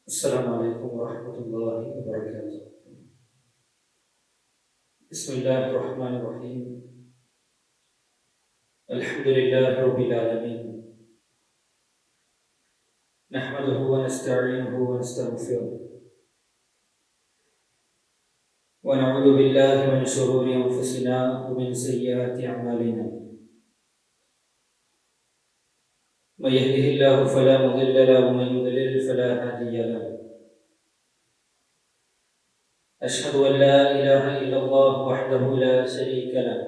السلام عليكم ورحمة الله وبركاته. بسم الله الرحمن الرحيم. الحمد لله رب العالمين. نحمده ونستعينه ونستغفره ونعوذ بالله من شرور أنفسنا ومن سيئات أعمالنا. من يهده الله فلا مضل له ومن يضلل فلا هادي له. أشهد أن لا إله إلا الله وحده لا شريك له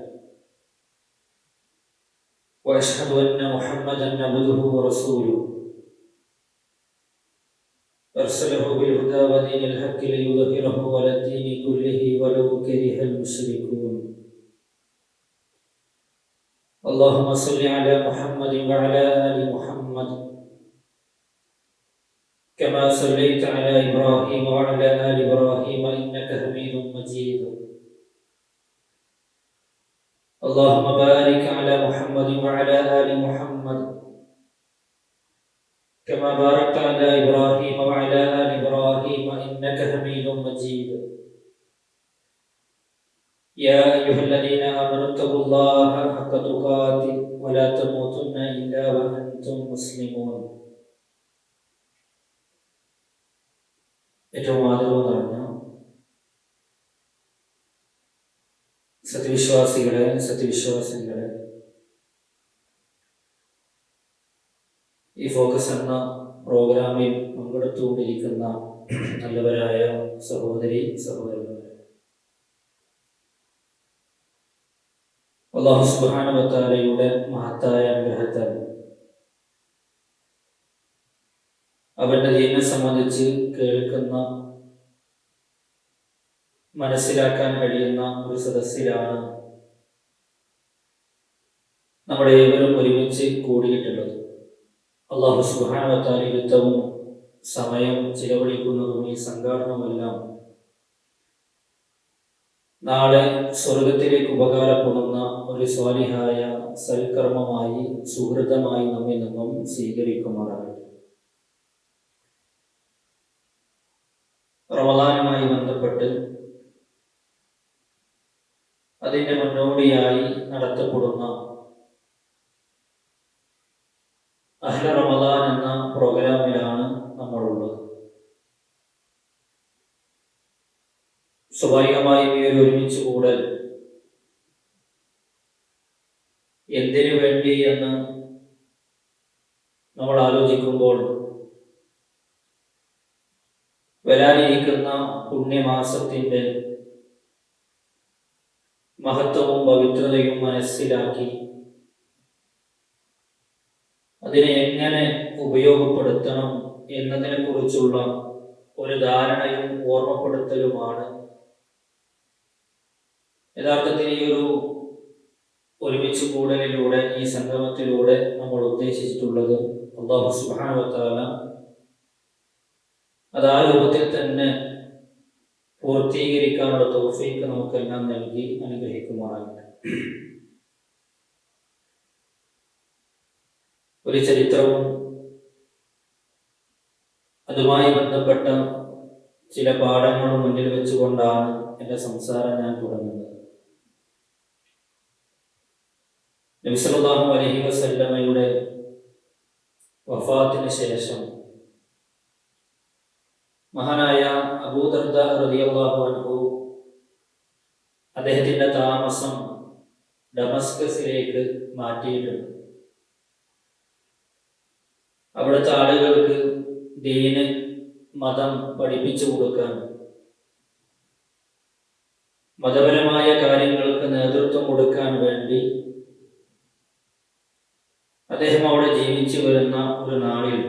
وأشهد أن محمدا عبده ورسوله أرسله بالهدى ودين الحق ليظهره على الدين كله ولو كره المشركون. اللهم صل على محمد وعلى آل محمد كما صليت على إبراهيم وعلى آل إبراهيم إنك حميد مجيد. اللهم بارك على محمد وعلى آل محمد كما باركت على إبراهيم وعلى آل إبراهيم إنك حميد مجيد. يا أيها الذين آمنوا اتقوا الله حق تقاته ولا تموتن إلا وأنتم مسلمون. ഏറ്റവും ആദരവ് നിറഞ്ഞ സത്യവിശ്വാസികളെ, ഈ ഫോക്കസ് എന്ന പ്രോഗ്രാമിൽ പങ്കെടുത്തുകൊണ്ടിരിക്കുന്ന നല്ലവരായ സഹോദരന്മാരെ, അല്ലാഹു സുബ്ഹാനഹു വ തആലയുടെ മഹത്തായ അനുഗ്രഹത്താൽ അവന്റെ ദീനിനെ സംബന്ധിച്ച് കേൾക്കുന്ന, മനസ്സിലാക്കാൻ കഴിയുന്ന ഒരു സദസ്സിലാണ് നമ്മുടെ ഏവരും ഒരുമിച്ച് കൂടിയിട്ടുള്ളത്. അല്ലാഹു സുബ്ഹാനഹു വ തആല യുദ്ധവും സമയം ചിലവഴിക്കുന്നതും ഈ സംഘാടനവുമെല്ലാം നാളെ സ്വർഗത്തിലേക്ക് ഉപകാരപ്പെടുന്ന ഒരു സ്വാലിഹായ സൽക്കർമ്മമായി, സുഹൃതമായി നമ്മിൽ നിന്നും സ്വീകരിക്കുമാറാകട്ടെ. റമളാനുമായി ബന്ധപ്പെട്ട് അതിന്റെ മുന്നോടിയായി നടത്തപ്പെടുന്ന അഹ്ല റമളാൻ എന്ന പ്രോഗ്രാമിലാണ് നമ്മളുള്ളത്. സ്വാഭാവികമായും ഈ ഒരു ഒരുമിച്ച് കൂടൽ എന്തിനു വേണ്ടി എന്ന് നമ്മൾ ആലോചിക്കുമ്പോൾ വരാനിരിക്കുന്ന പുണ്യമാസത്തിന്റെ മഹത്വവും പവിത്രതയും മനസ്സിലാക്കി അതിനെ എങ്ങനെ ഉപയോഗപ്പെടുത്തണം എന്നതിനെ കുറിച്ചുള്ള ഒരു ധാരണയും ഓർമ്മപ്പെടുത്തലുമാണ് യഥാർത്ഥത്തിൽ ഈ ഒരു ഒരുമിച്ച് കൂടലിലൂടെ, ഈ സംഗമത്തിലൂടെ നമ്മൾ ഉദ്ദേശിച്ചിട്ടുള്ളത്. അല്ലാഹു സുബ്ഹാനഹു വ തആല അത് ആ രൂപത്തിൽ തന്നെ പൂർത്തീകരിക്കാനുള്ള തൗഫീഖ് നമുക്കെല്ലാം നൽകി അനുഗ്രഹിക്കുമാറാകട്ടെ. ഒരു ചരിത്രവും അതുമായി ബന്ധപ്പെട്ട ചില പാഠങ്ങളും മുന്നിൽ വെച്ചുകൊണ്ടാണ് എൻ്റെ സംസാരം ഞാൻ തുടങ്ങുന്നത്. നബി സല്ലല്ലാഹു അലൈഹി വസല്ലമയുടെ വഫാത്തിന് ശേഷം മഹാനായ അബൂ ദർദ റളിയല്ലാഹു അൻഹു അദ്ദേഹത്തിന്റെ താമസം ഡമസ്കസിലേക്ക് മാറ്റിയിട്ടുണ്ട്. അവിടുത്തെ ആളുകൾക്ക് ദീന്, മതം പഠിപ്പിച്ചു കൊടുക്കാൻ, മതപരമായ കാര്യങ്ങൾക്ക് നേതൃത്വം കൊടുക്കാൻ വേണ്ടി അദ്ദേഹം അവിടെ ജീവിച്ചു വരുന്ന ഒരു നാളിൽ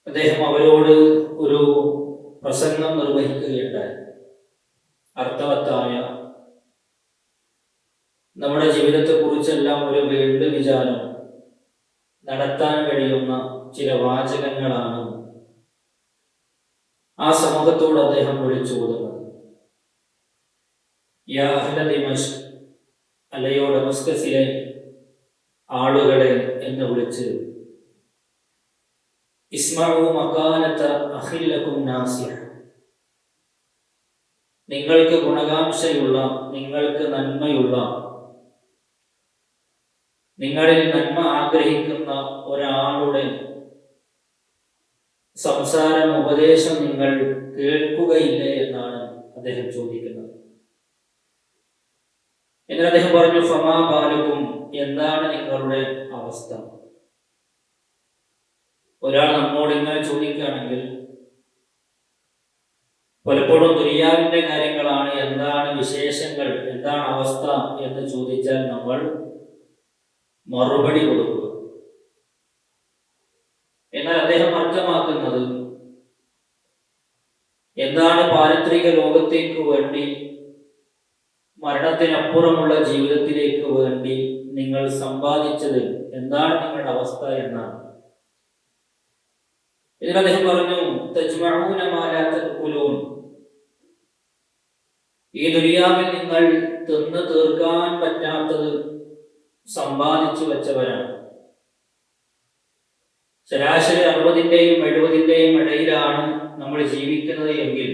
അദ്ദേഹം അവരോട് ഒരു പ്രസംഗം നിർവഹിക്കുകയുണ്ടായി. അർത്ഥവത്തായ, നമ്മുടെ ജീവിതത്തെക്കുറിച്ചെല്ലാം ഒരു വീണ്ടും വിചാരം നടത്താൻ കഴിയുന്ന ചില വാചകങ്ങളാണ് ആ സമൂഹത്തോട് അദ്ദേഹം വിളിച്ചോതുന്നത്. യാ അഹ്ല ദിമശ്ക്, അല്ലയോ ഡമസ്കസിലെ ആളുകളെ എന്ന് വിളിച്ച് ഇസ്മഉ മഖാലത അഖില്ലകും നാസിഹ, നിങ്ങൾക്ക് ഗുണകാംക്ഷയുള്ള, നിങ്ങൾക്ക് നന്മയുള്ള, നിങ്ങളിൽ നന്മ ആഗ്രഹിക്കുന്ന ഒരാളുടെ സംസാരം, ഉപദേശം നിങ്ങൾ കേൾക്കുകയില്ലേ എന്നാണ് അദ്ദേഹം ചോദിക്കുന്നത്. എന്നിട്ട് അദ്ദേഹം പറഞ്ഞു, ഫമാ ബാലുക്കും, എന്താണ് നിങ്ങളുടെ അവസ്ഥ? ഒരാൾ നമ്മോട് ഇങ്ങനെ ചോദിക്കുകയാണെങ്കിൽ പലപ്പോഴും ദുനിയാവിന്റെ കാര്യങ്ങളാണ്, എന്താണ് വിശേഷങ്ങൾ, എന്താണ് അവസ്ഥ എന്ന് ചോദിച്ചാൽ നമ്മൾ മറുപടി കൊടുക്കുക. എന്നാൽ അദ്ദേഹം അർത്ഥമാക്കുന്നത് എന്താണ് പാരത്രിക ലോകത്തേക്ക് വേണ്ടി, മരണത്തിനപ്പുറമുള്ള ജീവിതത്തിലേക്ക് വേണ്ടി നിങ്ങൾ സമ്പാദിച്ചത്, എന്താണ് നിങ്ങളുടെ അവസ്ഥ എന്നാണ്. ഇതിൽ അദ്ദേഹം പറഞ്ഞു, തജ്മഊന മാ ലാ തഅകുലൂൻ, ഈ ദുനിയാവിൽ നിങ്ങൾ തിന്ന് തീർക്കാൻ പറ്റാത്തത് സമ്പാദിച്ചു വെച്ചവരാണ്. ശരാശരി 60-ന്റെയും 70-ന്റെയും ഇടയിലാണ് നമ്മൾ ജീവിക്കുന്നത് എങ്കിൽ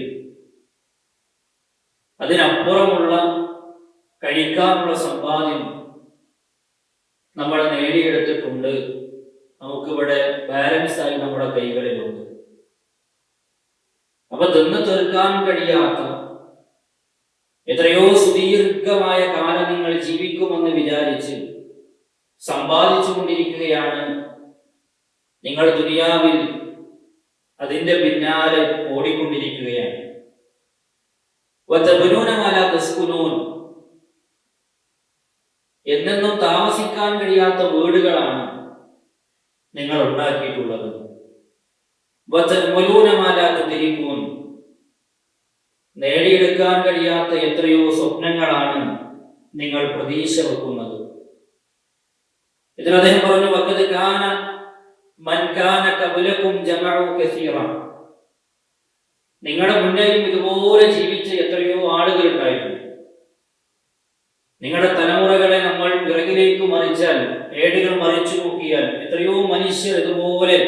അതിനപ്പുറമുള്ള കഴിക്കാനുള്ള സമ്പാദ്യം നമ്മൾ നേടിയെടുത്തിട്ടുണ്ട്. നമുക്കിവിടെ ബാലൻസ് ആയി നമ്മുടെ കൈകളിലുണ്ട്. അപ്പൊ തിന്ന് തീർക്കാൻ കഴിയാത്ത എത്രയോ സുദീർഘമായ കാലം നിങ്ങൾ ജീവിക്കുമെന്ന് വിചാരിച്ച് സമ്പാദിച്ചു കൊണ്ടിരിക്കുകയാണ് നിങ്ങൾ. ദുനിയാവിൽ അതിന്റെ പിന്നാലെ ഓടിക്കൊണ്ടിരിക്കുകയാണ്. എന്നെന്നും താമസിക്കാൻ കഴിയാത്ത വീടുകളാണ് നിങ്ങൾ ഉണ്ടാക്കിയിട്ടുള്ളത്. നേടിയെടുക്കാൻ കഴിയാത്ത എത്രയോ സ്വപ്നങ്ങളാണ് നിങ്ങൾ പ്രതീക്ഷ വെക്കുന്നത്. ഇതിൽ അദ്ദേഹം പറഞ്ഞു, വഖദ് കാന മൻ കാന ഖബലകും ജമഉ കസീറ, നിങ്ങളുടെ മുന്നേയും ഇതുപോലെ ജീവിച്ച എത്രയോ ആളുകൾ ഉണ്ടായിരുന്നു. നിങ്ങളുടെ തലമുറകളെ നമ്മൾ പിറകിലേക്ക് മറിച്ചാൽ, ഏടുകൾ മറിച്ചു നോക്കിയാൽ എത്രയോ മനുഷ്യർ ഇതുപോലെ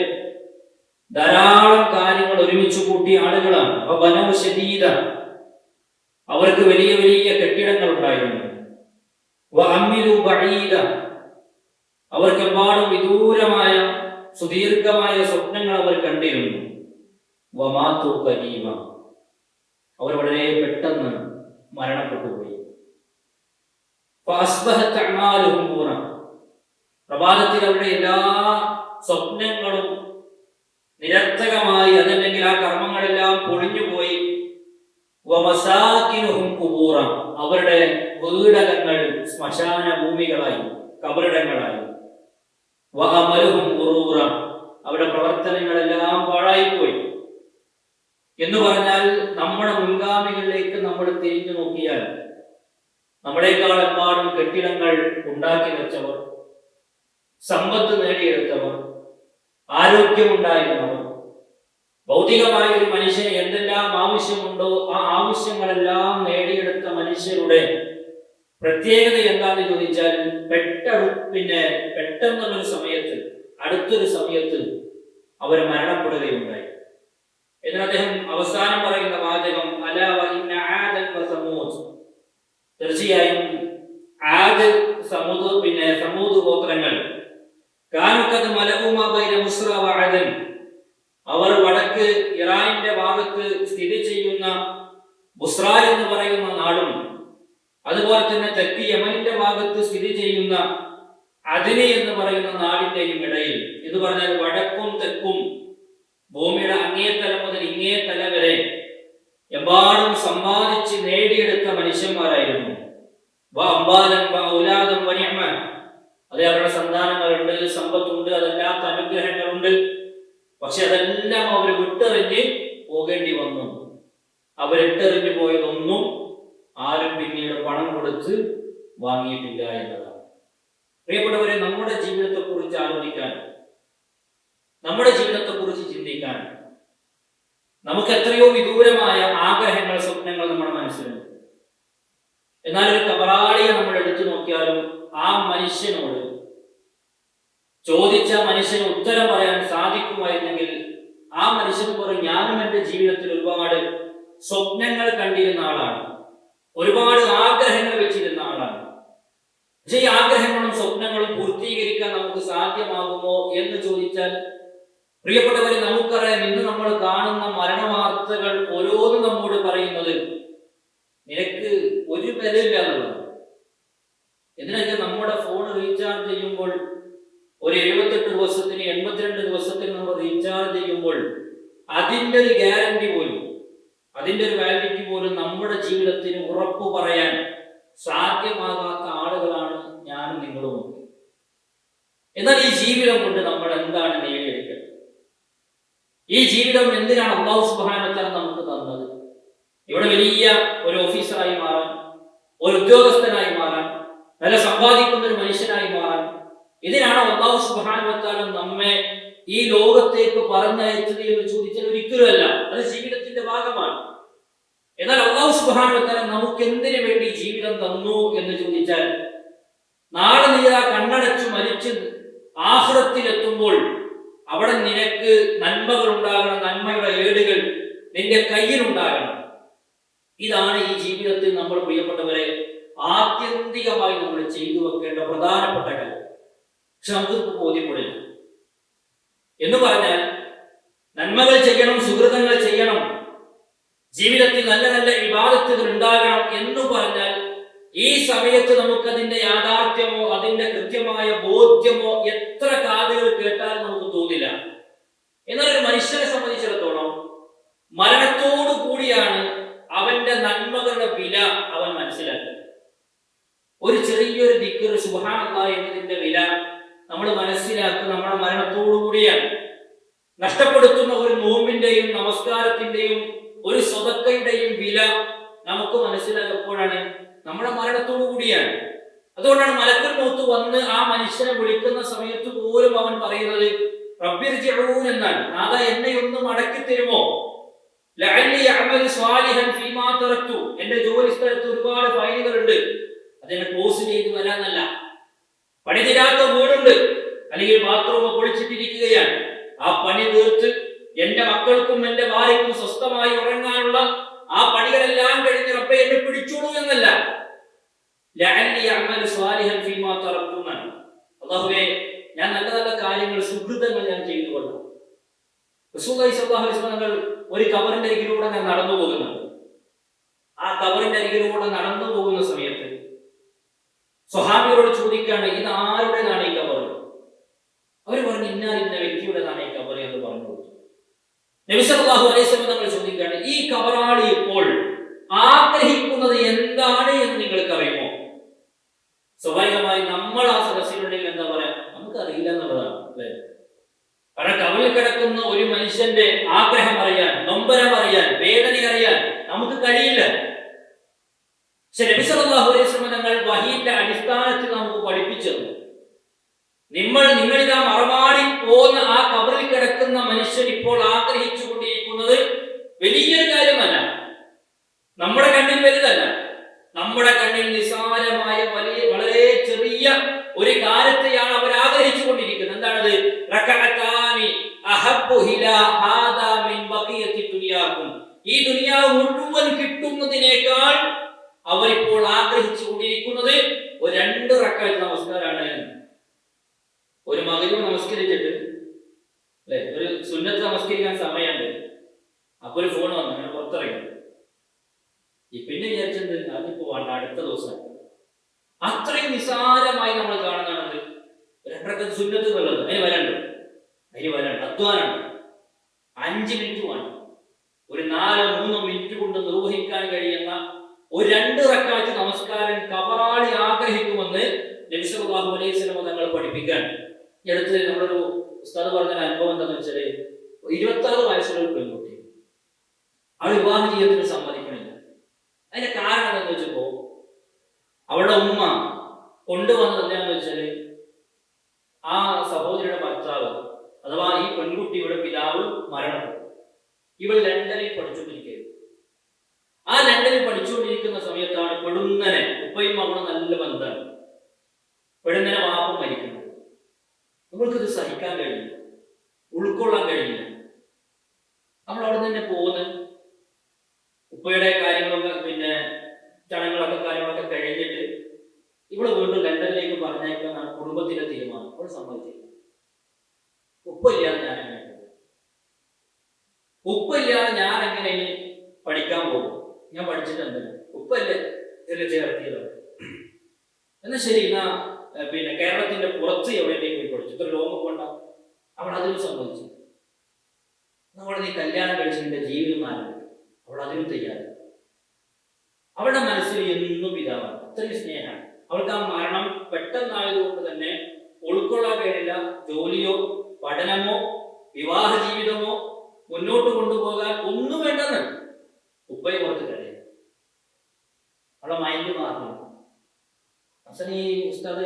ധാരാളം കാര്യങ്ങൾ ഒരുമിച്ച് കൂട്ടിയ ആളുകളാണ്. അപ്പൊ ബനൗ ശദീദ, അവർക്ക് വലിയ വലിയ കെട്ടിടങ്ങൾ ഉണ്ടായിരുന്നു. വഅമിലു ബഈദ, അവർക്കെമ്പാടും വിദൂരമായ സുദീർഘമായ സ്വപ്നങ്ങൾ അവർ കണ്ടിരുന്നു. വമാതു ഖരീബ, അവർ വളരെ പെട്ടെന്ന് മരണപ്പെട്ടുപോയി. ഫഅസ്ബഹത് അഅമാലുഹും ഖുറ, പ്രഭാതത്തിൽ അവരുടെ എല്ലാ സ്വപ്നങ്ങളും നിരർത്ഥകമായി, അതല്ലെങ്കിൽ ആ കർമ്മങ്ങളെല്ലാം പൊളിഞ്ഞുപോയി. വമസാകിനുഹും ഖുബൂറ, അവരുടെ വീടകങ്ങൾ ശ്മശാന ഭൂമികളായി, കബറിടങ്ങളായി. വഅമലുഹും ഖുറൂറ, അവരുടെ പ്രവർത്തനങ്ങളെല്ലാം പാഴായിപ്പോയി. എന്ന് പറഞ്ഞാൽ നമ്മുടെ മുൻഗാമികളിലേക്ക് നമ്മൾ തിരിഞ്ഞു നോക്കിയാൽ നമ്മളെക്കാൾ എമ്പാടും കെട്ടിടങ്ങൾ ഉണ്ടാക്കി വെച്ചവർ, സമ്പത്ത് നേടിയെടുത്തവർ, ആരോഗ്യമുണ്ടായിരുന്നവർ, ഭൗതികമായ ഒരു മനുഷ്യന് എന്തെല്ലാം ആവശ്യമുണ്ടോ ആ ആവശ്യങ്ങളെല്ലാം നേടിയെടുത്ത മനുഷ്യരുടെ പ്രത്യേകത എന്താണെന്ന് ചോദിച്ചാൽ പെട്ടെന്നുള്ളൊരു സമയത്ത്, അടുത്തൊരു സമയത്ത് അവർ മരണപ്പെടുകയുണ്ടായി. എന്നിട്ട് അദ്ദേഹം അവസാനം പറയുന്ന വാചകം, അലാ വ ഇന്ന ആദൻ വ സമൂദ്, തീർച്ചയായും ആദ്, സമൂദ് ഗോത്രങ്ങൾ, കാനുക്കത് മലഉമ ബൈന മുസ്ര വ അദൻ, അവർ വടക്ക് ഇറാനിന്റെ ഭാഗത്ത് സ്ഥിതി ചെയ്യുന്ന ബുസ്ര എന്ന് പറയുന്ന നാടും, അതുപോലെ തന്നെ തെക്ക് യമനിന്റെ ഭാഗത്ത് സ്ഥിതി ചെയ്യുന്ന അദ്നി എന്ന് പറയുന്ന നാടിന്റെയും ഇടയിൽ, ഇത് പറഞ്ഞാൽ വടക്കും തെക്കും ഭൂമിയുടെ അങ്ങേ തല മുതൽ ഇങ്ങേ തല വരെ എമ്പാടും സമ്പാദിച്ച് നേടിയെടുത്ത മനുഷ്യന്മാരായിരുന്നു. അതേ, അവരുടെ സന്താനങ്ങളുണ്ട്, സമ്പത്തുണ്ട്, അതല്ലാത്ത അനുഗ്രഹങ്ങളുണ്ട്. പക്ഷെ അതെല്ലാം അവർ വിട്ടെറിഞ്ഞ് പോകേണ്ടി വന്നു. അവരിട്ടെറിഞ്ഞു പോയതൊന്നും ആരും പിന്നീട് പണം കൊടുത്ത് വാങ്ങിയിട്ടില്ല എന്നതാണ്. പ്രിയപ്പെട്ടവരെ, നമ്മുടെ ജീവിതത്തെ കുറിച്ച് ആലോചിക്കാൻ, നമ്മുടെ ജീവിതത്തെ കുറിച്ച് ചിന്തിക്കാൻ നമുക്ക് എത്രയോ വിദൂരമായ ആഗ്രഹങ്ങൾ, സ്വപ്നങ്ങൾ നമ്മുടെ മനസ്സിലുണ്ട്. എന്നാൽ ഒരു കബറാളിയെ നമ്മൾ എടുത്തു നോക്കിയാലും ആ മനുഷ്യനോട് ചോദിച്ച മനുഷ്യന് ഉത്തരം പറയാൻ സാധിക്കുമായിരുന്നെങ്കിൽ ആ മനുഷ്യന് പറയും, ഞാനും എൻ്റെ ജീവിതത്തിൽ ഒരുപാട് സ്വപ്നങ്ങൾ കണ്ടിരുന്ന ആളാണ്, ഒരുപാട് ആഗ്രഹങ്ങൾ വെച്ചിരുന്ന ആളാണ്. പക്ഷെ ഈ ആഗ്രഹങ്ങളും സ്വപ്നങ്ങളും പൂർത്തീകരിക്കാൻ നമുക്ക് സാധ്യമാകുമോ എന്ന് ചോദിച്ചാൽ, പ്രിയപ്പെട്ടവരെ, നമുക്കറിയാം, ഇന്ന് നമ്മൾ കാണുന്ന മരണവാർത്തകൾ ഓരോന്നും നമ്മോട് പറയുന്നത് നിനക്ക് ഒരു വിലയില്ല എന്നുള്ളത്. എന്തിനാ നമ്മുടെ ഫോൺ റീചാർജ് ചെയ്യുമ്പോൾ ഒരു 78 ദിവസത്തിന് 82 ദിവസത്തിന് നമ്മൾ റീചാർജ് ചെയ്യുമ്പോൾ അതിൻ്റെ ഒരു ഗ്യാരണ്ടി പോലും, അതിൻ്റെ ഒരു വാലിഡിറ്റി പോലും നമ്മുടെ ജീവിതത്തിന് ഉറപ്പ് പറയാൻ സാധ്യമാകാത്ത ആളുകളാണ് ഞാനും നിങ്ങളും. എന്നാൽ ഈ ജീവിതം കൊണ്ട് നമ്മൾ എന്താണ് നേടിയെടുക്കുന്നത്? ഈ ജീവിതം എന്തിനാണ് അല്ലാഹു സുബ്ഹാനഹു വ തആല നമുക്ക് തന്നത്? ഇവിടെ വലിയ ഒരു ഓഫീസറായി മാറാൻ, ഒരു ഉദ്യോഗസ്ഥനായി മാറാൻ, നല്ല സമ്പാദിക്കുന്ന ഒരു മനുഷ്യനായി മാറാൻ, ഇതിനാണ് അല്ലാഹു സുബ്ഹാനഹു വ തആല നമ്മെ ഈ ലോകത്തേക്ക് പറഞ്ഞയച്ചത് എന്ന് ചോദിച്ചാൽ ഒരിക്കലുമല്ല. അത് ജീവിതത്തിന്റെ ഭാഗമാണ്. എന്നാൽ അല്ലാഹു സുബ്ഹാനഹു വ തആല നമുക്ക് എന്തിനു വേണ്ടി ജീവിതം തന്നു എന്ന് ചോദിച്ചാൽ, നാളെ നീ ആ കണ്ണടച്ചു മരിച്ച് ആഖിറത്തിലെത്തുമ്പോൾ അവിടെ നിനക്ക് നന്മകൾ ഉണ്ടാകണം, നന്മയുടെ ഏടുകൾ നിന്റെ കയ്യിൽ ഉണ്ടാകണം. ഇതാണ് ഈ ജീവിതത്തിൽ നമ്മൾ, പ്രിയപ്പെട്ടവരെ, ആത്യന്തികമായി നമ്മൾ ചെയ്തു വെക്കേണ്ട പ്രധാനപ്പെട്ട കാര്യം. പക്ഷെ നമുക്ക് ബോധ്യപ്പെടില്ല. എന്ന് പറഞ്ഞാൽ നന്മകൾ ചെയ്യണം, സുഹൃതങ്ങൾ ചെയ്യണം, ജീവിതത്തിൽ നല്ല നല്ല ഇബാദത്തുകൾ ഉണ്ടാകണം എന്ന് പറഞ്ഞാൽ ഈ സമയത്ത് നമുക്കതിന്റെ യാഥാർത്ഥ്യമോ അതിന്റെ കൃത്യമായ ബോധ്യമോ എത്ര കാതുകൾ കേട്ടാലും നമുക്ക് തോന്നില്ല. എന്നാൽ ഒരു മനുഷ്യനെ സംബന്ധിച്ചിടത്തോളം മരണത്തോടു കൂടിയാണ് അവന്റെ നന്മകളുടെ വില അവൻ മനസ്സിലാക്കുന്നത്. ഒരു ചെറിയൊരു ദിക്ർ സുബ്ഹാനല്ലാഹ് എന്നതിന്റെ വില നമ്മൾ മനസ്സിലാക്കുക നമ്മുടെ മരണത്തോടു കൂടിയാണ്. നഷ്ടപ്പെടുത്തുന്ന ഒരു നോമ്പിന്റെയും നമസ്കാരത്തിന്റെയും ഒരു സ്വതക്കയുടെയും വില നമുക്ക് മനസ്സിലാക്കപ്പോഴാണ് നമ്മുടെ മരണത്തോടു കൂടിയാണ്. അതുകൊണ്ടാണ് മലക്കുൽ മൗത്ത് വന്ന് ആ മനുഷ്യനെ വിളിക്കുന്ന സമയത്ത് പോലും അവൻ പറയുന്നത് റബ്ബിർജിഊൻ എന്നാണ്. നാഥാ, എന്നെ ഒന്ന് മടക്കി തരുമോ? ലഅല്ലി അഅമലു സ്വാലിഹൻ ഫീമാ തറക്തു. എന്റെ ജോലി സ്ഥലത്ത് ഒരുപാട് ഫയലുകളുണ്ട്, അതിനെ ക്ലോസ് ചെയ്ത് വരാനല്ല. പണിതീരാത്ത വീടുണ്ട്, അല്ലെങ്കിൽ ബാത്റൂം പൊളിച്ചിട്ടിരിക്കുകയാണ്, ആ പണി തീർത്ത് എന്റെ മക്കൾക്കും എന്റെ ഭാര്യയ്ക്കും സ്വസ്ഥമായി ഉറങ്ങാനുള്ള ആ പണികളെല്ലാം കഴിഞ്ഞ് റബ്ബേ എന്നെ പിടിച്ചോളൂ എന്നല്ല. ലഅല്ലി അഅമലു സ്വാലിഹൻ ഫീമാ തറക്തു. അല്ലാഹുവേ, ഞാൻ നല്ല നല്ല കാര്യങ്ങൾ, സുഹൃതങ്ങൾ ഞാൻ ചെയ്തു കൊള്ളാം. റസൂലുള്ളാഹി സ്വല്ലല്ലാഹു അലൈഹി വസല്ലം ഒരു കബറിന്റെ അരികിലൂടെ ഞാൻ നടന്നു പോകുന്നുണ്ട്. ആ കബറിന്റെ അരികിലൂടെ നടന്നു പോകുന്ന സമയത്ത് സ്വഹാബികളോട് ചോദിക്കാണ്, ഇത് ആരുടേതാണ് ഈ കബർ? അവർ പറഞ്ഞു, ഇന്ന വ്യക്തിയുടേതാണ് ഈ കബർ എന്ന് പറഞ്ഞു കൊടുത്തു. നബി സല്ലല്ലാഹു അലൈഹി വസല്ലം തങ്ങൾ ചോദിക്കാണ്, ഈ കബറാളി ഇപ്പോൾ ആഗ്രഹിക്കുന്നത് എന്താണ് എന്ന് നിങ്ങൾക്ക് അറിയുമോ? സ്വാഭാവികമായി നമ്മൾ ആ സദസ്സിലുണ്ടെങ്കിൽ എന്താ പറയാ, നമുക്കറിയില്ല എന്നുള്ളതാണ്, അല്ലെ? കാരണം കബറിൽ കിടക്കുന്ന ഒരു മനുഷ്യന്റെ ആഗ്രഹം അറിയാൻ, നൊമ്പരം അറിയാൻ, വേദന അറിയാൻ നമുക്ക് കഴിയില്ല. പക്ഷെ നബി സല്ലല്ലാഹു അലൈഹി വസല്ലം തങ്ങൾ വഹീന്റെ അടിസ്ഥാനത്തിൽ നമുക്ക് പഠിപ്പിച്ചു തന്നു. നിങ്ങളിതാ മറമാടി പോകുന്ന ആ കബറിൽ കിടക്കുന്ന മനുഷ്യൻ ഇപ്പോൾ ആഗ്രഹിച്ചു കൊണ്ടിരിക്കുന്നത് വലിയൊരു കാര്യമല്ല, നമ്മുടെ കണ്ണിൽ വലുതല്ല, നമ്മുടെ കണ്ണിൽ നിസ്സാരമായ വളരെ ചെറിയ ഒരു കാര്യത്തെയാണ് അവർ ആഗ്രഹിച്ചു കൊണ്ടിരിക്കുന്നത്. എന്താണത്? റകഅതാനി അഹബ്ബു ഇലാ ഹാദാ മിൻ ബഖിയത്തി ദുനിയാകും. ഈ ദുനിയാവ് മുഴുവൻ കിട്ടുന്നതിനേക്കാൾ അവരിപ്പോൾ ആഗ്രഹിച്ചു കൊണ്ടിരിക്കുന്നത് ഒരു 2 റക്അത്ത് നമസ്കാരമാണ്. ഒരു മഗ്‌രിബ് നമസ്കരിച്ചിട്ട്, അല്ലെ, ഒരു സുന്നത്ത് നമസ്കരിക്കാൻ സമയമുണ്ട്, അപ്പൊ ഒരു ഫോൺ വന്നു, അങ്ങനെ പുറത്തിറങ്ങി. പിന്നെ വിചാരിച്ചത് അതിപ്പോ വേണ്ട, അടുത്ത ദിവസം. അത്രയും നിസാരമായി നമ്മൾ കാണുന്നതാണ് 2 റക്അത്ത് സുന്നത്ത് എന്നുള്ളത്. അതിന് വരണ്ട അധ്വാനുണ്ട്. 5 മിനിറ്റ് വേണം. ഒരു 4-3 മിനിറ്റ് കൊണ്ട് നിർവഹിക്കാൻ കഴിയുന്ന ഒരു 2 റക്അത്ത് നമസ്കാരം കബറാളി ആഗ്രഹിക്കുമെന്ന് നബി സല്ലല്ലാഹു അലൈഹി വസല്ലം തങ്ങൾ പഠിപ്പിക്കാൻ. ഈ അടുത്ത് നമ്മളൊരു ഉസ്താദ് പറഞ്ഞ അനുഭവം എന്താണെന്ന് വെച്ചാല്, 26 വയസ്സുള്ള ഒരു പെൺകുട്ടി, അവൾ വിവാഹ ജീവിതത്തിന് സമ്മതിക്കണില്ല. അതിന്റെ കാരണം എന്താണെന്ന് വെച്ചപ്പോ അവളുടെ ഉമ്മ കൊണ്ടുവന്നത് എന്താണെന്ന് വെച്ചാല്, ആ സഹോദരിയുടെ ഭർത്താവ് അഥവാ ഈ പെൺകുട്ടിയുടെ പിതാവ് മരണപ്പെട്ടു. ഇവൾ ലണ്ടനിൽ പഠിച്ചുകൊണ്ടിരിക്കുകയായിരുന്നു. ആ ലണ്ടനിൽ പഠിച്ചുകൊണ്ടിരിക്കുന്ന സമയത്താണ് പെടുന്നനെ, ഉപ്പയും മകളും നല്ല ബന്ധമാണ്, പെടുന്നനെ വാപ്പ മരിക്കുന്നത്. നമ്മൾക്കിത് സഹിക്കാൻ കഴിയില്ല, ഉൾക്കൊള്ളാൻ കഴിയില്ല. നമ്മൾ അവിടെ തന്നെ പോകുന്നത് ഉപ്പയുടെ കാര്യങ്ങളൊക്കെ കാര്യങ്ങളൊക്കെ കഴിഞ്ഞിട്ട് ഇവിടെ വീണ്ടും ലണ്ടനിലേക്ക് പറഞ്ഞേക്കാനാണ് കുടുംബത്തിന്റെ തീരുമാനം. അവിടെ സമ്മതിച്ചില്ല. ഉപ്പില്ലാതെ ഞാൻ എങ്ങനെ പോകും? ഉപ്പില്ലാതെ ഞാൻ എങ്ങനെ ഇനി പഠിക്കാൻ പോകും? ഞാൻ പഠിച്ചിട്ട് എന്തിനാ? ഉപ്പല്ലേ ഇതിൽ ചേർത്തിയതാണ്. എന്നാൽ ശരി, എന്നാ കേരളത്തിന്റെ പുറത്ത് എവിടെയെങ്കിലും പോയി പഠിച്ചു. ഇത്ര ലോകം കൊണ്ടാവും. അവൾ അതിനും സമ്മതിച്ചു. നമ്മൾ നീ കല്യാണം കഴിച്ച് നിന്റെ ജീവിതം ആരംഭിക്കും. അവൾ അതിനും തയ്യാറായി. അവളുടെ മനസ്സിൽ എന്നും പിതാവാണ്. അത്രയും സ്നേഹമാണ്. അവൾക്ക് ആ മരണം പെട്ടെന്നായതുകൊണ്ട് തന്നെ ഉൾക്കൊള്ളാൻ കഴിയില്ല. ജോലിയോ പഠനമോ വിവാഹ ജീവിതമോ മുന്നോട്ട് കൊണ്ടുപോകാൻ ഒന്നും വേണ്ടെന്ന് ഉപ്പയെ പുറത്ത് കഴിയും. അവളെ മൈൻഡ് മാറുന്നു. അസൻ ഈ ഉസ്താദ്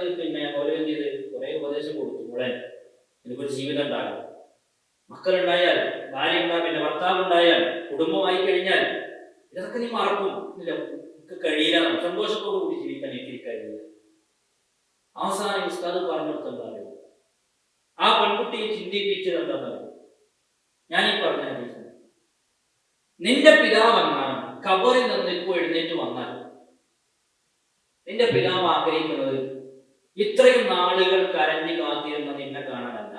പോലെ എന്ത് ചെയ്ത് കുറെ ഉപദേശം കൊടുത്തു. മോളെ, എനിക്കൊരു ജീവിതം ഉണ്ടാകും, മക്കളുണ്ടായാൽ, ഭാര്യ ഉണ്ടായാൽ, ഭർത്താവ് ഉണ്ടായാൽ, കുടുംബമായി കഴിഞ്ഞാൽ ഇതൊക്കെ നീ മറക്കും. ഇല്ല, കഴിയില്ല, സന്തോഷത്തോടു കൂടി ജീവിക്കാൻ എനിക്ക് കഴിയില്ല. അവസാനം ഉസ്താദ് പറഞ്ഞു കൊടുത്തെന്താ അറിയോ? ആ പെൺകുട്ടിയെ ചിന്തിപ്പിച്ചത് എന്താണെന്നറിയോ? ഞാൻ ഈ പറഞ്ഞ നിന്റെ പിതാവ് വന്നാൽ, ഖബറിൽ നിന്ന് ഇപ്പോൾ എഴുന്നേറ്റ് വന്നാൽ, നിന്റെ പിതാവ് ആഗ്രഹിക്കുന്നത് ഇത്രയും നാളുകൾ കരഞ്ഞു കാത്തിരുന്ന നിന്നെ കാണാനല്ല.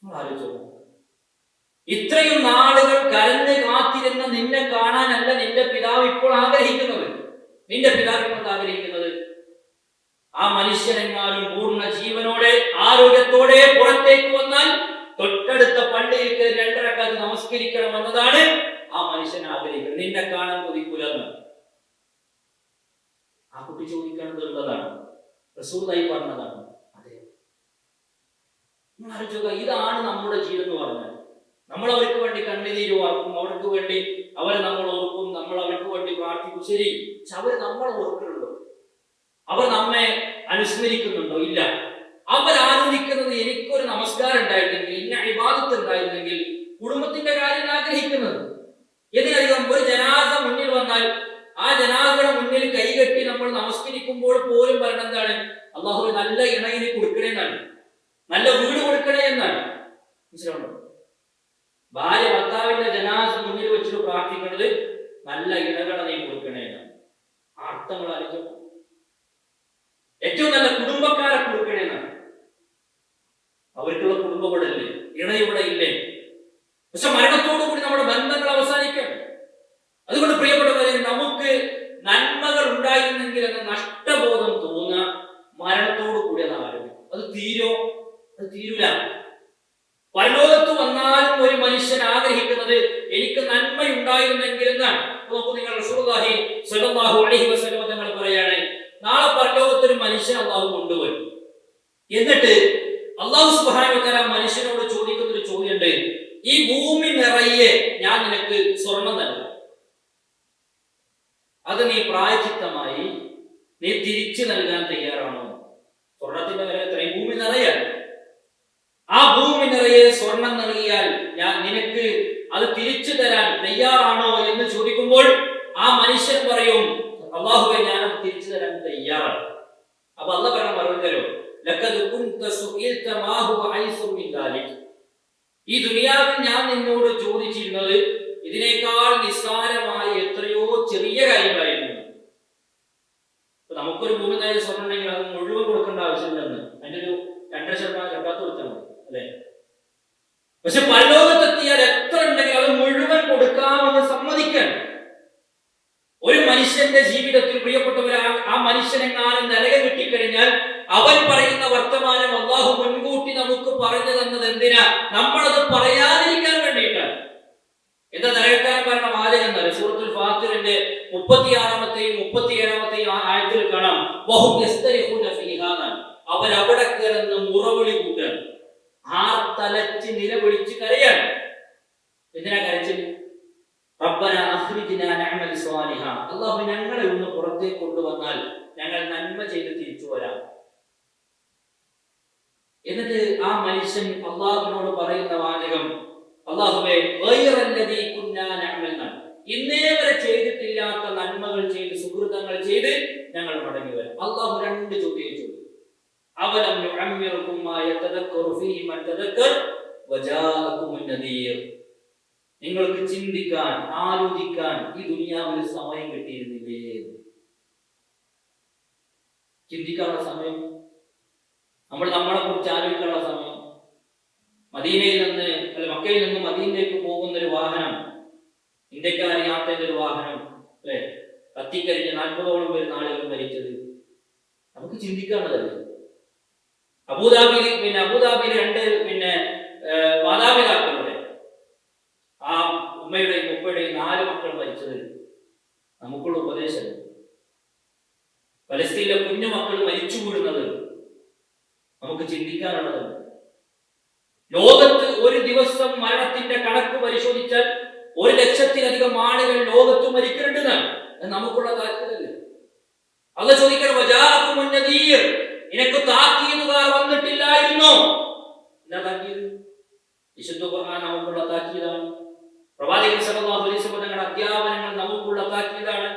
ആലോചിച്ചോ, ഇത്രയും നാളുകൾ കരഞ്ഞു കാത്തിരുന്ന നിന്നെ കാണാനല്ല നിന്റെ പിതാവ് ഇപ്പോൾ ആഗ്രഹിക്കുന്നത്. നിന്റെ പിതാവ് ഇപ്പോൾ ആഗ്രഹിക്കുന്നത് ആ മനുഷ്യനെങ്ങാനും പൂർണ്ണ ജീവനോടെ ആരോഗ്യത്തോടെ പുറത്തേക്ക് വന്നാൽ തൊട്ടടുത്ത പള്ളിയിലേക്ക് 2 റക്അത്ത് നമസ്കരിക്കണം എന്നതാണ് ആ മനുഷ്യൻ ആഗ്രഹിക്കുന്നത്. നിന്നെ കാണാൻ കൊതിക്കൂലെന്ന് ആ കുട്ടി ചോദിക്കേണ്ടതുള്ളതാണ്. റസൂലുള്ളാഹി പറഞ്ഞതാണ്. അതെ, ഇതാണ് നമ്മുടെ ജീവിതം എന്ന് പറഞ്ഞാൽ. നമ്മൾ അവർക്ക് വേണ്ടി കണ്ണുനീര് വാർക്കും, അവർക്ക് വേണ്ടി അവരെ നമ്മൾ ഓർക്കും, നമ്മൾ അവർക്ക് വേണ്ടി പ്രാർത്ഥിക്കും. ശരി, പക്ഷെ അവർ നമ്മളെ ഓർക്കുന്നുണ്ടോ? അവർ നമ്മെ അനുസ്മരിക്കുന്നുണ്ടോ? ഇല്ല. അവർ ആലോചിക്കുന്നത് എനിക്കൊരു നമസ്കാരം ഉണ്ടായിരുന്നെങ്കിൽ, ഇന്ന ഇബാദത്ത് ഉണ്ടായിരുന്നെങ്കിൽ, കുടുംബത്തിന്റെ കാര്യം ആഗ്രഹിക്കുന്നത്. ഇതിനധികം ഒരു ജനാസ മുന്നിൽ വന്നാൽ ആ ജനാസയുടെ മുന്നിൽ കൈകെട്ടി നമ്മൾ നമസ്കരിക്കുമ്പോൾ പോലും പറയണ എന്താണ്? അല്ലാഹു നല്ല ഇണയിന് കൊടുക്കണേ എന്നാണ്, നല്ല വീട് കൊടുക്കണേ എന്നാണ്. മനസ്സിലാവുണ്ടോ? ഭാര്യ ഭർത്താവിന്റെ ജനാസ മുന്നിൽ വെച്ചിട്ട് പ്രാർത്ഥിക്കുന്നത് നല്ല ഇണകളെ നീ കൊടുക്കണേ എന്നാണ്. ആ അർത്ഥങ്ങൾ ആലോചിക്കും. ഏറ്റവും നല്ല കുടുംബക്കാരെ കൊടുക്കണേ എന്നാണ്. അവർക്കുള്ള കുടുംബം ഇവിടെ ഇല്ലേ? ഇണ ഇവിടെ ഇല്ലേ? പക്ഷെ മരണത്തോടു കൂടി നമ്മുടെ ബന്ധങ്ങൾ അവസാനിക്കും. അതുകൊണ്ട് പ്രിയപ്പെട്ടവരെ, നമുക്ക് നന്മകൾ ഉണ്ടായിരുന്നെങ്കിൽ എന്ന നഷ്ടബോധം തോന്നുക മരണത്തോടു കൂടി അത് ആരംഭിക്കും. അത് തീരൂല. പരലോകത്ത് വന്നാലും ഒരു മനുഷ്യൻ ആഗ്രഹിക്കുന്നത് എനിക്ക് നന്മയുണ്ടായിരുന്നെങ്കിൽ എന്നാണ്. നോക്കൂ നിങ്ങൾ, റസൂലുള്ളാഹി സ്വല്ലല്ലാഹു അലൈഹി വസല്ലം തങ്ങൾ പറയാണ്, നാളെ പരലോകത്തൊരു മനുഷ്യൻ അല്ലാഹു കൊണ്ടുവരും. എന്നിട്ട് അല്ലാഹു സുബ്ഹാനഹു വ തആല മനുഷ്യനോട് ചോദിക്കുന്ന ഒരു ചോദ്യമുണ്ട്. ഈ ഭൂമി നിറയെ ഞാൻ നിനക്ക് സ്വർണം നൽകാം, അത് നീ പ്രായച്ചിത്തമായി നീ തിരിച്ചു നൽകാൻ തയ്യാറാണോ? സ്വർണത്തിന്റെ വില എത്ര? ഭൂമി നിറയെ. ആ ഭൂമി നിറയെ സ്വർണം നൽകിയാൽ ഞാൻ നിനക്ക് അത് തിരിച്ചു തരാൻ തയ്യാറാണോ എന്ന് ചോദിക്കുമ്പോൾ ആ മനുഷ്യൻ പറയും, അല്ലാഹുവേ, ഞാൻ അത് തിരിച്ചു തരാൻ തയ്യാറാണ്. അപ്പൊ അല്ലാഹു പറഞ്ഞ മറുപടിയോ, ലഖദ് കുൻത സുഇൽത മാ ഹുവ ഐസു മിൻ ദാലിക്. ഈ ദുനിയാവിൽ ഞാൻ നിന്നോട് ചോദിച്ചിരുന്നത് ഇതിനേക്കാൾ നിസ്സാരമായ എത്രയോ ചെറിയ കാര്യങ്ങളായിരുന്നു. നമുക്കൊരു ഭൂമി നിറയെ സ്വർണ്ണം ഉണ്ടെങ്കിൽ അത് മുഴുവൻ കൊടുക്കേണ്ട ആവശ്യമില്ലെന്ന്, അതിന്റെ ഒരു 2% ചക്കാത്ത് കൊടുത്താൽ മതി, അല്ലെ? പക്ഷെ പരലോകത്തെത്തിയാൽ എത്ര ഉണ്ടെങ്കിൽ അത് മുഴുവൻ കൊടുക്കാമെന്ന് സമ്മതിക്കാൻ ഒരു മനുഷ്യന്റെ ജീവിതത്തിൽ പ്രിയപ്പെട്ടവർ, ആ മനുഷ്യനെങ്ങാനും നരകം കിട്ടിക്കഴിഞ്ഞാൽ അവൻ പറയുന്ന വർത്തമാനം അല്ലാഹു മുൻകൂട്ടി നമുക്ക് പറഞ്ഞു തന്നത് എന്തിനാ? നമ്മളത് പറയാതിരിക്കാൻ വേണ്ടിയിട്ടാണ്. എന്താ നരകക്കാരൻ പറഞ്ഞ വാചകം എന്നല്ല, സൂറത്തുൽ ഫാത്തിറിന്റെ 36-ാമത്തെയും 37-ാമത്തെയും ആയത്തിൽ കാണാം, വഹും യസ്തരിഖൂന ഫീഹാ. അവരവിടെ കിടന്ന് മുറവിളി കൂട്ടാൻ, ആർത്തലച്ച് നിലവിളിച്ച് കരയാൻ. എന്തിനാ കരച്ചിൽ? റബ്ബന അഖ്രിജ്നാ നഅമൽ സ്വാലിഹാ. അല്ലാഹു ഞങ്ങളെ ഒന്ന് പുറത്തേക്ക് കൊണ്ടുവന്നാൽ ഞങ്ങൾ നന്മ ചെയ്ത് തിരിച്ചു വരാം. എന്നിട്ട് ആ മനുഷ്യൻ അല്ലാഹുവിനോട് പറയുന്ന വാചകം, അല്ലാഹുവേ, ഗൈറല്ലദീ കുന്നാ നഅമൽ, ഇന്നേ വരെ ചെയ്തിട്ടില്ലാത്ത നന്മകൾ ചെയ്ത് സുഹൃതങ്ങൾ ചെയ്ത് ഞങ്ങൾ മടങ്ങി വരാം. അല്ലാഹു 2 ചോദ്യം ചോദിച്ചു. അവലം നുഅമ്മിറുകും മാ യതദക്കറു ഫീഹി മൻ തദക്കർ വജാഅകുമുൻ നദീർ. നിങ്ങൾക്ക് ചിന്തിക്കാൻ, ആലോചിക്കാൻ ഈ ദുനിയാവിൽ സമയം കിട്ടിയിരുന്നില്ലേ? ചിന്തിക്കാനുള്ള സമയം, നമ്മളെ കുറിച്ച് ആലോചിക്കാനുള്ള സമയം. മദീനയിൽ നിന്ന് മക്കയിൽ നിന്ന് മദീനയിലേക്ക് പോകുന്ന ഒരു വാഹനം, ഇന്ത്യക്കാർ യാത്ര ചെയ്തൊരു വാഹനം അല്ലെ, കത്തിക്കരിഞ്ഞ് 40ഓളം വരുന്ന ആളുകൾ മരിച്ചത് നമുക്ക് ചിന്തിക്കാനുള്ളതല്ലേ? അബൂദാബിയിൽ 2 മാതാപിതാക്കളുടെ, ആ ഉമ്മയുടെയും ഉപ്പയുടെയും 4 മക്കൾ മരിച്ചത് നമുക്കുള്ള ഉപദേശം. പലസ്തീനിലെ കുഞ്ഞു മക്കൾ മരിച്ചു വീഴുന്നത് നമുക്ക് ചിന്തിക്കാനുള്ളതാണ്. ലോകത്ത് ഒരു ദിവസം മരണത്തിന്റെ കണക്ക് പരിശോധിച്ചാൽ 1,00,000-ലധികം ആളുകൾ ലോകത്ത് മരിക്കുന്നുണ്ടെന്നാണ്. നമുക്കുള്ള താല്പര്യമല്ലേ? അത് ചോദിക്കണം, വജാഅകുമുൻ നദീർ, നിനക്ക് താക്കീതുകാർ വന്നിട്ടില്ലായിരുന്നോ? എന്താ താക്കീത്? വിശുദ്ധ ഖുർആൻ നമുക്കുള്ള താക്കീതാണ്. പ്രവാചകൻ സല്ലല്ലാഹു അലൈഹി വസല്ലം തങ്ങളുടെ അധ്യാപനങ്ങൾ നമുക്കുള്ള താക്കീതാണ്.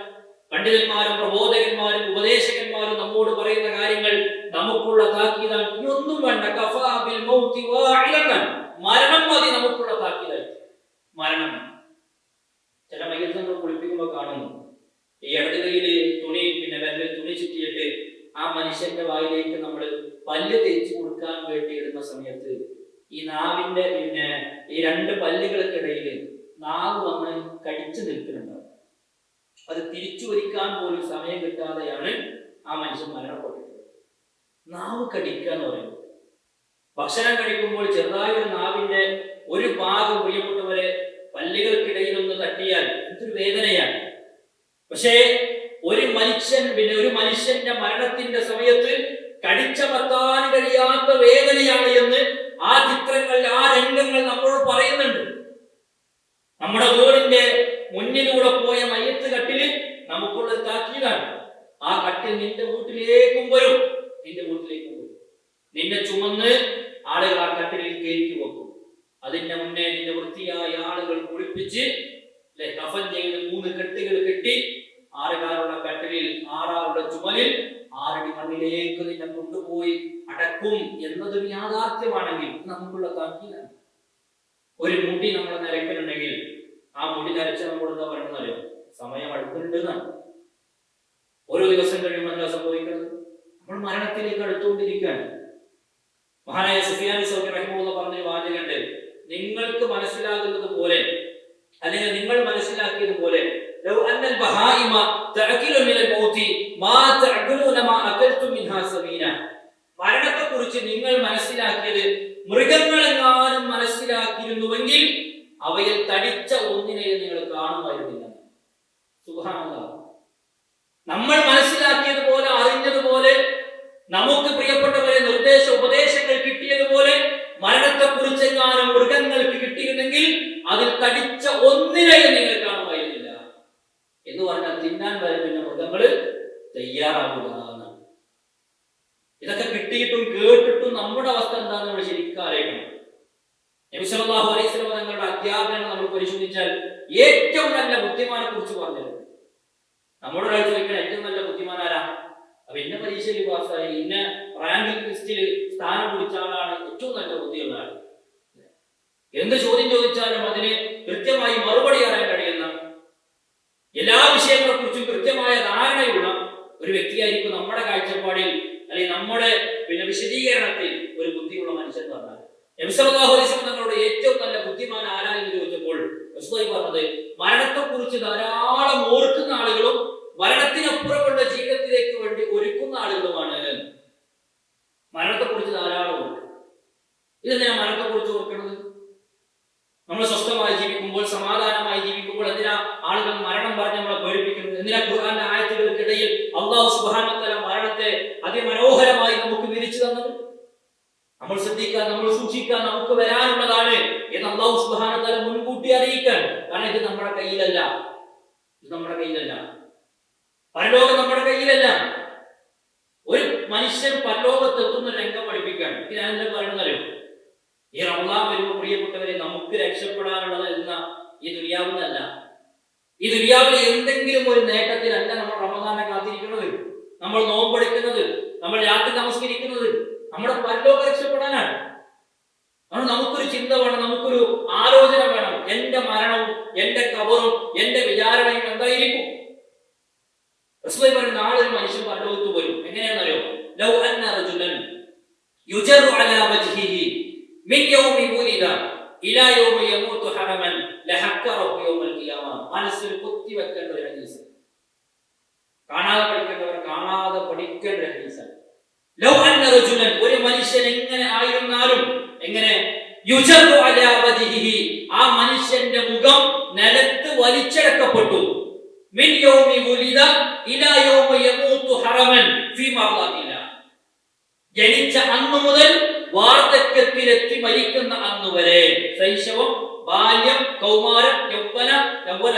പണ്ഡിതന്മാരും പ്രബോധകന്മാരും ഉപദേശകന്മാരും നമ്മോട് പറയുന്ന കാര്യങ്ങൾ നമുക്കുള്ള താക്കീതാണ്. ഇതൊന്നും വേണ്ട, കഫാ ബിൽ മൗതി വാഇലൻ, മരണം മതി നമുക്കുള്ള താക്കീതായി. മരണം. ചില മയ്യത്ത് നമ്മൾ കുളിപ്പിക്കുമ്പോൾ കാണുന്നു, ഈ ഇടത് കൈയിൽ വിരലിൽ തുണി ചുറ്റിയിട്ട് ആ മനുഷ്യന്റെ വായിലേക്ക് നമ്മൾ പല്ല് തേച്ച് കൊടുക്കാൻ വേണ്ടി ഇടുന്ന സമയത്ത് ഈ നാവിന്റെ ഈ 2 പല്ലുകൾക്കിടയിൽ നാവ് വന്ന് കടിച്ചു നിൽക്കുന്നുണ്ടാവും. അത് തിരിച്ചു വരിക്കാൻ പോലും സമയം കിട്ടാതെയാണ് ആ മനുഷ്യൻ മരണപ്പെട്ടത്. നാവ് കടിക്കുക എന്ന് പറയുന്നത്, ഭക്ഷണം കഴിക്കുമ്പോൾ ചെറുതായ ഒരു നാവിന്റെ ഒരു ഭാഗം പ്രിയപ്പെട്ടവരെ പല്ലുകൾക്കിടയിൽ ഒന്ന് തട്ടിയാൽ എന്തൊരു വേദനയാണ്. പക്ഷേ ഒരു മനുഷ്യന്റെ മരണത്തിന്റെ സമയത്ത് കടിച്ചമർത്താൻ കഴിയാത്ത വേദനയാണ് എന്ന് ആ ചിത്രങ്ങൾ, ആ രംഗങ്ങൾ നമ്മളോട് പറയുന്നുണ്ട്. നമ്മുടെ വീടിന്റെ മുന്നിലൂടെ പോയ മയ്യത്ത് കട്ടില് നമുക്കുള്ള താക്കീതാണ്. ആ കട്ടിൽ നിന്റെ വീട്ടിലേക്കും വരും, നിന്നെ ചുമന്ന് ആളുകൾ ആ കട്ടിലിൽ കയറ്റി വെക്കും. അതിന്റെ മുന്നേ നിന്നെ വൃത്തിയായ ആളുകൾ കുളിപ്പിച്ച് കഫൻ ചെയ്ത് 3 കെട്ടുകൾ കെട്ടി 6 കാലുള്ള കട്ടിലിൽ 6 ആളുടെ ചുമലിൽ 6 അടി മണ്ണിലേക്ക് നിന്നെ കൊണ്ടുപോയി അടക്കും എന്നതൊരു യാഥാർത്ഥ്യമാണെങ്കിൽ നമുക്കുള്ള താക്കീതാണ്. ഒരു മുടി നമ്മളെ നരയ്ക്കുന്നുണ്ടെങ്കിൽ ആ മുടി നരച്ച നമ്മൾ എന്താ പറയുന്നത്? സമയം അടുക്കുന്നുണ്ടെന്നാണ്. ഓരോ ദിവസം കഴിയുമ്പോൾ എന്താ സംഭവിക്കുന്നത്? നമ്മൾ മരണത്തിലേക്ക് അടുത്തുകൊണ്ടിരിക്കുകയാണ്. മഹാനായ സുഫിയാൻ സൗരി റഹിമഹുല്ലാഹ് പറഞ്ഞ വാചകമുണ്ട്, നിങ്ങൾക്ക് മനസ്സിലാകുന്നത് പോലെ അല്ലെങ്കിൽ നിങ്ങൾ മനസ്സിലാക്കിയതുപോലെ ലൗ അന്നൽ ബഹായിമ തഅകിലു മിനൽ മൗതി മാ തഅകുലൂന മാ അകൽതും മിൻഹാ സമീന. മരണത്തെക്കുറിച്ച് നിങ്ങൾ മനസ്സിലാക്കിയത് മൃഗങ്ങളെങ്ങാനും മനസ്സിലാക്കിയിരുന്നുവെങ്കിൽ അവയിൽ തടിച്ച ഒന്നിനെ നിങ്ങൾ കാണുമായിരുന്നില്ല. സുബ്ഹാനല്ലാഹ്. നമ്മൾ മനസ്സിലാക്കിയതുപോലെ, അറിഞ്ഞതുപോലെ, നമുക്ക് പ്രിയപ്പെട്ടവരെ ഉപദേശങ്ങൾ കിട്ടിയതുപോലെ മരണത്തെക്കുറിച്ചെങ്ങാനും മൃഗങ്ങൾക്ക് കിട്ടിയിരുന്നെങ്കിൽ അതിൽ തടിച്ച ഒന്നിനെയും നിങ്ങൾ കാണുമായിരുന്നില്ല എന്ന് പറഞ്ഞാൽ തിന്നാൻ വരെ പിന്നെ മൃഗങ്ങള് തയ്യാറാകുക. ഇതൊക്കെ കിട്ടിയിട്ടും കേട്ടിട്ടും നമ്മുടെ അവസ്ഥ എന്താണെന്ന് നമ്മൾ ശരിക്കും ആലോചിക്കണം. നബി സല്ലല്ലാഹു അലൈഹി വസല്ലം തങ്ങളുടെ അധ്യാപനങ്ങൾ നമ്മൾ പരിശോധിച്ചാൽ ഏറ്റവും നല്ല ബുദ്ധിമാനെ കുറിച്ച് പറഞ്ഞിട്ടുണ്ട്. നമ്മുടെ ഒരാൾ ചോദിക്കണം, ഏറ്റവും നല്ല ബുദ്ധിമാൻ ആരാ? അപ്പൊ ഇന്ന പരീക്ഷയിൽ പാസ്സായി, ഇന്ന റാങ്കിംഗ് ലിസ്റ്റിൽ സ്ഥാനം പിടിച്ച ആളാണ് ഏറ്റവും നല്ല ബുദ്ധിയുള്ള ആൾ. എന്ത് ചോദ്യം ചോദിച്ചാലും അതിന് കൃത്യമായി മറുപടി അറിയാൻ കഴിയുന്ന, എല്ലാ വിഷയങ്ങളെ കുറിച്ചും കൃത്യമായ ധാരണയുള്ള ഒരു വ്യക്തിയായിരിക്കും നമ്മുടെ കാഴ്ചപ്പാടിൽ അല്ലെങ്കിൽ നമ്മുടെ വിശദീകരണത്തിൽ ഒരു ബുദ്ധിയുള്ള മനുഷ്യൻ പറഞ്ഞാൽ. നബി സല്ലല്ലാഹു അലൈഹി വസല്ലം തങ്ങളുടെ ഏറ്റവും നല്ല ബുദ്ധിമാൻ ആരാണെന്ന് ചോദിച്ചപ്പോൾ റസൂലുള്ളാഹി പറഞ്ഞത് മരണത്തെക്കുറിച്ച് ധാരാളം ഓർക്കുന്ന ആളുകളും മരണത്തിനപ്പുറമുള്ള ജീവിതത്തിലേക്ക് വേണ്ടി ഒരുക്കുന്ന ആളുകളുമാണ്. മരണത്തെക്കുറിച്ച് ധാരാളം ഓർക്കുക. ഇതെന്തിനാ മരണത്തെക്കുറിച്ച് ഓർക്കുന്നത്? നമ്മൾ സ്വസ്ഥമായി ജീവിക്കുമ്പോൾ, സമാധാനമായി ജീവിക്കുമ്പോൾ എന്തിനാ ആളുകൾ മരണം പറഞ്ഞ് നമ്മളെ പേടിപ്പിക്കുന്നത്? എന്തിനാ ഖുർആന്റെ ആയത്തുകൾക്കിടയിൽ അല്ലാഹു സുബ്ഹാനഹു വ തആല മരണത്തെ അതിമനോഹരമായി നമുക്ക് വിരിച്ചു തന്നത്? നമ്മൾ ശ്രദ്ധിക്കാൻ, നമ്മൾ സൂക്ഷിക്കാൻ, നമുക്ക് വരാനുള്ളതാണ് എന്ന് അല്ലാഹു സുബ്ഹാനഹു വ തആല മുൻകൂട്ടി അറിയിക്കാൻ. കാരണം ഇത് നമ്മുടെ കയ്യിലല്ല, പരലോകം നമ്മുടെ കയ്യിലല്ല. ഒരു മനുഷ്യൻ പരലോകത്ത് എത്തുന്ന രംഗം പഠിപ്പിക്കുകയാണ്. ഞാൻ എന്താ പറയണമെന്നറിയോ? ഈ റമളാൻ വരുമ്പോൾ പ്രിയപ്പെട്ടവരെ, നമുക്ക് രക്ഷപ്പെടാനുള്ളത് എന്ന ഈ ദുനിയാവിലല്ല. ഈ ദുനിയാവിൽ എന്തെങ്കിലും ഒരു നേട്ടത്തിലല്ല നമ്മൾ റമളാനെ കാത്തിരിക്കുന്നത്, നമ്മൾ നോമ്പെടുക്കുന്നത്. നമ്മൾ രാത്രി നമസ്കരിക്കുന്നത് നമ്മുടെ പരലോകം രക്ഷപ്പെടാനാണ്. നമുക്കൊരു ചിന്ത വേണം, നമുക്കൊരു ആലോചന വേണം. എന്റെ മരണവും എന്റെ കബറും എന്റെ വിചാരണയും എന്തായിരിക്കും? റസൂൽ പറഞ്ഞു, നാളെ ഒരു മനുഷ്യൻ പരലോകത്ത് വരും. എങ്ങനെയാണെന്നറിയോ? ലൗ അന്ന റജുലൻ യുജറു അലാ വജ്ഹിഹി മിൻ യൗമി വുലിദ ഇലാ യൗമി യമൂതു ഹറമൻ ലഹക്കറഹു യൗമൽ ഖിയാമ. മനസ്സിൽ കുത്തി വെക്കേണ്ട ഒരു ഹദീസ്, കാണാതെ പഠിക്കേണ്ടവർ കാണാതെ പഠിക്കേണ്ട ഹദീസാണ്. ലൗ അന്ന റജുലൻ, ഒരു മനുഷ്യൻ എങ്ങനെ ആയിരുന്നാലും, എങ്ങനെ യുജറു അലാ വജ്ഹിഹി, ആ മനുഷ്യന്റെ മുഖം നിലത്ത് വലിച്ചടക്കപ്പെട്ടു, മിൻ യൗമി വുലിദ ഇലാ യൗമി യമൂതു ഹറമൻ ഫീ മർളാതില്ല, ജനിച്ച അന്നു മുതൽ വാർദ്ധക്യത്തിലെത്തി മരിക്കുന്ന അന്ന് വരെ, ശൈശവം, ബാല്യം, കൗമാരം, യൗവന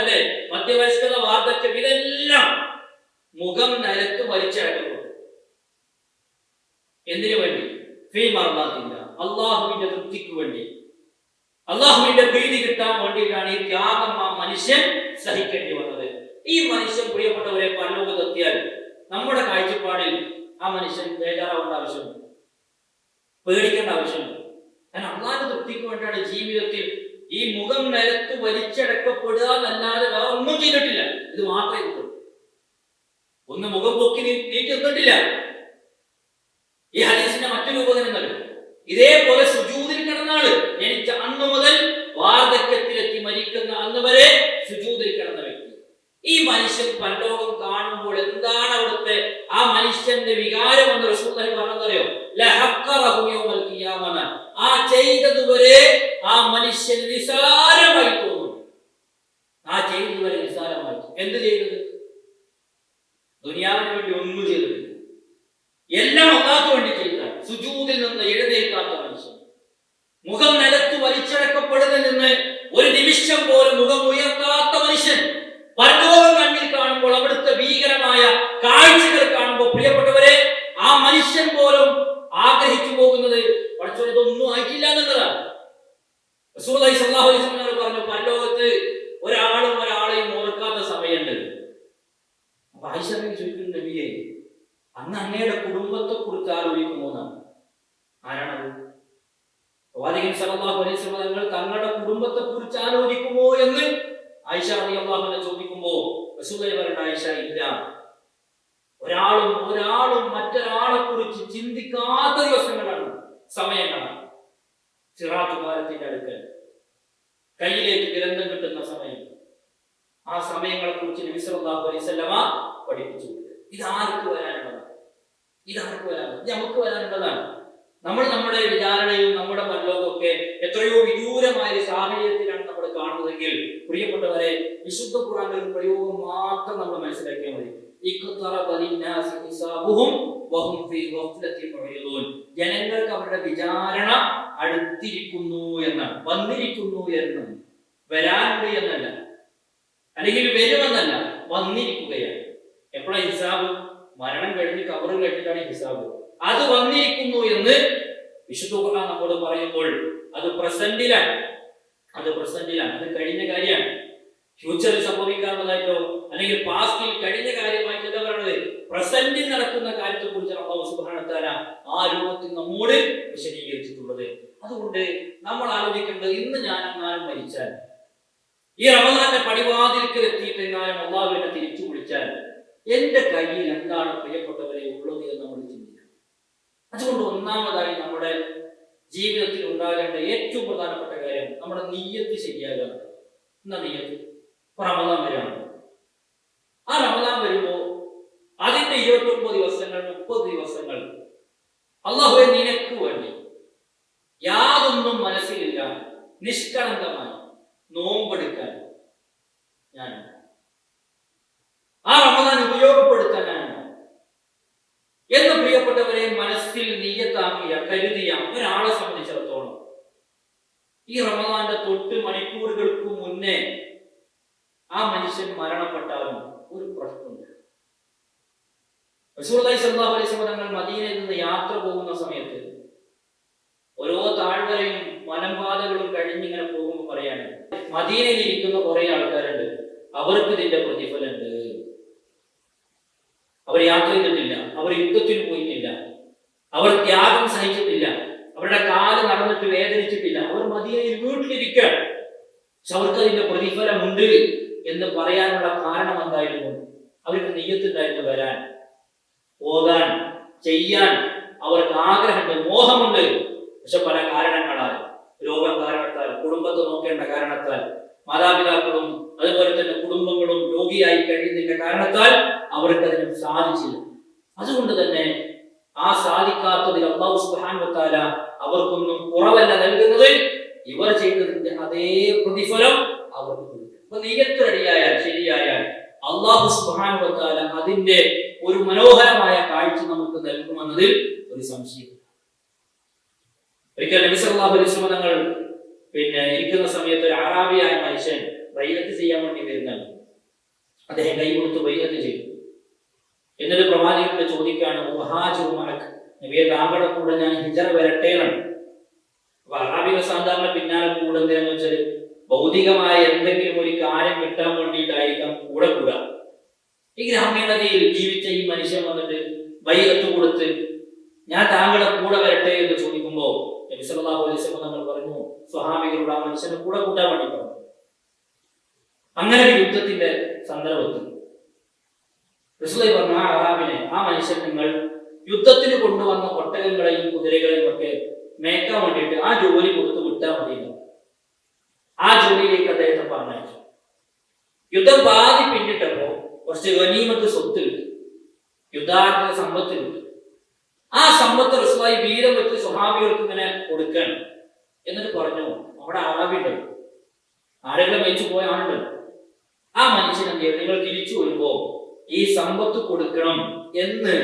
അല്ലെ, മധ്യവയസ്കത, വാർദ്ധക്യം, ഇതെല്ലാം മുഖം നിലത്ത് വലിച്ചടക്കപ്പെട്ടു. എന്തിനു വേണ്ടി? ഫീ മർളാതില്ല, അള്ളാഹുവിന്റെ തൃപ്തിക്ക് വേണ്ടി, അള്ളാഹുവിന്റെ പ്രീതി കിട്ടാൻ വേണ്ടിയിട്ടാണ് ഈ ത്യാഗം ആ മനുഷ്യൻ സഹിക്കേണ്ടി വന്നത്. ഈ മനുഷ്യൻ പ്രിയപ്പെട്ടവരെ പരലോകത്തെത്തിയാൽ നമ്മുടെ കാഴ്ചപ്പാടിൽ ആ മനുഷ്യൻ ബേജാറാവേണ്ട ആവശ്യമുണ്ട്, പേടിക്കേണ്ട ആവശ്യമുണ്ട്. കാരണം അള്ളാഹുവിന്റെ തൃപ്തിക്ക് വേണ്ടിയാണ് ജീവിതത്തിൽ ഈ മുഖം നിലത്ത് വലിച്ചടക്കപ്പെടുക എന്നല്ലാതെ വേറെ ഒന്നും ചെയ്തിട്ടില്ല. ഇത് മാത്രമേ കിട്ടുള്ളൂ. ഒന്ന് മുഖം പൊക്കി നീട്ടി നിന്നിട്ടില്ല. ഈ ഹദീസിന്റെ മറ്റൊരു രൂപം എന്നല്ല, ഇതേപോലെ സുജൂദിൽ കിടന്നാള്, ജനിച്ച അന്ന് മുതൽ വാർദ്ധക്യത്തിലെത്തി മരിക്കുന്ന അന്ന് വരെ സുജൂദിൽ കിടന്ന വ്യക്തി. ഈ മനുഷ്യൻ പരലോകം കാണുമ്പോൾ എന്താണ് അവിടുത്തെ ആ മനുഷ്യന്റെ വികാരം എന്ന് റസൂലുള്ളാഹി പറഞ്ഞതറിയോ? ലഹഖറഹു യൗമൽ ഖിയാമ. ആ ചെയ്തതുവരെ ആ മനുഷ്യൻ നിസാരമായി തോന്നും. ആ ചെയ്തതുവരെ നിസാരമായി. എന്ത് ചെയ്തത്? ദുനിയാവിന് വേണ്ടി ഒന്നും ചെയ്തിട്ടില്ല, എല്ലാം അല്ലാഹുവിന് വേണ്ടി ചെയ്തതാണ്. സുജൂദിൽ നിന്ന് എഴുന്നേൽക്കാത്ത മനുഷ്യൻ, മുഖം നിലത്ത് വലിച്ചടക്കപ്പെടുന്നതിൽ നിന്ന് ഒരു നിമിഷം പോലും മുഖം ഉയർത്താത്ത മനുഷ്യൻ, പരലോകം കണ്ണിൽ കാണുമ്പോൾ അവിടുത്തെ ഭീകരമായ കാഴ്ചകൾ കാണുമ്പോൾ പ്രിയപ്പെട്ടവരെ ആ മനുഷ്യൻ പോലും ആഗ്രഹിച്ചു പോകുന്നത് പഠിച്ചോനെ ഇതൊന്നും ആയിട്ടില്ല എന്നുള്ളതാണ്. റസൂലുള്ളാഹി സ്വല്ലല്ലാഹു അലൈഹി വസല്ലം പറഞ്ഞു, പരലോകത്ത് ഒരാളെയും ഓർക്കാത്ത സമയമുണ്ട്. അപ്പൊ ആയിഷ ചോദിക്കുന്നു, നബിയെ അന്ന് അങ്ങയുടെ കുടുംബത്തെ കുറിച്ച് ആലോചിക്കുമോ എന്നാണ്. ആരാണത്? പ്രവാചകൻ സല്ലല്ലാഹു അലൈഹി വസല്ലം തങ്ങളുടെ കുടുംബത്തെ കുറിച്ച് ആലോചിക്കുമോ എന്ന് ആയിഷ റളിയല്ലാഹു അൻഹ ചോദിക്കുമ്പോൾ റസൂലുള്ളാഹി പറഞ്ഞു, ആയിഷ ഇല്ല, ഒരാളും മറ്റൊരാളെ കുറിച്ച് ചിന്തിക്കാത്ത ദിവസങ്ങളാണ്, സമയങ്ങളാണ്. സിറാത്ത് പാലത്തിന്റെ അടുക്കൽ കയ്യിലേക്ക് ഗ്രന്ഥം കിട്ടുന്ന സമയം, ആ സമയങ്ങളെ കുറിച്ച് നബി സല്ലല്ലാഹു അലൈഹി വസല്ലമ പഠിപ്പിച്ചു. ഇതാർക്ക് വരാനുള്ളതാണ്? ഇത് നമുക്ക് വരാനുള്ളതാണ്. നമ്മൾ നമ്മുടെ വിചാരണയും നമ്മുടെ പരലോകമൊക്കെ എത്രയോ വിദൂരമായ ഒരു സാഹചര്യത്തിലാണ് നമ്മൾ കാണുന്നതെങ്കിൽ പ്രിയപ്പെട്ടവരെ, വിശുദ്ധ ഖുർആനിലെ ഒരു പ്രയോഗം മാത്രം നമ്മൾ മനസ്സിലാക്കിയാൽ മതി. ജനങ്ങൾക്ക് അവരുടെ വിചാരണ അടുത്തിരിക്കുന്നു എന്നാണ്, വന്നിരിക്കുന്നു എന്ന്, വരാനുണ്ട് എന്നല്ല, അല്ലെങ്കിൽ വരുമെന്നല്ല, വന്നിരിക്കുകയാണ്. എപ്പോഴാണ് ഹിസാബ്? മരണം കഴിഞ്ഞ് കബറ് കഴിഞ്ഞിട്ടാണ് ഹിസാബ്. അത് വന്നിരിക്കുന്നു എന്ന് വിശുദ്ധ ഖുർആൻ നമ്മോട് പറയുമ്പോൾ അത് പ്രസന്റിലാണ്, അത് കഴിഞ്ഞ കാര്യമാണ്. ഫ്യൂച്ചറിൽ സംഭവിക്കാനുള്ളതായിട്ടോ അല്ലെങ്കിൽ പാസ്റ്റിൽ കഴിഞ്ഞ കാര്യമായിട്ട് എന്താ പറയുന്നത്? പ്രസന്റിൽ നടക്കുന്ന കാര്യത്തെ കുറിച്ചാണ് അല്ലാഹു സുബ്ഹാനഹു വ തആല ആ രൂപത്തിൽ നമ്മോട് വിശദീകരിച്ചിട്ടുള്ളത്. അതുകൊണ്ട് നമ്മൾ ആലോചിക്കേണ്ടത്, ഇന്ന് ഞാൻ എങ്ങാനും മരിച്ചാൽ, ഈ റമദാന്റെ പടിവാതിൽക്കൽ എത്തിയിട്ട് എങ്ങാനും അല്ലാഹു എന്നെ തിരിച്ചു വിളിച്ചാൽ എന്റെ കയ്യിൽ എന്താണ് പ്രിയപ്പെട്ടവരെ ഉള്ളത് എന്ന് നമ്മൾ ചിന്തിക്കണം. അതുകൊണ്ട് ഒന്നാമതായി നമ്മുടെ ജീവിതത്തിൽ ഉണ്ടാകേണ്ട ഏറ്റവും പ്രധാനപ്പെട്ട കാര്യം നമ്മുടെ നിയ്യത്ത് ശരിയാകുക. എന്നാ നിയ്യത്ത്? റമദാൻ വരികയാണ്. ആ റമദാൻ വരുമ്പോ അതിന്റെ 29 ദിവസങ്ങൾ 30 ദിവസങ്ങൾ അല്ലാഹുവേ നിനക്ക് വേണ്ടി യാതൊന്നും മനസ്സിലില്ല, നിഷ്കളങ്കമായി നോമ്പെടുക്കാൻ ഞാൻ, ആ റമദാൻ ഉപയോഗപ്പെടുത്താനാണ് എന്ന് പ്രിയപ്പെട്ടവരെ മനസ്സിൽ നിയ്യത്താക്കിയ കരുതിയ ഒരാളെ സംബന്ധിച്ചിടത്തോളം ഈ റമദാന്റെ തൊട്ട് മണിക്കൂറുകൾക്ക് മുന്നേ ആ മനുഷ്യൻ മരണപ്പെട്ടാലും ഒരു പ്രശ്നമില്ല. റസൂലുള്ളാഹി സ്വല്ലല്ലാഹു അലൈഹി വസല്ലം തങ്ങൾ മദീനയിൽ നിന്ന് യാത്ര പോകുന്ന സമയത്ത് ഓരോ താഴ്വരയും വനംപാതകളും കഴിഞ്ഞിങ്ങനെ പോകുമ്പോൾ പറയാണ്, മദീനയിൽ ഇരിക്കുന്ന കുറെ ആൾക്കാരുണ്ട്, അവർക്ക് ഇതിന്റെ പ്രതിഫലമുണ്ട്. അവർ യാത്ര ചെയ്തിട്ടില്ല, അവർ യുദ്ധത്തിന് പോയിട്ടില്ല, അവർ ത്യാഗം സഹിച്ചിട്ടില്ല, അവരുടെ കാല് നടന്നിട്ട് വേദനിച്ചിട്ടില്ല, അവർ മദീനയിൽ വീട്ടിലിരിക്കുകയാണ്. പക്ഷെ അവർക്ക് അതിന്റെ പ്രതിഫലമുണ്ട് എന്ന് പറയാനുള്ള കാരണം എന്തായിരുന്നു? അവർക്ക് നിയ്യത്തുണ്ടായിരുന്നു വരാൻ, പോകാൻ, ചെയ്യാൻ അവർക്ക് ആഗ്രഹമുണ്ട്, മോഹമുണ്ട്. പക്ഷെ പല കാരണങ്ങളാൽ, രോഗം കാരണത്താൽ, കുടുംബത്തെ നോക്കേണ്ട കാരണത്താൽ, മാതാപിതാക്കളും അതുപോലെ തന്നെ കുടുംബങ്ങളും രോഗിയായി കഴിയുന്നതിന്റെ കാരണത്താൽ അവർക്ക് അതിന് സാധിച്ചില്ല. അതുകൊണ്ട് തന്നെ ആ സാധിക്കാത്തതിൽ അല്ലാഹു സുബ്ഹാനഹു വ തആല അവർക്കൊന്നും കുറവല്ല നൽകുന്നത്, ഇവർ ചെയ്തതിന്റെ അതേ പ്രതിഫലം അവർക്ക് കൊടുക്കും. അപ്പൊ നിയ്യത്ത് റെഡിയായാൽ, ശരിയായാൽ അല്ലാഹു സുബ്ഹാനഹു വ തആല അതിന്റെ ഒരു മനോഹരമായ കാഴ്ച നമുക്ക് നൽകുമെന്നതിൽ ഒരു സംശയം. ഒരിക്കൽ നബി സല്ലല്ലാഹു അലൈഹി വസല്ലം തങ്ങൾ ഇരിക്കുന്ന സമയത്ത് ഒരു അറാബിയായ മനുഷ്യൻ ബൈഅത്ത് ചെയ്യാൻ വേണ്ടി വരുന്നതാണ്. അദ്ദേഹം കൈ കൊടുത്ത് ബൈഅത്ത് ചെയ്തു. എന്നിട്ട് പ്രവാചകനോട് ചോദിക്കുകയാണ്, വഹാജിറു മഅക, നബിയെ താങ്കളുടെ കൂടെ ഞാൻ ഹിജറ വരട്ടെ എന്നാണ്. അപ്പൊ അറാബികൾ സാധാരണ പിന്നാലെ കൂടുന്നതെന്ന് വെച്ചാൽ ഭൗതികമായ എന്തെങ്കിലും ഒരു കാര്യം കിട്ടാൻ വേണ്ടിയിട്ടായിരിക്കാം കൂടെ കൂടാ. ഈ ഗ്രാമീണതയിൽ ജീവിച്ച ഈ മനുഷ്യൻ വന്നിട്ട് ബൈഅത്ത് കൊടുത്ത് ഞാൻ താങ്കളുടെ കൂടെ വരട്ടെ എന്ന് ചോദിക്കുമ്പോ നബി സല്ലല്ലാഹു അലൈഹി വസല്ലം തങ്ങൾ പറഞ്ഞു, സ്വഹാബികളുടെ ആ മനുഷ്യനെ കൂടെ കൂട്ടാൻ വേണ്ടി പറഞ്ഞു. അങ്ങനെ ഒരു യുദ്ധത്തിന്റെ സന്ദർഭത്തിൽ റസൂലുള്ളാഹി പറഞ്ഞു, ആ അറാബിനെ, ആ മനുഷ്യൻ നിങ്ങൾ യുദ്ധത്തിന് കൊണ്ടുവന്ന ഒട്ടകങ്ങളെയും കുതിരകളെയും ഒക്കെ മേക്കാൻ വേണ്ടിയിട്ട് ആ ജോലി കൊടുത്ത് വിട്ടാൽ മതി. ആ ജോലിയിലേക്ക് അദ്ദേഹത്തെ പറഞ്ഞു. യുദ്ധം പാതി പിന്നിട്ടപ്പോ കുറച്ച് ഗനീമത്ത് സ്വത്ത് കിട്ടി, യുദ്ധാർത്ഥ സമ്പത്ത് കിട്ടി. ആ സമ്പത്ത് റസൂലുള്ളാഹി വീതം വെച്ച് സ്വഹാബികൾക്ക് ഇങ്ങനെ കൊടുക്കണം. എന്നിട്ട് പറഞ്ഞു, അവിടെ അറാബി ഉണ്ടല്ലോ, ആരെങ്കിലും വെച്ചു പോയ ആളുണ്ടല്ലോ, ആ മനുഷ്യൻ എന്ത് ചെയ്യും, നിങ്ങൾ തിരിച്ചു വരുമ്പോ ഈ സമ്പത്ത് കൊടുക്കണം എന്ന്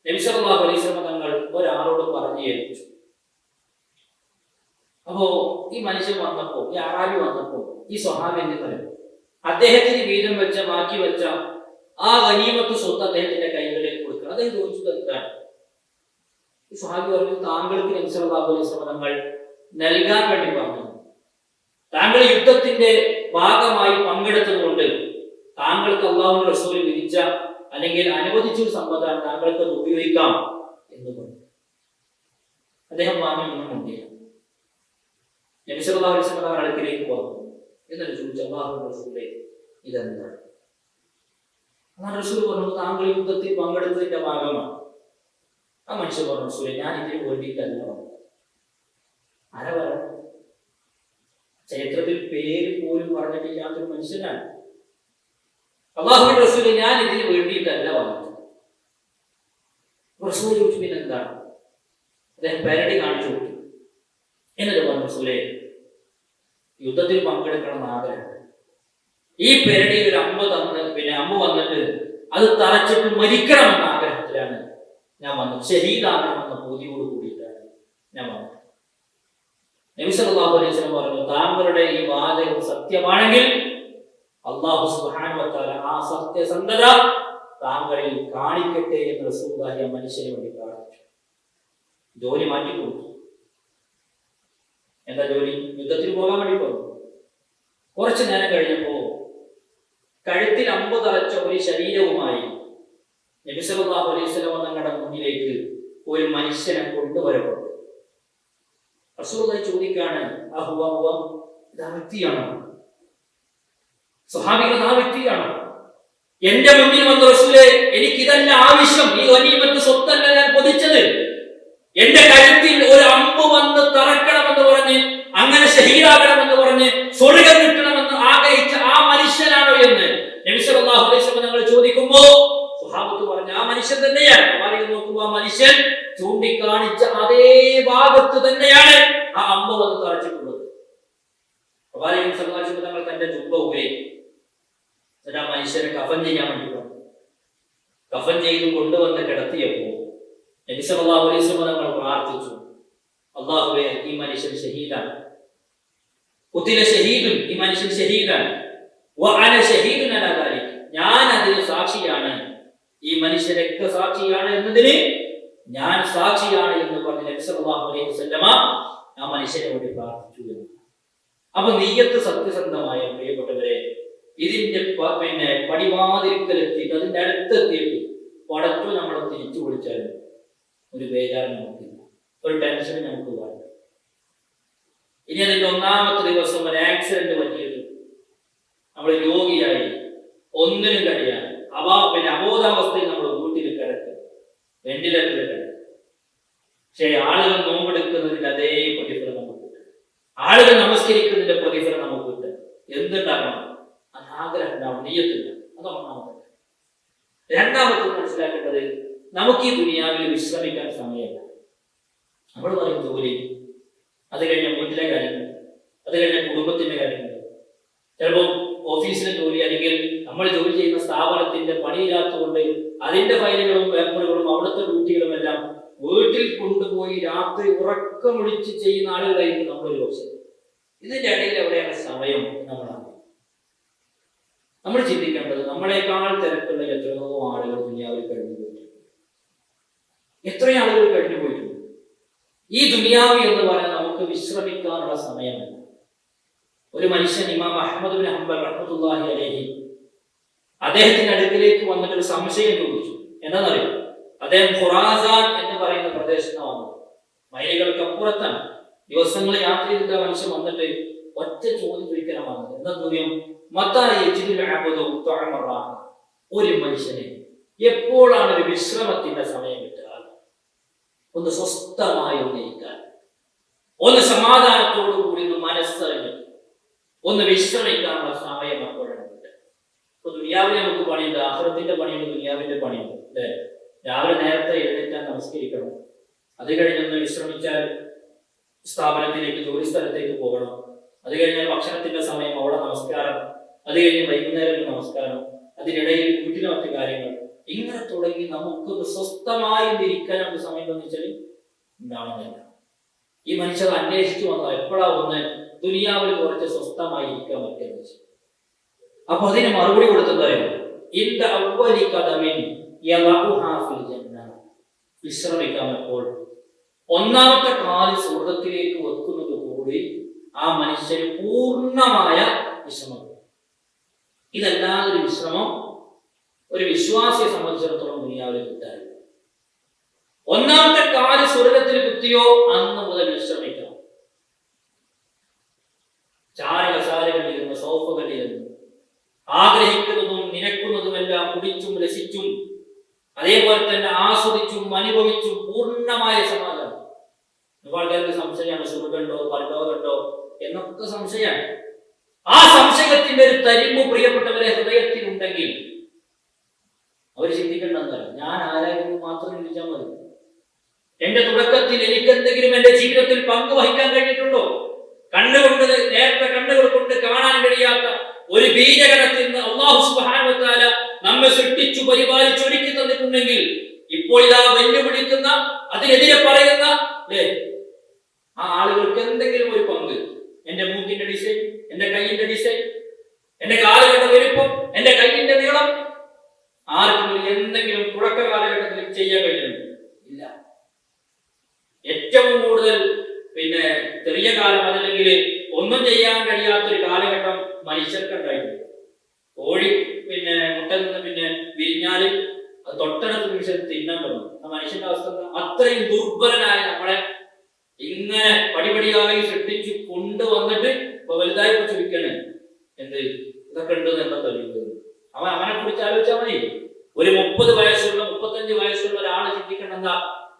നബി സല്ലല്ലാഹു അലൈഹി വസല്ലം തങ്ങൾ ഒരാളോട് പറഞ്ഞു ഏൽപ്പിച്ചു. അപ്പോ ഈ മനുഷ്യൻ വന്നപ്പോ, ഈ അറാബി വന്നപ്പോ ഈ സ്വഹാബി എന്ത് പറയും, അദ്ദേഹത്തിന് വീതം വെച്ച മാറ്റി വെച്ച ആ ഗനീമത്ത് സ്വത്ത് അദ്ദേഹത്തിന്റെ കൈകളിലേക്ക് കൊടുക്കണം. അദ്ദേഹം ചോദിച്ചത് എന്താണ്? ഈ സ്വഹാബി പറഞ്ഞു, താങ്കൾക്ക് നബി സല്ലല്ലാഹു അലൈഹി വസല്ലം തങ്ങൾ നൽകാൻ വേണ്ടി പറഞ്ഞു. താങ്കൾ യുദ്ധത്തിന്റെ ഭാഗമായി പങ്കെടുത്തത് കൊണ്ട് താങ്കൾക്ക് അല്ലാഹുവിന്റെ റസൂൽ വിധിച്ച അല്ലെങ്കിൽ അനുവദിച്ചൊരു സമ്പത്താണ്, താങ്കൾക്ക് അത് ഉപയോഗിക്കാം എന്ന് പറഞ്ഞു. അദ്ദേഹം പറഞ്ഞു, ഒന്നുമുണ്ടില്ല. നബി സല്ലല്ലാഹു അലൈഹി വസല്ലം അടുക്കിലേക്ക് വന്നു. എന്നിട്ട് ചോദിച്ചു, അല്ലാഹുവിന്റെ റസൂലേ ഇതെന്താണ്? അല്ലാഹുവിന്റെ റസൂൽ പറഞ്ഞു, താങ്കൾ യുദ്ധത്തിൽ പങ്കെടുത്തതിന്റെ ഭാഗമാണ്. ആ മനുഷ്യൻ പറഞ്ഞു, റസൂലേ ഞാൻ ഇതിന് വേണ്ടിയിട്ടല്ല വന്നത്. ആരാ പറഞ്ഞു? ചരിത്രത്തിൽ പേര് പോലും പറഞ്ഞിട്ടില്ലാത്തൊരു മനുഷ്യനാണ്. അല്ലാഹുവിന്റെ റസൂലേ ഞാൻ ഇതിന് വേണ്ടിയിട്ടല്ല വന്നത്. റസൂൽ ചോദിച്ചു, പിന്നെ എന്താണ്? അദ്ദേഹം പെരടി കാണിച്ചു കൊടുത്തു. എന്നിട്ട് പറഞ്ഞു, റസൂലേ യുദ്ധത്തിൽ പങ്കെടുക്കണം എന്ന് ആഗ്രഹം, ഈ പെരടി ഒരു അമ്പ് തന്ന് അമ്പ് വന്നിട്ട് അത് തറച്ചിട്ട് മരിക്കണമെന്ന ആഗ്രഹത്തിലാണ് ഞാൻ വന്നത്, ഷഹീദാകണമെന്ന പൂതിയോട് കൂടിയിട്ടാണ് ഞാൻ വന്നത്. നബി സല്ലല്ലാഹു അലൈഹി വസല്ലം പറഞ്ഞു, താങ്കളുടെ ഈ വാചകം സത്യമാണെങ്കിൽ അല്ലാഹു സുബ്ഹാനഹു വ തആല ആ സത്യസന്ധത താങ്കളിൽ കാണിക്കട്ടെ എന്ന് റസൂലുള്ളാഹി ആ മനുഷ്യന് വേണ്ടി പ്രാർത്ഥിച്ചു. ജോലി മാറ്റിക്കൊടുത്തു. എന്താ ജോലി? യുദ്ധത്തിൽ പോകാൻ വേണ്ടി പറഞ്ഞു. കുറച്ചു നേരം കഴിഞ്ഞപ്പോ കഴുത്തിൽ അമ്പ് തറച്ച ഒരു ശരീരവുമായി നബി സല്ലല്ലാഹു അലൈഹി വസല്ലം തങ്ങളുടെ മുന്നിലേക്ക് ഒരു മനുഷ്യനെ കൊണ്ടുവരപ്പെട്ടു. റസൂലുള്ളാഹി ചോദിക്കാണ്, ഇതാ വ്യക്തിയാണോ? സ്വഹാബികൾ, ആ വ്യക്തിയാണോ? എന്റെ മുന്നിൽ വന്ന റസൂലേ, എനിക്ക് ഇതല്ല ആവശ്യം, ഈ ഗനീമത്ത് സ്വത്തല്ല ഞാൻ കൊതിച്ചത്. എന്റെ കഴുത്തിൽ ഒരു അമ്പ് വന്ന് തറക്കണമെന്ന് പറഞ്ഞ്, അങ്ങനെ ഷഹീദാകണമെന്ന് പറഞ്ഞ്, സ്വർഗ്ഗം കിട്ടണമെന്ന് ആഗ്രഹിച്ച ആ മനുഷ്യനാണോ എന്ന് നബി സല്ലല്ലാഹു അലൈഹി വസല്ലം ഞങ്ങൾ ചോദിക്കുമ്പോ സ്വഹാബത്ത് പറഞ്ഞു, ആ മനുഷ്യൻ തന്നെയാണ്. നോക്കുമ്പോ ആ മനുഷ്യൻ ചൂണ്ടിക്കാണിച്ച അതേ ഭാഗത്ത് തന്നെയാണ് ആ അമ്പ് വന്ന് തറച്ചിട്ടുള്ളത്. തങ്ങൾ തന്റെ ജുബ്ബ ഉപയോഗിക്കും. ആ മനുഷ്യനെ കഫൻ ചെയ്യാൻ വേണ്ടി പറഞ്ഞു. കഫൻ ചെയ്ത് കൊണ്ടുവന്ന് കിടത്തിയപ്പോ നബി സല്ലല്ലാഹു അലൈഹി വസല്ലം തങ്ങൾ പ്രാർത്ഥിച്ചു, അല്ലാഹുവേ ഈ മനുഷ്യൻ ഷഹീദാണ്, ഖുതില ഷഹീദുൻ, ഈ മനുഷ്യൻ ഷഹീദാണ്, വഅന ഷഹീദുൻ അലാ ദാലിക, ഞാൻ അതിന് സാക്ഷിയാണ്, ഈ മനുഷ്യൻ രക്തസാക്ഷിയാണ് എന്നതിന് ഞാൻ സാക്ഷിയാണ് എന്ന് പറഞ്ഞ് നബി സല്ലല്ലാഹു അലൈഹി വസല്ലം ആ മനുഷ്യനെ വേണ്ടി പ്രാർത്ഥിച്ചു. അപ്പൊ നിയ്യത്ത് സത്യസന്ധമായ പ്രിയപ്പെട്ടവരെ, ഇതിന്റെ പടിവാതിൽക്കലെത്തിയിട്ട് അതിന്റെ അടുത്തെത്തിയിട്ട് പടച്ചു നമ്മളെ തിരിച്ചു വിളിച്ചാലും ഒരു ബേജാറ് നമുക്കില്ല, ഒരു ടെൻഷൻ നമുക്ക് വേണ്ട. ഇനി അതിന്റെ ഒന്നാമത്തെ ദിവസം ഒരു ആക്സിഡന്റ് പറ്റിയിട്ട് നമ്മൾ രോഗിയായി ഒന്നിനും കഴിയാതെ അബോധാവസ്ഥയിൽ നമ്മൾ വീട്ടിൽ കിടക്കും, വെന്റിലേറ്ററിൽ കിടക്കും. പക്ഷേ ആളുകൾ നോമ്പെടുക്കുന്നതിന്റെ അതേ പ്രതിഫലം നമുക്ക് കിട്ടും, ആളുകൾ നമസ്കരിക്കുന്നതിന്റെ പ്രതിഫലം നമുക്ക് കിട്ടും. എന്തുണ്ടാകണം? അത് ആഗ്രഹം ഉണ്ടാവണം, നെയ്യത്തില്ല. അതൊന്നാമത്തെ. രണ്ടാമത്തെ മനസ്സിലാക്കേണ്ടത്, നമുക്ക് ഈ ദുനിയാവിൽ വിശ്രമിക്കാൻ സമയമില്ല. നമ്മൾ പറയും ജോലി, അത് കഴിഞ്ഞ വീട്ടിലെ കാര്യങ്ങൾ, അത് കഴിഞ്ഞ കുടുംബത്തിന്റെ കാര്യങ്ങൾ, ചിലപ്പോൾ ഓഫീസിലെ ജോലി, അല്ലെങ്കിൽ നമ്മൾ ജോലി ചെയ്യുന്ന സ്ഥാപനത്തിന്റെ പണിയില്ലാത്തതുകൊണ്ട് അതിന്റെ ഫയലുകളും പേപ്പറുകളും അവിടുത്തെ ഡ്യൂട്ടികളും എല്ലാം വീട്ടിൽ കൊണ്ടുപോയി രാത്രി ഉറക്കമൊഴിച്ച് ചെയ്യുന്ന ആളുകളായിരിക്കും നമ്മളൊരു പക്ഷേ. ഇതിന്റെ ഇടയിൽ എവിടെയാണ് സമയം നമ്മളാണ് നമ്മൾ ചിന്തിക്കേണ്ടത്. നമ്മളെക്കാൾ തിരക്കുള്ള എത്രയോ ആളുകൾ ദുനിയാവിൽ കഴിഞ്ഞു പോയിട്ടുണ്ട്. എത്രയോ ആളുകൾ കഴിഞ്ഞു പോയിട്ടുണ്ട്. ഈ ദുനിയാവ് എന്ന് പറയുന്നത് നമുക്ക് വിശ്രമിക്കാനുള്ള സമയമല്ല. ഒരു മനുഷ്യൻ ഇമാം അഹ്മദ് ബിൻ ഹംബൽ റഹ്മത്തുള്ളാഹി അലൈഹി അദ്ദേഹത്തിന്റെ അടുക്കിലേക്ക് വന്നിട്ട് ഒരു സംശയം ചോദിച്ചു. എന്താണെന്നറിയോ? അദ്ദേഹം ഖുറാസാൻ എന്ന് പറയുന്ന പ്രദേശത്താണ് വന്നത്, മൈലുകൾക്കപ്പുറത്താണ്. ദിവസങ്ങൾ യാത്ര ചെയ്തിട്ട് മനുഷ്യൻ വന്നിട്ട് ഒറ്റ ചോദ്യം ചോദിക്കാനാണ് വന്നത്. എന്താ ചോദ്യം? ഒരു മനുഷ്യന് എപ്പോഴാണ് ഒരു വിശ്രമത്തിന്റെ സമയം കിട്ടുക? ഒന്ന് സ്വസ്ഥമായി ഒന്നിരിക്കാൻ, ഒന്ന് സമാധാനത്തോടു കൂടി ഒന്ന് മനസ്സറിഞ്ഞ് ഒന്ന് വിശ്രമിക്കാനുള്ള സമയം എപ്പോഴാണ് കിട്ടുക? ഇപ്പൊ ദുനിയാവിൽ നമുക്ക് പണിയുണ്ട്, ആഖിറത്തിന്റെ പണിയുണ്ട്, ദുനിയാവിന്റെ പണിയുണ്ട് അല്ലേ? രാവിലെ നേരത്തെ എഴുന്നേറ്റാൽ നമസ്കരിക്കണം, അത് കഴിഞ്ഞൊന്ന് വിശ്രമിച്ചാൽ സ്ഥാപനത്തിലേക്ക്, ജോലി സ്ഥലത്തേക്ക് പോകണം, അത് കഴിഞ്ഞാൽ ഭക്ഷണത്തിന്റെ സമയം, അവിടെ നമസ്കാരം, അത് കഴിഞ്ഞ് വൈകുന്നേരം നമസ്കാരം, അതിനിടയിൽ വീട്ടിലെ മറ്റു കാര്യങ്ങൾ, ഇങ്ങനെ തുടങ്ങി നമുക്കൊന്ന് സ്വസ്ഥമായി ഇരിക്കാൻ നമുക്ക് സമയം തോന്നിച്ചാൽ ഉണ്ടാവണമെന്നില്ല. ഈ മനുഷ്യർ അന്വേഷിച്ചു വന്ന എപ്പോഴാ ഒന്ന് ദുനിയാവിൽ കുറച്ച് സ്വസ്ഥമായി ഇരിക്കാൻ പറ്റുമെന്ന് വെച്ചു. അപ്പൊ അതിന് മറുപടി കൊടുത്തതായിരുന്നു, വിശ്രമിക്കാം. എപ്പോൾ ഒന്നാമത്തെ കാല് സ്വർഗത്തിലേക്ക് വെക്കുന്നത് കൂടി ആ മനുഷ്യന് പൂർണ്ണമായ വിശ്രമം. ഇതല്ലാതെ ഒരു വിശ്രമം ഒരു വിശ്വാസിയെ സംബന്ധിച്ചിടത്തോളം ദുനിയാവിൽ കിട്ടാറില്ല. ഒന്നാമത്തെ കാല് സ്വർഗത്തിൽ കുത്തിയോ അന്ന് മുതൽ വിശ്രമിക്കാം. ചാരകസാരകളിലിരുന്ന്, സോഫകളിലിരുന്ന് ആഗ്രഹിക്കുന്നതും നിനക്കുന്നതുമെല്ലാം കുടിച്ചും രസിച്ചും അതേപോലെ തന്നെ ആസ്വദിച്ചും അനുഭവിച്ചും പൂർണ്ണമായ സമാധാനം. ആൾക്കാർക്ക് സംശയമാണ്, സ്വർഗമുണ്ടോ പരലോകമുണ്ടോ എന്നൊക്കെ സംശയമാണ്. ആ സംശയത്തിന്റെ ഒരു തരിമ്പ് പ്രിയപ്പെട്ടവരെ ഹൃദയത്തിലുണ്ടെങ്കിൽ അവർ ചിന്തിക്കേണ്ടതാണ്, ഞാൻ ആരായിരുന്നു മാത്രം ചിന്തിച്ചാൽ മതി. എന്റെ തുടക്കത്തിൽ എനിക്കെന്തെങ്കിലും എന്റെ ജീവിതത്തിൽ പങ്കുവഹിക്കാൻ കഴിഞ്ഞിട്ടുണ്ടോ? കണ്ണുകൊണ്ട്, നേരത്തെ കണ്ണുകൾ കൊണ്ട് കാണാൻ കഴിയാത്ത ഒരു ബീജഗണത്തിൽ നിന്ന് അല്ലാഹു സുബ്ഹാനഹു വ തആല നമ്മെ സൃഷ്ടിച്ചു പരിപാലിച്ചു ഒരുക്കി തന്നിട്ടുണ്ടെങ്കിൽ ഇപ്പോൾ ഇതാ വെല്ലുവിളിക്കുന്ന, അതിനെതിരെ പറയുന്ന ആ ആളുകൾക്ക് എന്തെങ്കിലും ഒരു പങ്ക്, എന്റെ മൂക്കിന്റെ ഡിസൈൻ, എന്റെ കൈയിന്റെ ഡിസൈൻ, എന്റെ കാലുകളുടെ വലുപ്പം, എന്റെ കൈയിന്റെ നീളം, ആർക്കെങ്കിലും എന്തെങ്കിലും തുടക്ക കാലഘട്ടത്തിൽ ചെയ്യാൻ കഴിയുന്നു? ഇല്ല. ഏറ്റവും കൂടുതൽ ചെറിയ കാലം, അതല്ലെങ്കിൽ ഒന്നും ചെയ്യാൻ കഴിയാത്തൊരു കാലഘട്ടം മനുഷ്യർക്ക് ഉണ്ടായിട്ടുണ്ട്. കോഴി മുട്ട നിന്ന് വിരിഞ്ഞാല് അത് തൊട്ടടുത്ത നിമിഷം തിന്നാൻ തുടങ്ങും. ആ മനുഷ്യന്റെ അവസ്ഥ അത്രയും ദുർബലനായ നമ്മളെ ഇങ്ങനെ പടിപടിയായി സൃഷ്ടിച്ചു കൊണ്ടുവന്നിട്ട് ഇപ്പൊ വലുതായി ചോദിക്കാണ് എന്ത് ഇതൊക്കെ ഉണ്ട് എന്താ തെളിയുന്നത്? അവനെ കുറിച്ച് ആലോചിച്ചാൽ മതി. ഒരു 30 വയസ്സുള്ള 35 വയസ്സുള്ള ഒരാൾ ചിന്തിക്കണം, എന്താ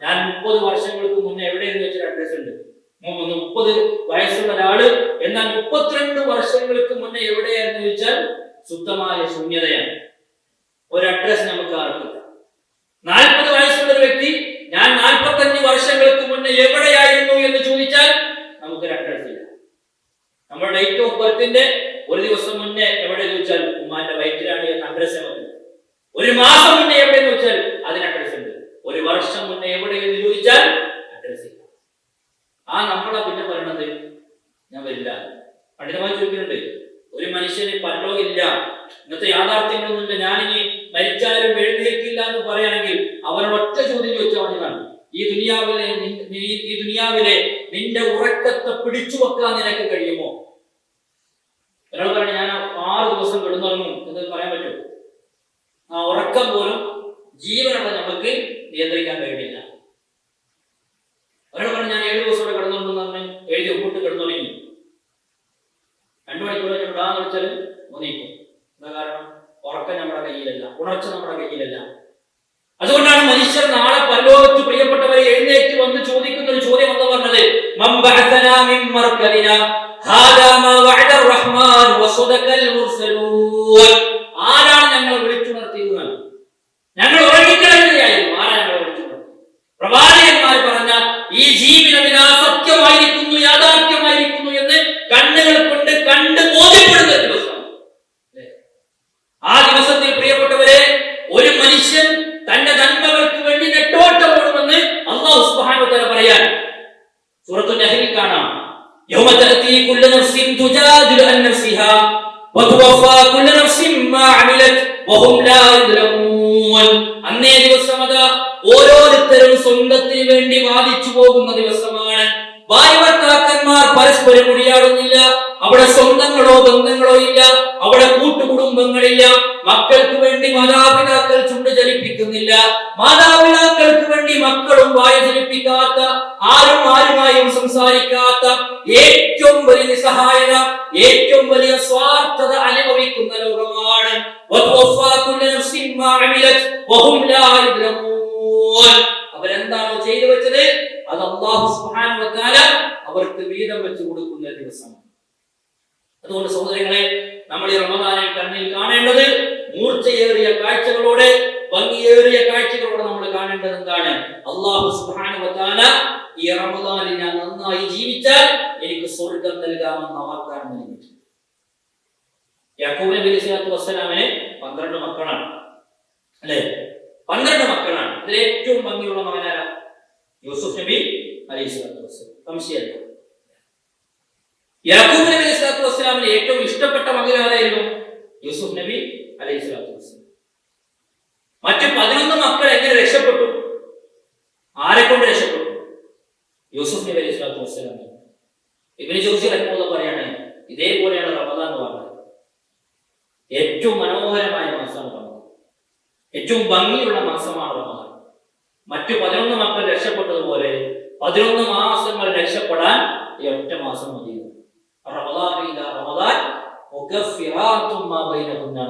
ഞാൻ 30 വർഷങ്ങൾക്ക് മുന്നേ എവിടെയെന്ന് വെച്ചൊരു അഡ്രസ് ഉണ്ട്. 30 വയസ്സുള്ള ഒരാള് എന്നാൽ 32 വർഷങ്ങൾക്ക് മുന്നേ എവിടെയായിരുന്നു ചോദിച്ചാൽ ശുദ്ധമായ ശൂന്യതയാണ്. ഒരു അഡ്രസ് നമുക്ക് ആർക്കില്ല. 40 വയസ്സുള്ള ഒരു വ്യക്തി ഞാൻ 45 വർഷങ്ങൾക്ക് മുന്നേ എവിടെയായിരുന്നു എന്ന് ചോദിച്ചാൽ നമുക്കൊരു അഡ്രസ് ഇല്ല. നമ്മുടെ ഡേറ്റ് ഓഫ് ബർത്തിന്റെ ഒരു ദിവസം മുന്നേ എവിടെ ചോദിച്ചാൽ ഉമ്മാന്റെ വയറ്റിലാണ് എന്ന അഡ്രസ് മതി. ഒരു മാസം മുന്നേ എവിടെയെന്ന് ചോദിച്ചാൽ അതിന് അഡ്രസ് ഉണ്ട്. ഒരു വർഷം മുന്നേ എവിടെയെന്ന് ചോദിച്ചാൽ അഡ്രസ് ഇല്ല. ആ നമ്മളാ പറയണത് ഞാൻ വരില്ല. പണ്ഡിതമായി ചോദിക്കുന്നുണ്ട്, ഒരു മനുഷ്യന് പരലോകമില്ല, ഇന്നത്തെ യാഥാർത്ഥ്യങ്ങളൊന്നുമില്ല, ഞാനിനി മരിച്ചാലും എഴുന്നേൽക്കില്ല എന്ന് പറയുകയാണെങ്കിൽ അവരോട് ഒറ്റ ചോദ്യം ചോദിച്ചാൽ മതിയാണ്, ഈ ദുനിയാവിലെ നിന്റെ ഉറക്കത്തെ പിടിച്ചു വെക്കാൻ നിനക്ക് കഴിയുമോ? ഒരാൾ പറഞ്ഞു ഞാൻ 6 ദിവസം കിടന്നുറങ്ങും എന്ന് പറയാൻ പറ്റുമോ? ആ ഉറക്കം പോലും ജീവനുള്ള നമുക്ക് നിയന്ത്രിക്കാൻ കഴിയില്ല. ഒരാൾ പറഞ്ഞു ഞാൻ 7 ദിവസം ഇവിടെ കിടന്നുണ്ടെന്ന് പറഞ്ഞ് എഴുതി ഒപ്പിട്ട് കിടന്നുടങ്ങി. 2 മണിക്കൂർ ഇടാന്ന് വെച്ചാൽ ഒന്നിക്കും. എന്താ കാരണം? ഉറക്കം നമ്മുടെ കയ്യിലല്ല, ഉണർച്ച നമ്മുടെ കയ്യിലല്ല. അതുകൊണ്ടാണ് മനുഷ്യർ നാളെ പരലോകത്ത് പ്രിയപ്പെട്ടവരെ എഴുന്നേറ്റ് വന്ന് ചോദിക്കുന്ന ഒരു ചോദ്യം എന്ന് പറഞ്ഞത് ആരാണ് ഞങ്ങളെ വിളിച്ചുണർത്തിയത്? ഞങ്ങൾ ഉറങ്ങിക്കളയുകയായിരുന്നു. ആരാണ് ഞങ്ങളെ വിളിച്ചുണർത്തിയത്? പ്രവാചകന്മാർ പറഞ്ഞ ഈ ജീവിതം ഇതാ സത്യമായിരിക്കുന്നു, യാഥാർത്ഥ്യമായിരിക്കുന്നു എന്ന് കണ്ണുകൾ കൊണ്ട് കണ്ട് ബോധ്യപ്പെടുന്ന ദിവസം. ആ ദിവസത്തിൽ പ്രിയപ്പെട്ടവരെ ഒരു മനുഷ്യൻ തന്റെ നന്മകൾക്ക് വേണ്ടി നെട്ടോട്ടമോടുമെന്ന് അല്ലാഹു സുബ്ഹാനഹു വ തആല പറയാൻ സൂറത്തുൽ നഹ്ലിൽ കാണാം. യൗമ തഅതി കുല്ലു നഫ്സിൻ തുജാദിലു അൻ നഫ്സിഹാ വതുവഫാ കുല്ലു നഫ്സിൻ മാ അമിലത് വഹും ലാ യുദ്ലമൂൻ. അന്നേ ദിവസം അതാ ഓരോരുത്തരും സ്വന്തത്തിന് വേണ്ടി വാദിച്ചു പോകുന്ന ദിവസമാണ്. ഭാര്യഭർത്താക്കന്മാർ പരസ്പരം മുടിയാടുന്നില്ല. അവിടെ സ്വന്തങ്ങളോ ബന്ധങ്ങളോ ഇല്ല. അവിടെ കൂട്ടുകുടുംബങ്ങളില്ല. മക്കൾക്ക് വേണ്ടി മാതാപിതാക്കൾ ചുണ്ടു ചലിപ്പിക്കുന്നില്ല. മാതാപിതാക്കൾക്ക് വേണ്ടി മക്കളും വായ ചലിപ്പിക്കാത്ത, ആരും ആരുമായും സംസാരിക്കാത്ത, ഏറ്റവും വലിയ നിസ്സഹായത, ഏറ്റവും വലിയ സ്വാർത്ഥത അനുഭവിക്കുന്ന ലോകമാണ്. അവരെന്താണോ ചെയ്തു വെച്ചത് അത് അല്ലാഹു സുബ്ഹാനഹു വ തആല അവർക്ക് വീതം വെച്ച് കൊടുക്കുന്ന ദിവസമാണ്. അതുകൊണ്ട് സഹോദരങ്ങളെ, നമ്മൾ ഈ റമദാനിൽ കണ്ണിൽ കാണേണ്ടത് മൂർച്ചയേറിയ കാഴ്ചകളോടെ, ഭംഗിയേറിയ കാഴ്ചകളോടെ നമ്മൾ കാണേണ്ടത് എന്താണ്? അല്ലാഹു സുബ്ഹാനഹു വ തആല ഈ റമദാനിൽ ഞാൻ നന്നായി ജീവിച്ചാൽ എനിക്ക് സ്വർഗ്ഗം നൽകാമെന്ന വാഗ്ദാനം നൽകിയിട്ടുണ്ട്. യാക്കൂബ് നബി അലൈഹിസ്സലാത്തു വസ്സലാമിന് 12 മക്കളാണ്, അല്ലേ? 12 മക്കളാണ്. ഇതിൽ ഏറ്റവും ഭംഗിയുള്ള മകനാരാ? യൂസുഫ് നബി അലൈഹിസ്സലാത്തു വസ്സലാം. സംശയമില്ല. യാക്കൂബ് നബി അലൈഹിസ്സലാത്തു വസ്സലാമിന് ഏറ്റവും ഇഷ്ടപ്പെട്ട മകൻ ആരായിരുന്നു? യൂസുഫ് നബി അലൈഹിസ്സലാത്തു വസ്സലാം. മറ്റു 11 മക്കൾ എങ്ങനെ രക്ഷപ്പെട്ടു? ആരെ കൊണ്ട് രക്ഷപ്പെട്ടു? യൂസുഫ് നബി അലൈഹിസ്സലാത്തു വസ്സലാം. ഇബ്നു ജൗസി റഹ്മത്തുള്ളാഹി പറയാണ്, ഇതേപോലെയാണ് റമദാൻ എന്ന് പറഞ്ഞത്. ഏറ്റവും മനോഹരമായ മാസമാണ് റമദാൻ. ഏറ്റവും ഭംഗിയുള്ള മാസമാണ് റമദാൻ. മറ്റു 11 മക്കൾ രക്ഷപ്പെട്ടതുപോലെ 11 മാസങ്ങൾ രക്ഷപ്പെടാൻ ഈ ഒറ്റ മാസം മതി. റമദാൻ മുകഫിറാത്തും മാ ബൈനഹുന്ന.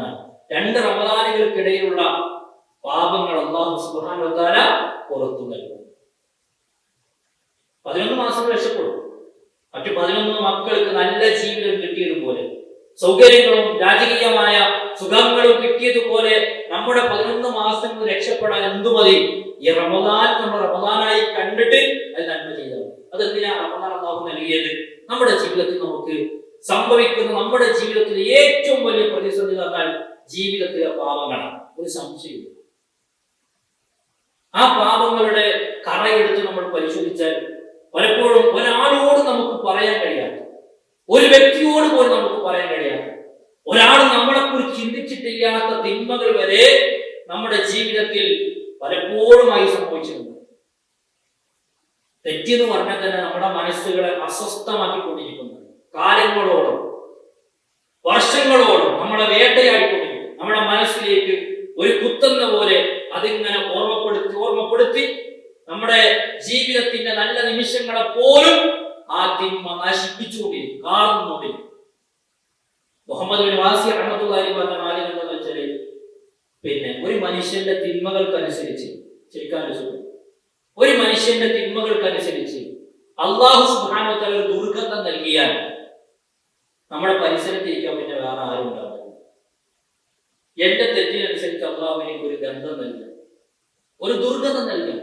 2 റമദാനുകൾക്കിടയിലുള്ള പാപങ്ങൾ അല്ലാഹു സുബ്ഹാനഹു വ തആല പുറത്തു നൽകും. 11 മാസം രക്ഷപ്പെടും. മറ്റു 11 മക്കൾക്ക് നല്ല ജീവിതം കിട്ടിയതുപോലെ, സൗകര്യങ്ങളും രാജകീയമായ സുഖങ്ങളും കിട്ടിയതുപോലെ നമ്മുടെ 11 മാസങ്ങൾ രക്ഷപ്പെടാൻ എന്തു മതി? ഈ റമദാൻ നമ്മൾ റമദാനായി കണ്ടിട്ട് അത് നന്മ ചെയ്താൽ. അതെന്തിനാ റമദാൻ അല്ലാഹു നൽകിയത്? നമ്മുടെ ജീവിതത്തിൽ നമുക്ക് സംഭവിക്കുന്ന, നമ്മുടെ ജീവിതത്തിലെ ഏറ്റവും വലിയ പ്രതിസന്ധി എന്നാൽ ജീവിതത്തിലെ പാപങ്ങളാണ്. ഒരു സംശയമില്ല. ആ പാപങ്ങളുടെ കറയെടുത്ത് നമ്മൾ പരിശോധിച്ചാൽ പലപ്പോഴും ഒരാളോട് നമുക്ക് പറയാൻ കഴിയാത്ത, ഒരു വ്യക്തിയോട് പോലും നമുക്ക് പറയാൻ കഴിയാത്ത, ഒരാൾ നമ്മളെക്കുറിച്ച് ചിന്തിച്ചിട്ടില്ലാത്ത തിന്മകൾ വരെ നമ്മുടെ ജീവിതത്തിൽ പലപ്പോഴുമായി സംഭവിച്ചിട്ടുണ്ട്. തെറ്റെന്ന് പറഞ്ഞാൽ തന്നെ നമ്മുടെ മനസ്സുകളെ അസ്വസ്ഥമാക്കിക്കൊണ്ടിരിക്കുന്നു. കാലങ്ങളോടും വർഷങ്ങളോടും നമ്മളെ വേട്ടയാടിക്കൊണ്ടിരിക്കും. നമ്മുടെ മനസ്സിലേക്ക് ഒരു കുത്തുന്ന പോലെ അതിങ്ങനെ ഓർമ്മപ്പെടുത്തി നമ്മുടെ ജീവിതത്തിന്റെ നല്ല നിമിഷങ്ങളെ പോലും ആ തിന്മ നശിപ്പിച്ചുകൊണ്ടിരിക്കും, കാണുന്നുകൊണ്ടിരിക്കും. മുഹമ്മദ് ബിൻ വാസി റഹ്മത്തുള്ളാഹി പറഞ്ഞ കാര്യം എന്താണെന്ന് വെച്ചാൽ, പിന്നെ ഒരു മനുഷ്യന്റെ തിന്മകൾക്കനുസരിച്ച്, ശരിക്കും ഒരു മനുഷ്യന്റെ തിന്മകൾക്കനുസരിച്ച് അല്ലാഹു സുബ്ഹാനഹു വ തആല ഒരു ദുർഗന്ധം നൽകിയാൽ നമ്മുടെ പരിസരത്തിരിക്കാൻ പിന്നെ വേറെ ആരും ഉണ്ടാവില്ല. എന്റെ തെറ്റിനനുസരിച്ച് അല്ലാഹു എനിക്ക് ഒരു ഗന്ധം നൽകുക, ഒരു ദുർഗന്ധം നൽകുക.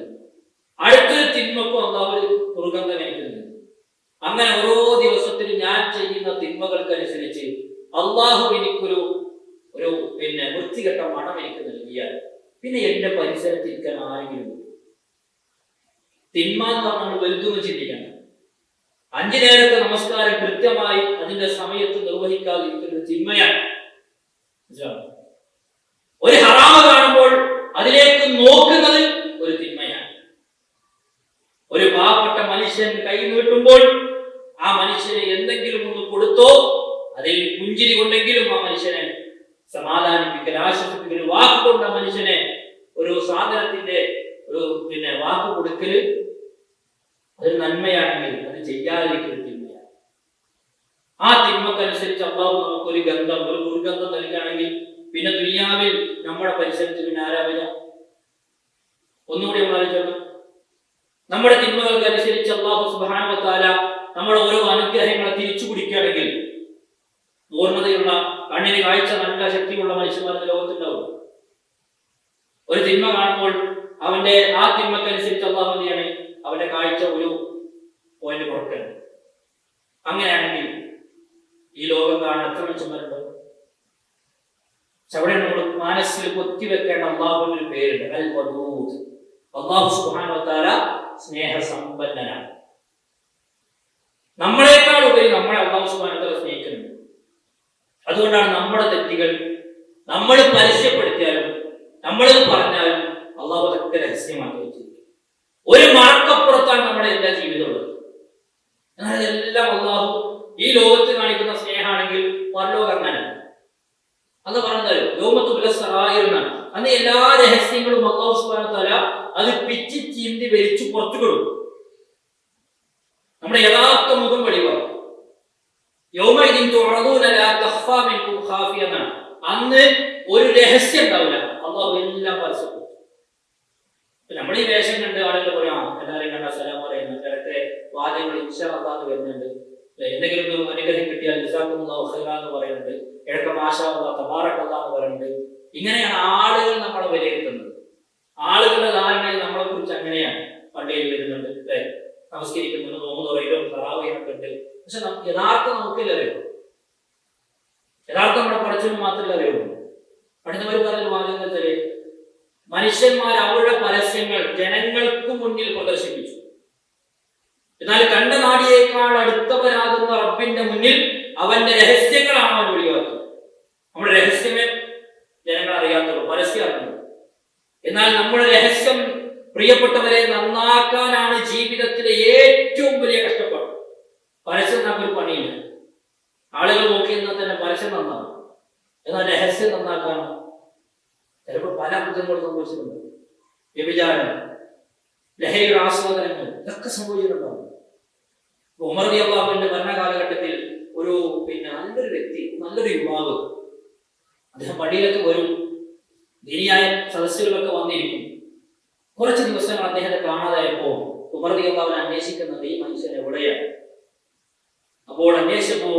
അടുത്തൊരു തിന്മക്കും അല്ലാഹു ഒരു ദുർഗന്ധം എനിക്ക് നൽകും. അങ്ങനെ ഓരോ ദിവസത്തിലും ഞാൻ ചെയ്യുന്ന തിന്മകൾക്കനുസരിച്ച് അല്ലാഹു എനിക്കൊരു പിന്നെ വൃത്തികെട്ട മണം എനിക്ക് നൽകിയാൽ പിന്നെ എന്റെ പരിസരത്തിരിക്കാൻ ആരെങ്കിലും. തിന്മ എന്ന് പറഞ്ഞാൽ വലുതൊന്നും ചിന്തിക്കണം. 5 നേരത്തെ നമസ്കാരം കൃത്യമായി അതിന്റെ സമയത്ത് നിർവഹിക്കാതിരിക്കുന്നത് തിന്മയാണ്. ഒരു ഹറാമ കാണുമ്പോൾ അതിലേക്ക് നോക്കുന്നത് ഒരു തിന്മയാണ്. ഒരു പാവപ്പെട്ട മനുഷ്യൻ കൈ നീട്ടുമ്പോൾ ആ മനുഷ്യന് എന്തെങ്കിലും ഒന്ന് കൊടുത്തോ, അതിൽ പുഞ്ചിരി കൊണ്ടെങ്കിലും ആ മനുഷ്യനെ സമാധാനിപ്പിക്കൽ, ആശ്വസിപ്പിക്കൽ, വാക്കുകൊണ്ട് ആ മനുഷ്യനെ ഒരു സാധനത്തിന്റെ പിന്നെ വാക്ക് കൊടുക്കല്, അതൊരു നന്മയാണെങ്കിൽ അത് ചെയ്യാതിരിക്കുന്ന തിന്മയാണ്. ആ തിന്മക്കനുസരിച്ച് അള്ളാഹു നമുക്കൊരു ഗന്ധം, ഒരു ദുർഗന്ധം നൽകുകയാണെങ്കിൽ പിന്നെ ദുനിയാവിൽ നമ്മുടെ പരിസരത്ത് പിന്നെ ആരാ വരിക? ഒന്നുകൂടി നമ്മൾ ആലോചിച്ചോളൂ. നമ്മുടെ തിന്മകൾക്ക് അനുസരിച്ച് അള്ളാഹു സുബ്ഹാനഹു വ തആല നമ്മുടെ ഓരോ അനുഗ്രഹങ്ങളെ തിരിച്ചു പിടിക്കുകയാണെങ്കിൽ പൂർണ്ണതയുള്ള കണ്ണിന് കാഴ്ച നല്ല ശക്തിയുള്ള മനുഷ്യന്മാരുടെ ലോകത്തുണ്ടാവും. ഒരു തിന്മ കാണുമ്പോൾ അവന്റെ ആ തിന്മക്കനുസരിച്ച് അള്ളാഹു എന്താണ് അവന്റെ കാഴ്ച ഒരു പോയിന്റ് കുറക്കണം. അങ്ങനെയാണെങ്കിൽ ഈ ലോകം കാണാൻ എത്ര മനുഷ്യന്മാരുണ്ടോ? അവിടെ നമ്മൾ മനസ്സിൽ കൊത്തിവെക്കേണ്ട അള്ളാഹുവിന്റെ ഒരു പേരുണ്ട്, അൽ വദൂദ്. അള്ളാഹു സുബ്ഹാനഹു വ തആല സ്നേഹസമ്പന്നനാണ്. നമ്മളെക്കാൾ ഉപരി നമ്മളെ അള്ളാഹു സുബ്ഹാനഹു വ തആല സ്നേഹിക്കുന്നുണ്ട്. അതുകൊണ്ടാണ് നമ്മുടെ തെറ്റുകൾ നമ്മൾ പരസ്യപ്പെടുത്തിയാലും നമ്മളത് പറഞ്ഞാലും അള്ളാഹു അതൊക്കെ രഹസ്യമാക്കി വെച്ചിരിക്കും. ഒരു മറക്കപ്പുറത്താണ് നമ്മുടെ എല്ലാ ജീവിതമുള്ളത്. എന്നാൽ അതെല്ലാം അള്ളാഹു ഈ ലോകത്ത് കാണിക്കുന്ന സ്നേഹമാണെങ്കിൽ പരലോകം അങ്ങനെ അത് പറഞ്ഞാലും ലോകത്തുള്ള അന്ന് എല്ലാ രഹസ്യങ്ങളും അള്ളാഹു സുബ്ഹാനഹു വ തആല അത് പിച്ചി ചീന്തി വലിച്ചു പുറത്തു കൊടുക്കും. നമ്മുടെ യഥാർത്ഥ മുഖം വെളിവാക്കും. അന്ന് ഒരു രഹസ്യം ഉണ്ടാവില്ല. അള്ളാഹു എല്ലാം പരസ്യപ്പെടുത്തും. നമ്മൾ ഈ വേഷം കണ്ട് ആളുകൾ പറയാം, എല്ലാവരെയും കണ്ട സലാം പറയുന്നു, ചിലത്തെ വാദ്യങ്ങൾ ഇൻഷാ അല്ലാഹ് എന്ന് വരുന്നുണ്ട്, എന്തെങ്കിലും ഒരു അനുഗ്രഹം കിട്ടിയാൽ ജസാക്കുമുല്ലാഹു ഖൈറ എന്ന് പറയുന്നുണ്ട്, ഇടയ്ക്ക് മാഷാ അല്ലാഹ് തബാറക് അല്ലാഹ് എന്ന് പറയുന്നുണ്ട്. ഇങ്ങനെയാണ് ആളുകൾ നമ്മളെ വിലയിരുത്തുന്നത്. ആളുകളുടെ ധാരണയിൽ നമ്മളെ കുറിച്ച് അങ്ങനെയാണ്. പള്ളിയിൽ വരുന്നുണ്ട്, അല്ലെ, നമസ്കരിക്കുന്നുണ്ട്, നോമ്പ് തുറയിലും തറാവീഹൊക്കെ ഉണ്ട്. പക്ഷെ യഥാർത്ഥം നമുക്കില്ല അറിയുള്ളൂ. യഥാർത്ഥം നമ്മുടെ പഠിച്ചവന് മാത്രമല്ല അറിയുള്ളൂ. പണ്ഡിതന്മാർ പറഞ്ഞൊരു വാചകം എന്ന് വെച്ചാല്, മനുഷ്യന്മാർ അവരുടെ പരസ്യങ്ങൾ ജനങ്ങൾക്ക് മുന്നിൽ പ്രദർശിപ്പിച്ചു, എന്നാൽ കണ്ട നാടിയേക്കാൾ അടുത്തവരാകുന്ന റബ്ബിന്റെ മുന്നിൽ അവന്റെ രഹസ്യങ്ങളാണ് അവൻ വെളിവാക്കുന്നത്. നമ്മുടെ രഹസ്യമേ ജനങ്ങൾ അറിയാത്തുള്ളൂ, പരസ്യം അറിയുള്ളൂ. എന്നാൽ നമ്മുടെ രഹസ്യം പ്രിയപ്പെട്ടവരെ നന്നാക്കാനാണ് ജീവിതത്തിലെ ഏറ്റവും വലിയ കഷ്ടപ്പാട്. പരസ്യം നമുക്കൊരു പണിയില്ല. ആളുകൾ നോക്കി നിന്നാൽ തന്നെ പരസ്യം നന്നാവും. എന്നാൽ രഹസ്യം നന്നാക്കാനോ ചിലപ്പോൾ പല അബദ്ധങ്ങളും സംഭവിച്ചിട്ടുണ്ട്. വ്യഭിചാരം, ലഹരിയുടെ ആസ്വാദനങ്ങൾ, ഇതൊക്കെ സംഭവിച്ചിട്ടുണ്ടാവും. ഉമർ റളിയല്ലാഹുവിന്റെ ഭരണകാലഘട്ടത്തിൽ ഒരു നല്ലൊരു വ്യക്തി, നല്ലൊരു യുവാവ്, അദ്ദേഹം പള്ളിയിലൊക്കെ വരും, ദീനിയായ സദസ്സുകളൊക്കെ വന്നിരിക്കും. കുറച്ച് ദിവസങ്ങൾ അദ്ദേഹത്തെ കാണാതായപ്പോൾ ഉമർ റളിയല്ലാഹു അന്വേഷിക്കുന്നത് ഈ മനുഷ്യൻ എവിടെയാണ്. അപ്പോൾ അന്വേഷിച്ചപ്പോൾ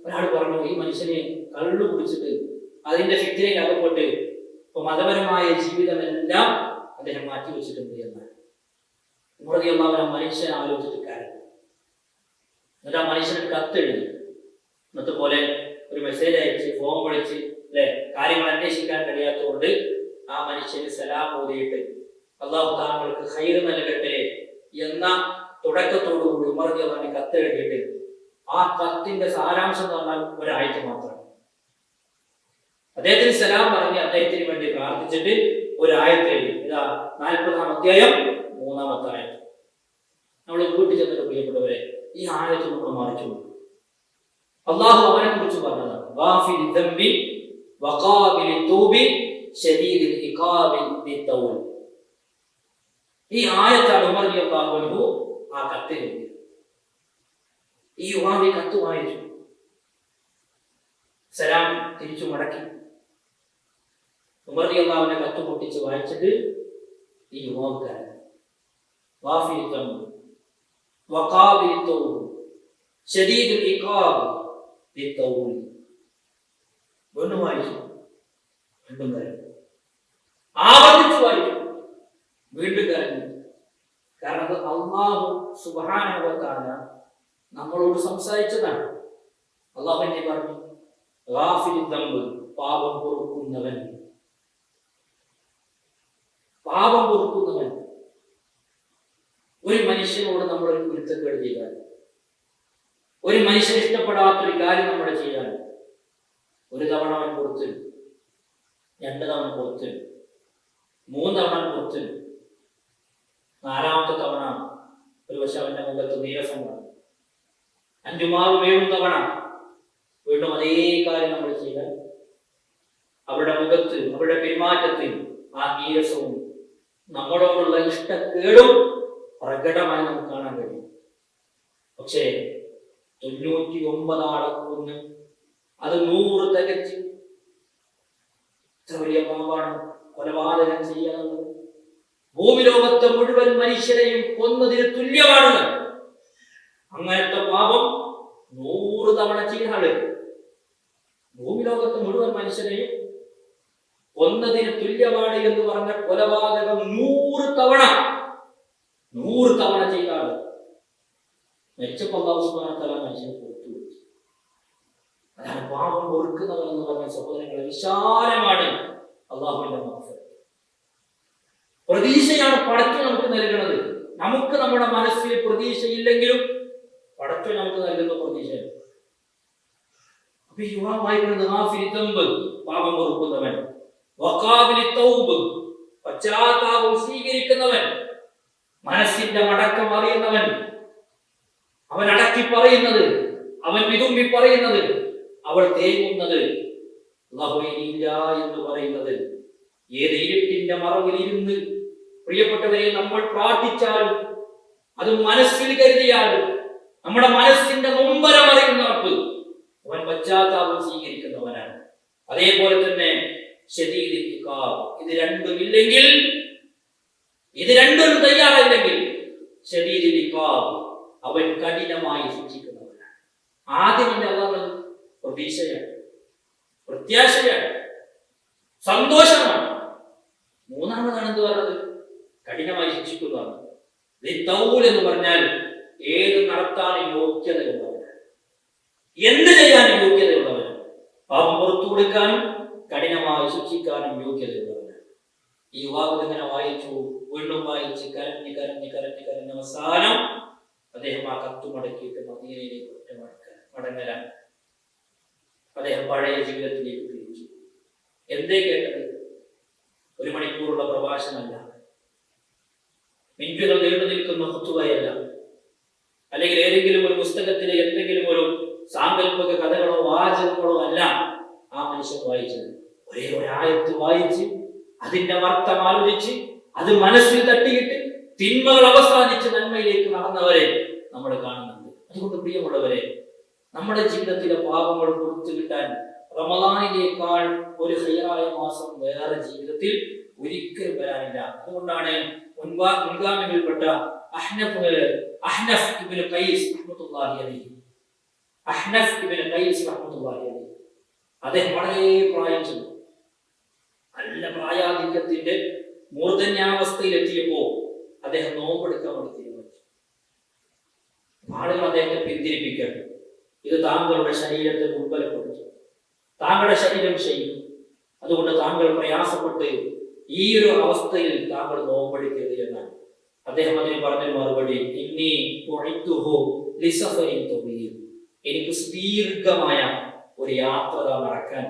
ഒരാൾ പറഞ്ഞു, ഈ മനുഷ്യനെ കള്ളു കുടിച്ചിട്ട് അതിന്റെ ഫിത്നയിൽ അകപ്പെട്ട് ഇപ്പൊ മതപരമായ ജീവിതമെല്ലാം അദ്ദേഹം മാറ്റിവെച്ചിട്ടുണ്ട് എന്നാണ്. ഉമർ റളിയല്ലാഹു അൻഹു മനുഷ്യനെ ആലോചിച്ചിട്ട് കാര്യം, എന്നിട്ട് ആ മനുഷ്യന് കത്തെഴുതി, ഇന്നത്തെ പോലെ ഒരു മെസ്സേജ് അയച്ച് ഫോൺ വിളിച്ച് അല്ലെ കാര്യങ്ങൾ അന്വേഷിക്കാൻ കഴിയാത്തതുകൊണ്ട് ആ മനുഷ്യന് സലാം ഓതിയിട്ട് അള്ളാഹു താങ്കൾക്ക് ഖൈർ നൽകട്ടെ എന്ന തുടക്കത്തോടുകൂടി ഉമർ റളിയല്ലാഹു അൻഹു കത്തെഴുതിയിട്ട് ആ കത്തിന്റെ സാരാംശം എന്ന് പറഞ്ഞാൽ ഒരാഴ്ച മാത്രമാണ്. അദ്ദേഹത്തിന് സലാം പറഞ്ഞ് അദ്ദേഹത്തിന് വേണ്ടി പ്രാർത്ഥിച്ചിട്ട് ഒരായത്ത് എഴുതി. ഇതാ 40-ാം അധ്യായം 3-ാമത്തെ ആയത്ത്. നമ്മൾ വീട്ടിൽ ചെന്നിട്ട് പ്രിയപ്പെട്ടവരെ ഈ ആയത്ത് നമ്മൾ മറിച്ചു. അള്ളാഹു അവനെ കുറിച്ച് പറഞ്ഞതാണ്, ഗാഫിരി ദംബി വഖാബിലി തൗബി ശദീദിൽ ഇഖാബി ലിത്തൗൽ. ഈ ആയത്താണ് ഉമർ റളിയല്ലാഹു അൻഹു ആ കത്ത് എഴുതിയത്. ഈ യുവാവ് കത്ത് വായിച്ചു, സലാം തിരിച്ചു മടക്കി. ഉമർ റളിയല്ലാഹു അൻഹു കത്ത് പൊട്ടിച്ച് വായിച്ചിട്ട് ഈ യുവാവ് കരഞ്ഞു. ഗാഫിരി ദംബി വഖാബിലി തൗബി ശദീദുൽ ഇഖാബ് ലിത്തൗൽ. വീണ്ടും വായിച്ചു, വീണ്ടും കരഞ്ഞു. ആവർത്തിച്ചു വായിച്ചു, വീണ്ടും കരഞ്ഞു. കാരണം അത് അല്ലാഹു സുബ്ഹാനഹു വ തആല നമ്മളോട് സംസാരിച്ചതാണ്. അല്ലാഹു എന്നെ പറഞ്ഞു, ഗാഫിരി ദംബ്, പാപം പൊറുക്കുന്നവൻ, പാപം പൊറുക്കുന്നവൻ. ഒരു മനുഷ്യനോട് നമ്മൾ ഒരു കുരുത്തക്കേട് ചെയ്താൽ, ഒരു മനുഷ്യന് ഇഷ്ടപ്പെടാത്തൊരു കാര്യം നമ്മൾ ചെയ്യാൻ, ഒരു തവണ അവൻ പുറത്തു, 2 തവണ പുറത്തു, 3 തവണ പുറത്തു, 4-ാമത്തെ തവണ ഒരു പക്ഷെ അവന്റെ മുഖത്ത് നീരസം കാണും, 5-7 തവണ വീണ്ടും അതേ കാര്യം നമ്മൾ ചെയ്താൽ അവരുടെ മുഖത്ത്, അവരുടെ പെരുമാറ്റത്തിൽ ആ നീരസവും നമ്മളോടുള്ള ഇഷ്ടക്കേടും പ്രകടമായി നമുക്ക് കാണാൻ കഴിയും. പക്ഷേ 99 ആളെ കൊന്ന് അത് 100 തികച്ച് ഇത്ര വലിയ പാപാണ് കൊലപാതകം ചെയ്യാനുള്ളത്. ഭൂമി ലോകത്തെ മുഴുവൻ മനുഷ്യരെയും കൊന്നതിന് തുല്യമാണ്. അങ്ങനത്തെ പാപം 100 തവണ ചെയ്യുന്ന ആള് ഭൂമി ലോകത്തെ മുഴുവൻ മനുഷ്യരെയും കൊന്നതിന് തുല്യമാണ് എന്ന് പറഞ്ഞ കൊലപാതകം 100 തവണ ചെയ്ത ആള് മരിച്ചപ്പോൾ അല്ലാഹു സുബ്ഹാനഹു വ തആല മനുഷ്യനെ പുറത്തു വിളിച്ചു. അതാണ് പാപം പൊറുക്കുന്നവൻ എന്ന് പറഞ്ഞ സഹോദരങ്ങളെ. വിശാലമാണ് അല്ലാഹുവിന്റെ മഗ്ഫിറത്ത്. പ്രതീക്ഷയാണ് പടച്ചവൻ നമുക്ക് നൽകുന്നത്. നമുക്ക് നമ്മുടെ മനസ്സിൽ പ്രതീക്ഷയില്ലെങ്കിലും പടച്ചവൻ നമുക്ക് നൽകുന്ന പ്രതീക്ഷയാണ്. അപ്പൊ യുവാ വായിക്കുന്നത് പാപം പൊറുക്കുന്നവൻ, വഖാബിലി തൗബ് പശ്ചാത്താപം സ്വീകരിക്കുന്നവൻ, മനസ്സിന്റെ മടക്കം അറിയുന്നവൻ, അവൻ അടക്കി പറയുന്നത്, അവൻ വിതുമ്പി പറയുന്നത്, അവൾ തേങ്ങുന്നത്, അല്ലാഹുവിനില്ല എന്ന് പറയുന്നത്. ഏത് ഇരുട്ടിന്റെ മറവിൽ ഇരുന്ന് പ്രിയപ്പെട്ടവരെ നമ്മൾ പ്രാർത്ഥിച്ചാലും അത് മനസ്സിൽ കരുതിയാലും നമ്മുടെ മനസ്സിന്റെ നൊമ്പരം അറിയുന്ന റബ്ബ് അവൻ പശ്ചാത്താപം സ്വീകരിക്കുന്നവനാണ്. അതേപോലെ തന്നെ ശദീദുൽ ഇഖാബ്, ഇത് രണ്ടും ഇല്ലെങ്കിൽ, ഇത് രണ്ടും തയ്യാറില്ലെങ്കിൽ ശദീദുൽ ഇഖാബ്, അവൻ കഠിനമായി ശിക്ഷിക്കുന്നവനാണ്. ആദ്യം അല്ലാഹു പ്രതീക്ഷയാണ്, പ്രത്യാശയാണ്, സന്തോഷമാണ്. മൂന്നാമതാണ് എന്ത് പറഞ്ഞത്? കഠിനമായി ശിക്ഷിക്കുന്നതാണ്. തൗൽ എന്ന് പറഞ്ഞാൽ ഏത് നടത്താനും യോഗ്യതയുള്ളവനാണ്, എന്ത് ചെയ്യാനും യോഗ്യതയുള്ളവനാണ്, പാപം പുറത്തു കൊടുക്കാനും കഠിനമായി ശിക്ഷിക്കാനും യോഗ്യതയുള്ളവനാണ്. ഈ യുവാവ് ഇങ്ങനെ വായിച്ചു, വീണ്ടും വായിച്ച് കരഞ്ഞ് അവസാനം അദ്ദേഹം ആ കത്തു മടക്കിയിട്ട് മദീനയിലേക്ക് മടങ്ങലാണ്. അദ്ദേഹം പഴയ ജീവിതത്തിലേക്ക് തിരിച്ചു. എന്തേ കേട്ടത്? 1 മണിക്കൂറുള്ള പ്രഭാഷണമല്ല, മിനിറ്റുകൾ നീണ്ടു നിൽക്കുന്ന ഹുതുബയല്ല, അല്ലെങ്കിൽ ഏതെങ്കിലും ഒരു പുസ്തകത്തിലെ എന്തെങ്കിലും ഒരു സാങ്കല്പിക കഥകളോ വാചകങ്ങളോ അല്ല ആ മനുഷ്യൻ വായിച്ചത്. ഒരേ ഒരായത്ത് വായിച്ച് അതിന്റെ അർത്ഥം ആലോചിച്ച് അത് മനസ്സിൽ തട്ടിയിട്ട് തിന്മകൾ അവസാനിച്ച് നന്മയിലേക്ക് നടന്നവരെ നമ്മൾ കാണുന്നുണ്ട്. അതുകൊണ്ട് പ്രിയമുള്ളവരെ, നമ്മുടെ ജീവിതത്തിലെ പാപങ്ങൾ പുറത്തു കിട്ടാൻ റമദാനിനേക്കാൾ ഒരു ഖൈറായ മാസം വേറെ ജീവിതത്തിൽ ഒരിക്കലും വരാനില്ല. അതുകൊണ്ടാണ് മുൻഗാമികളിൽപ്പെട്ട അഹ്നഫ് ഇബ്നു ഖൈസ് റഹ്മത്തുള്ളാഹി അലൈഹി, അദ്ദേഹം വളരെ പ്രായം ചെന്നു, നല്ല പ്രായാധിക്യത്തിന്റെ മൂർധന്യാവസ്ഥയിലെത്തിയപ്പോ അദ്ദേഹം നോമ്പെടുക്കാൻ വേണ്ടി തീരുമാനിച്ചു. ആളുകൾ അദ്ദേഹത്തെ പിന്തിരിപ്പിക്കണം, ഇത് താങ്കളുടെ ശരീരത്തെ ദുർബലപ്പെടുത്തും, താങ്കളുടെ ശരീരം ചെയ്യും, അതുകൊണ്ട് താങ്കൾ പ്രയാസപ്പെട്ട് ഈ ഒരു അവസ്ഥയിൽ താങ്കൾ നോമ്പെടുക്കരുത് എന്നാണ്. അദ്ദേഹം അതിന് പറഞ്ഞൊരു മറുപടി, എനിക്ക് സുദീർഘമായ ഒരു യാത്ര നടക്കാൻ,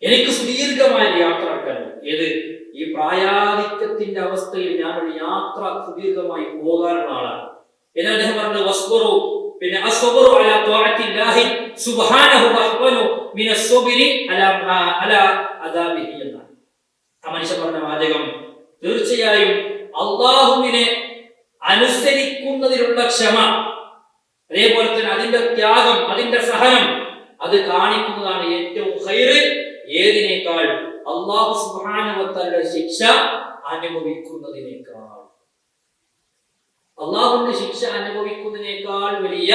എനിക്ക് സുദീർഘമായ യാത്ര നടക്കാൻ. ഏത്? ഈ പ്രായാധിക്യത്തിന്റെ അവസ്ഥയിൽ ഞാൻ ഒരു യാത്ര സുദീർഘമായി പോകാനുള്ള ആളാണ് എന്ന് അദ്ദേഹം പറഞ്ഞത്. വസ്ബറു, പിന്നെ അസ്ബറു അലാ ത്വാഅത്തില്ലാഹി സുബ്ഹാനഹു വഅഹ്വനു മിനസ്സബ്രി അലാ അദാബിഹി എന്നാണ്. ആ മനുഷ്യൻ പറഞ്ഞ വാചകം തീർച്ചയായും അല്ലാഹുവിനെ അനുസരിക്കുന്നതിലുള്ള ക്ഷമ, അതേപോലെ തന്നെ അതിന്റെ ത്യാഗം, അതിന്റെ സഹനം, അത് കാണിക്കുന്നതാണ് ഏറ്റവും ഖൈർ. ഏതിനേക്കാൾ? അല്ലാഹു സുബ്ഹാനഹു വ തആലയുടെ ശിക്ഷ അനുഭവിക്കുന്നതിനേക്കാൾ. അല്ലാഹുവിന്റെ ശിക്ഷ അനുഭവിക്കുന്നതിനേക്കാൾ വലിയ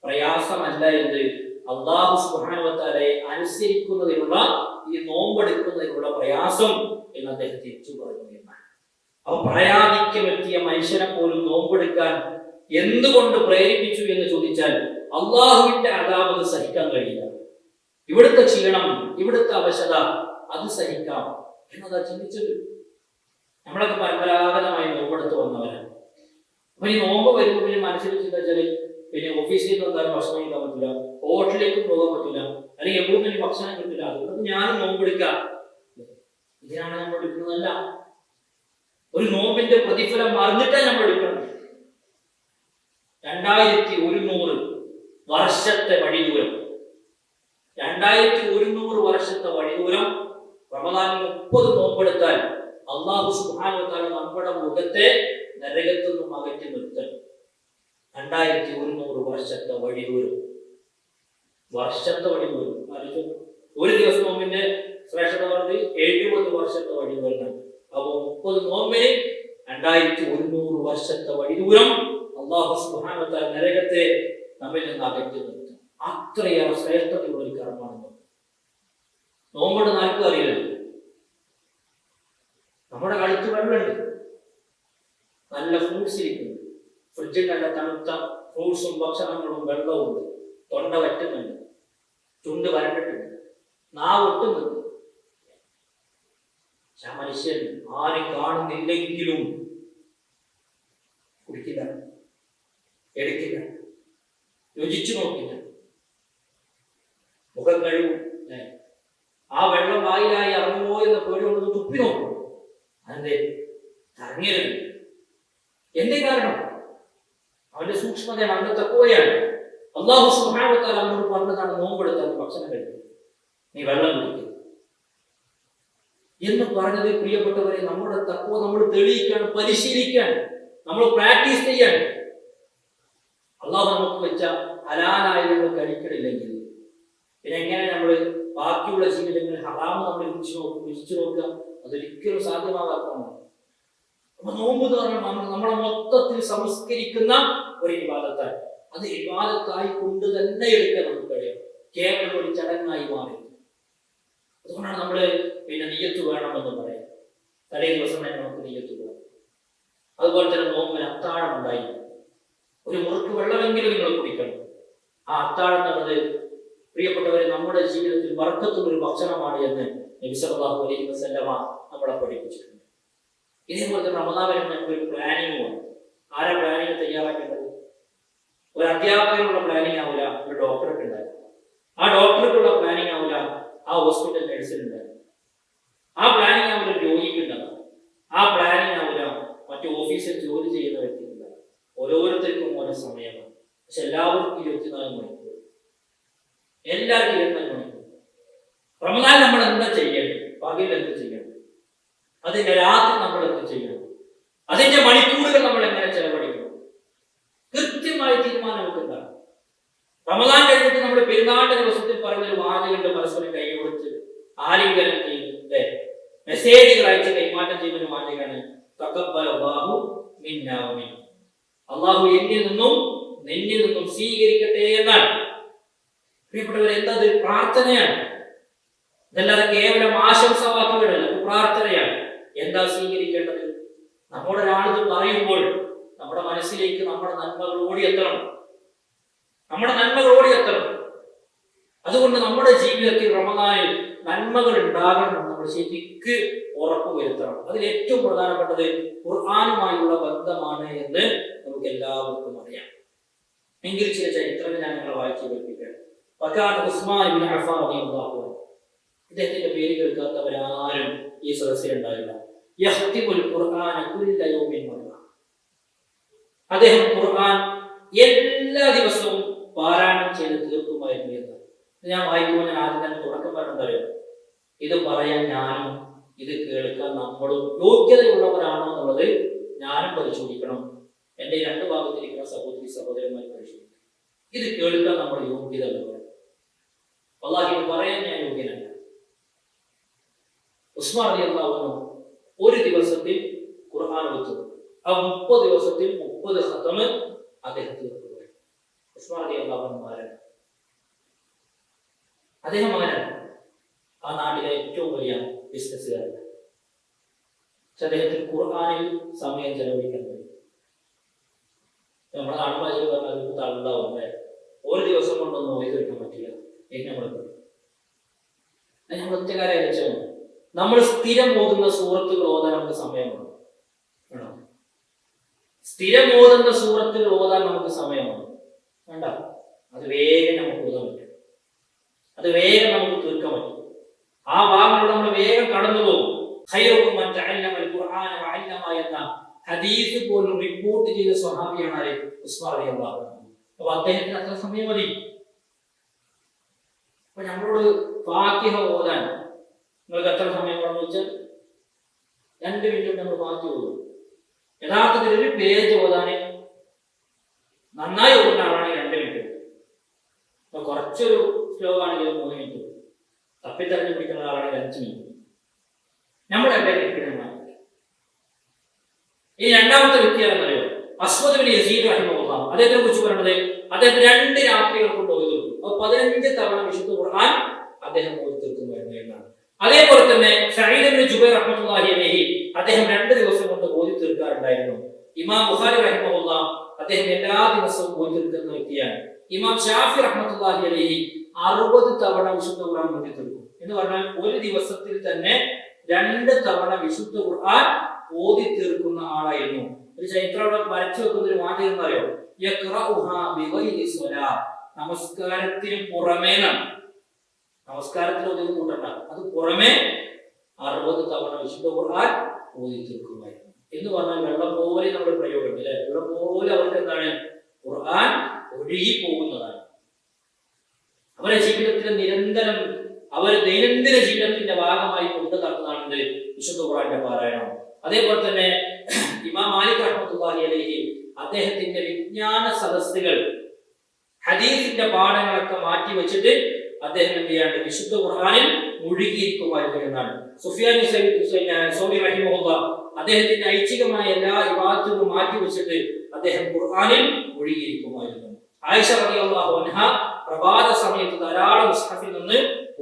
പ്രയാസമല്ല എന്ത്? അല്ലാഹു സുബ്ഹാനഹു വ തആലയെ അനുസരിക്കുന്നതിനുള്ള, ഈ നോമ്പെടുക്കുന്നതിനുള്ള പ്രയാസം എന്ന് അദ്ദേഹം തിരിച്ചു പറഞ്ഞു എന്നാണ്. അപ്പൊ പ്രായാധിക്യമെത്തിയ മനുഷ്യനെ പോലും നോമ്പെടുക്കാൻ എന്തുകൊണ്ട് പ്രേരിപ്പിച്ചു എന്ന് ചോദിച്ചാൽ, അള്ളാഹുവിന്റെ അദാബ് സഹിക്കാൻ കഴിയില്ല, ഇവിടുത്തെ ക്ഷീണം, ഇവിടുത്തെ അവശത അത് സഹിക്കാം എന്നതാ ചിന്തിച്ചത്. നമ്മളൊക്കെ പരമ്പരാഗതമായി നോമ്പെടുത്ത് വന്നവരാണ്. അപ്പൊ ഈ നോമ്പ് വരുമ്പോൾ പിന്നെ മനസ്സിൽ ചിന്ത വെച്ചാല്, പിന്നെ ഓഫീസിൽ നിന്ന് എന്തായാലും ഭക്ഷണം കഴിക്കാൻ പറ്റില്ല, ഹോട്ടലിലേക്കും പോകാൻ പറ്റില്ല, അല്ലെങ്കിൽ എപ്പോഴും ഭക്ഷണം കിട്ടില്ല, അതുകൊണ്ട് ഞാനും നോമ്പെടുക്കാം. ഇതിനാണ് നമ്മൾ എടുക്കുന്നതല്ല. ഒരു നോമ്പിന്റെ പ്രതിഫലം അറിഞ്ഞിട്ടേ നമ്മൾ എടുക്കണം. 2100 വർഷത്തെ വഴിദൂരം, 2100 വർഷത്തെ വഴിദൂരം റമദാനിൽ 30 നോമ്പെടുത്താൽ അല്ലാഹു സുബ്ഹാനഹു വ തആല നമ്മുടെ മുഖത്തെ നരകത്തിൽ നിന്നും അകറ്റി നിർത്തണം. 2100 വർഷത്തെ വഴിദൂരം. ഒരു ദിവസം നോമ്പിന്റെ ശ്രേഷ്ഠത പറഞ്ഞത് 70 വർഷത്തെ വഴിദൂരമാണ്. അപ്പൊ 30 നോമ്പിന് 2100 വർഷത്തെ വഴിദൂരം അല്ലാഹു സുബ്ഹാനഹു വ തആല നരകത്തെ നമ്മിൽ നിന്ന് അകറ്റി നിർത്തും. അത്രയേറെ ശ്രേഷ്ഠതയുള്ള ഒരു കർമ്മമാണ് നോമ്പോട്. നാൽക്കും അറിയില്ലല്ലോ, നമ്മുടെ കളിച്ച് വെള്ളമുണ്ട്, നല്ല ഫ്രൂട്ട്സ് ഇരിക്കുന്നു, ഫ്രിഡ്ജിൽ നല്ല തണുത്ത ഫ്രൂട്ട്സും ഭക്ഷണങ്ങളും വെള്ളവും ഉണ്ട്, തൊണ്ട വറ്റുന്നുണ്ട്, ചുണ്ട് വരണ്ടിട്ടുണ്ട്, നാവ് ഒട്ടുന്നുണ്ട്. മനുഷ്യൻ ആരും കാണുന്നില്ലെങ്കിലും കുടിക്കില്ല, എടുക്കില്ല, രുചിച്ചു നോക്കില്ല, മുഖം കഴിവും. ആ വെള്ളം വായിലായി ഇറങ്ങുമോ എന്ന പേടികൊണ്ട് തുപ്പി നോക്കും. അതെന്തേ? ഇറങ്ങിയത് എന്തേ കാരണം? അവന്റെ സൂക്ഷ്മതയാണ്, അവന്റെ തഖ്വയാണ്. അല്ലാഹു സുബ്ഹാനഹു വ തആല അവനോട് പറഞ്ഞതാണ്, നോമ്പെടുത്താൽ ഭക്ഷണം കഴിക്കും, നീ വെള്ളം കുടിക്കും എന്ന് പറഞ്ഞത്. പ്രിയപ്പെട്ടവരെ, നമ്മുടെ തഖ്വ നമ്മൾ തെളിയിക്കാൻ, പരിശീലിക്കാൻ, നമ്മൾ പ്രാക്ടീസ് ചെയ്യാൻ. അല്ലാഹു നമുക്ക് വെച്ച ഹലാലായി നമ്മൾ കഴിക്കണില്ലെങ്കിൽ പിന്നെ എങ്ങനെ നമ്മൾ ബാക്കിയുള്ള ജീവിതങ്ങൾ ഹറാമ് നമ്മൾ രുചിച്ചു നോക്കുക? അതൊരിക്കലും സാധ്യമാകാത്തതാണ്. അപ്പൊ നോമ്പ് എന്ന് പറഞ്ഞാൽ നമ്മളെ മൊത്തത്തിൽ സംസ്കരിക്കുന്ന ഒരു ഇബാദത്താണ്. അത് ഇബാദത്തായി കൊണ്ട് തന്നെ എടുക്കാൻ നമുക്ക് കഴിയും, കേവലം ഒരു ചടങ്ങായി മാറി. അതുകൊണ്ടാണ് നമ്മള് നിയ്യത്ത് വേണമെന്ന് പറയാം. തലേ ദിവസം തന്നെ നമുക്ക് നിയ്യത്ത് വേണം. അതുപോലെ തന്നെ നോമ്പിന് അത്താഴം ഉണ്ടായി, ഒരു മുറുക്ക് വെള്ളമെങ്കിലും നിങ്ങൾ കുടിക്കണം. ആ അത്താഴം എന്നുള്ളത് പ്രിയപ്പെട്ടവരെ നമ്മുടെ ജീവിതത്തിൽ ബർക്കത്തുള്ള ഒരു ഭക്ഷണമാണ് എന്ന് നബി സല്ലല്ലാഹു അലൈഹി വസല്ലമ നമ്മളെ പഠിപ്പിച്ചിട്ടുണ്ട്. ഇതേപോലെ തന്നെ റമദാൻ വരുമ്പോൾ ഒരു പ്ലാനിങ് വേണം. ആരാ പ്ലാനിങ് തയ്യാറാക്കേണ്ടത്? ഒരു അധ്യാപകനുള്ള പ്ലാനിങ് ആവില്ല, ഒരു ഡോക്ടർക്ക് ഉണ്ടാകും. ആ ഡോക്ടർക്കുള്ള പ്ലാനിങ് ആവില്ല, ആ ഹോസ്പിറ്റൽ നഴ്സിന് ഉണ്ടാകും. ആ പ്ലാനിങ് ആവില്ല ഒരു രോഗിക്ക് ഉണ്ടാകും. ആ പ്ലാനിങ് ആവില്ല മറ്റു ഓഫീസിൽ ജോലി ചെയ്യുന്ന വ്യക്തിക്ക് ഉണ്ടാകും. ഓരോരുത്തർക്കും ഓരോ സമയമാണ്. പക്ഷെ എല്ലാവർക്കും 24 മണിക്കൂർ, എല്ലാവർക്കും 24 മണിക്കൂർ. റമദാൻ നമ്മൾ എന്താ ചെയ്യേണ്ടത്? പകൽ എന്ത് ചെയ്യണം? അതിന്റെ രാത്രി നമ്മൾ എന്ത് ചെയ്യണം? അതിന്റെ മണിക്കൂറുകൾ നമ്മൾ എങ്ങനെ ചെലവഴിക്കണം? കൃത്യമായി തീരുമാനമെടുക്കുന്നതാണ്. റമദാൻ കഴിഞ്ഞിട്ട് നമ്മൾ പെരുന്നാളിന്റെ ദിവസത്തിൽ പറയുന്നൊരു വാചകന്റെ പരസ്പരം കൈ കൊടുത്ത് ആലിംഗനം ചെയ്യുന്നത്, മെസ്സേജുകൾ അയച്ച് കൈമാറ്റം ചെയ്യുന്ന ഒരു വാചകമാണ് തഖബ്ബലല്ലാഹു മിന്നാ വ മിൻകും. അല്ലാഹു എന്നിൽ നിന്നും നിന്നിൽ നിന്നും സ്വീകരിക്കട്ടെ എന്നാണ്. പ്രിയപ്പെട്ടവരെ, എന്തത്? പ്രാർത്ഥനയാണ്. ഇതല്ലാതെ കേവലം ആശംസവാക്കുകളല്ല, പ്രാർത്ഥനയാണ്. എന്താ സ്വീകരിക്കേണ്ടത്? നമ്മുടെ ഒരാളിത് പറയുമ്പോൾ നമ്മുടെ മനസ്സിലേക്ക് നമ്മുടെ നന്മകൾ ഓടിയെത്തണം, നമ്മുടെ നന്മകൾ ഓടിയെത്തണം. അതുകൊണ്ട് നമ്മുടെ ജീവിതത്തിൽ റമദാനിൽ നന്മകൾ ഉണ്ടാകണം നമ്മൾ ശരിക്ക് ഉറപ്പുവരുത്തണം. അതിൽ ഏറ്റവും പ്രധാനപ്പെട്ടത് ഖുർആനുമായുള്ള ബന്ധമാണ് എന്ന് നമുക്ക് എല്ലാവർക്കും അറിയാം. എങ്കിൽ ചില ചരിത്രങ്ങൾ ഞാൻ നിങ്ങളെ വായിച്ചു കേൾപ്പിക്കുകയാണ്. ഉസ്മാൻ ഇബ്നു അഫ്ഫാൻ റളിയല്ലാഹു അൻഹു, ഇദ്ദേഹത്തിന്റെ പേര് കേൾക്കാത്തവരാരും ഈ സദസ്സിലുണ്ടാവില്ല. യഖ്തിമുൽ ഖുർആന കുല്ല യൗമിൻ മറ. അദ്ദേഹം ഖുർആൻ എല്ലാ ദിവസവും പാരായണം ചെയ്ത് തീർക്കുമായിരുന്നു എന്ന് ഞാൻ വായിക്കുമ്പോൾ ഞാൻ ആദ്യം തന്നെ തുടക്കം പറഞ്ഞറിയാം, ഇത് പറയാൻ ഞാനും ഇത് കേൾക്കാൻ നമ്മളും യോഗ്യതയുള്ളവരാണോ എന്നുള്ളത് ഞാനും പരിശോധിക്കണം. എന്റെ രണ്ട് ഭാഗത്തിരിക്കുന്ന സഹോദരി സഹോദരന്മാർ പരിശോധിക്കണം. ഇത് കേൾക്കാൻ നമ്മൾ യോഗ്യത ഉള്ളവരാണ്. അല്ലാഹു ഇത് പറയാൻ ഞാൻ യോഗ്യനല്ല. ഉസ്മാൻ റളിയല്ലാഹു അൻഹു ഒരു ദിവസത്തിൽ ഖുർആൻ എടുത്തു. ആ 30 ദിവസത്തിൽ 30 ഖതമ് അദ്ദേഹത്തിന് കൊടുത്തു. ഉസ്മാൻ റളിയല്ലാഹു അൻഹു ആരാണ്? അദ്ദേഹം ആരാണ്? ആ നാട്ടിലെ ഏറ്റവും വലിയ ബിസിനസ്സുകാരൻ. പക്ഷെ അദ്ദേഹത്തിന് ഖുർആനിൽ സമയം ചെലവഴിക്കാൻ കഴിയും. നമ്മുടെ നാട്ടുഭാഷയിൽ പറഞ്ഞാൽ തള്ളാവും, ഒരു ദിവസം കൊണ്ടൊന്നും ഓയ്തെടുക്കാൻ പറ്റില്ല. നമ്മൾ ഒറ്റക്കാരെ അയച്ചാൽ നമ്മൾ സ്ഥിരം ഓതുന്ന സൂറത്തുകൾ ഓതാൻ നമുക്ക് സമയമാണ്. സ്ഥിരം ഓതുന്ന സൂറത്തുകൾ ഓതാൻ നമുക്ക് സമയമാണ് വേണ്ട. അത് വേഗം നമുക്ക് ഓതാൻ പറ്റും, അത് വേഗം നമുക്ക് തീർക്കാൻ പറ്റും. ആ ഭാഗങ്ങൾ നമ്മൾ വേഗം കടന്നു പോകും. ഖൈറുക്കും മൻ തഅല്ലമൽ ഖുർആന വഅല്ലമ എന്ന ഹദീസ് പോലും റിപ്പോർട്ട് ചെയ്ത സ്വഹാബിയാണ് ആര്? ഉസ്മാൻ റളിയല്ലാഹു അൻഹു. അപ്പൊ അദ്ദേഹത്തിന് അത്ര സമയം മതി. അപ്പൊ നമ്മളോട് ഫാത്തിഹ ഓതാൻ നിങ്ങൾക്ക് എത്ര സമയം വേണമെന്ന് വെച്ചാൽ 2 മിനിറ്റ് നമ്മൾ ഫാത്തിഹ ഓതും. യഥാർത്ഥത്തിൽ ഒരു പേജ് ഓതാൻ നന്നായി ഓടുന്ന ആളാണെങ്കിൽ 2 മിനിറ്റ്, അപ്പൊ കുറച്ചൊരു സ്ലോ ആണെങ്കിൽ 3 മിനിറ്റ്, തപ്പിത്തെറിഞ്ഞ് പിടിക്കുന്ന ആളാണെങ്കിൽ 5 മിനിറ്റ്. നമ്മൾ ഈ രണ്ടാമത്തെ വ്യക്തിയാണെന്നറിയോ? അസ്വദ് ബിൻ യസീദ് റഹിമഹുല്ലാ. അദ്ദേഹത്തെ കുറിച്ച് പറയുന്നത് അദ്ദേഹം 2 രാത്രികൾ കൊണ്ട് ഓതി തീർക്കും. അപ്പൊ 15 തവണ വിശുദ്ധ ഖുർആൻ അദ്ദേഹം ഓതി തീർക്കുമായിരുന്നു എന്നാണ്. അതേപോലെ തന്നെ സഈദ് ഇബ്നു ജുബൈർ റഹ്മത്തുള്ളാഹി അലൈഹി അദ്ദേഹം 2 ദിവസം കൊണ്ട് ഓതി തീർക്കാറുണ്ടായിരുന്നു. ഇമാം ബുഖാരി റഹിമഹുല്ലാ അദ്ദേഹം എല്ലാ ദിവസവും ഓതി തീർക്കുന്ന വ്യക്തിയാണ്. ഇമാം ഷാഫി റഹ്മത്തുള്ളാഹി അലൈഹി 60 തവണ വിശുദ്ധ ഖുർആൻ ഓതി തീർക്കും. എന്ന് പറഞ്ഞാൽ ഒരു ദിവസത്തിൽ തന്നെ 2 തവണ വിശുദ്ധ ഖുർആൻ ഓതി തീർക്കുന്ന ആളായിരുന്നു. ഒരു ചരിത്രം വരച്ചു വെക്കുന്ന ഒരു വാചകം എന്നറിയോ? യഖ്റഉഹാ ബിഗൈരി സ്വലാത്ത്. നമസ്കാരത്തിന് പുറമേ, നമസ്കാരത്തിൽ ഒതുങ്ങി കൂട്ടണ്ട, അത് പുറമെ 60 തവണ വിശുദ്ധ ഖുർആൻ ഓതി തീർക്കുമായിരുന്നു. എന്ന് പറഞ്ഞാൽ വെള്ളം പോലെ നമ്മുടെ പ്രയോഗം അല്ലെ, വെള്ളം പോലെ അവർക്ക് എന്താണ്? ഖുർആൻ ഒഴുകി പോകുന്നതാണ്. അവരുടെ ജീവിതത്തിൽ നിരന്തരം അവർ ദൈനംദിന ജീവിതത്തിന്റെ ഭാഗമായി കൊണ്ടു നടത്തുന്നതാണ് വിശുദ്ധ ഖുർആന്റെ പാരായണം. അതേപോലെ തന്നെ ഇമാം മാലിക് റഹ്മത്തുള്ളാഹി അലൈഹി അദ്ദേഹത്തിന്റെ വിജ്ഞാന സദസ്സുകൾ, ഹദീസിന്റെ പാഠങ്ങളൊക്കെ മാറ്റി വെച്ചിട്ട് അദ്ദേഹം എന്ത് ചെയ്യാണ്ട് വിശുദ്ധ ഖുർആനിൽ മുഴുകിയിരിക്കുമായിരുന്നു എന്നാണ്. സുഫിയാൻ സൗരി റഹിമഹുല്ലാ അദ്ദേഹത്തിന്റെ ഐച്ഛികമായ എല്ലാ ഇബാദത്തുകളും മാറ്റി വെച്ചിട്ട് അദ്ദേഹം ഖുർആനിൽ മുഴുകിയിരിക്കുമായിരുന്നു. ആയിഷ റളിയല്ലാഹു അൻഹ പ്രഭാത സമയത്ത് ധാരാളം മുസ്ഹഫിൽ നിന്ന്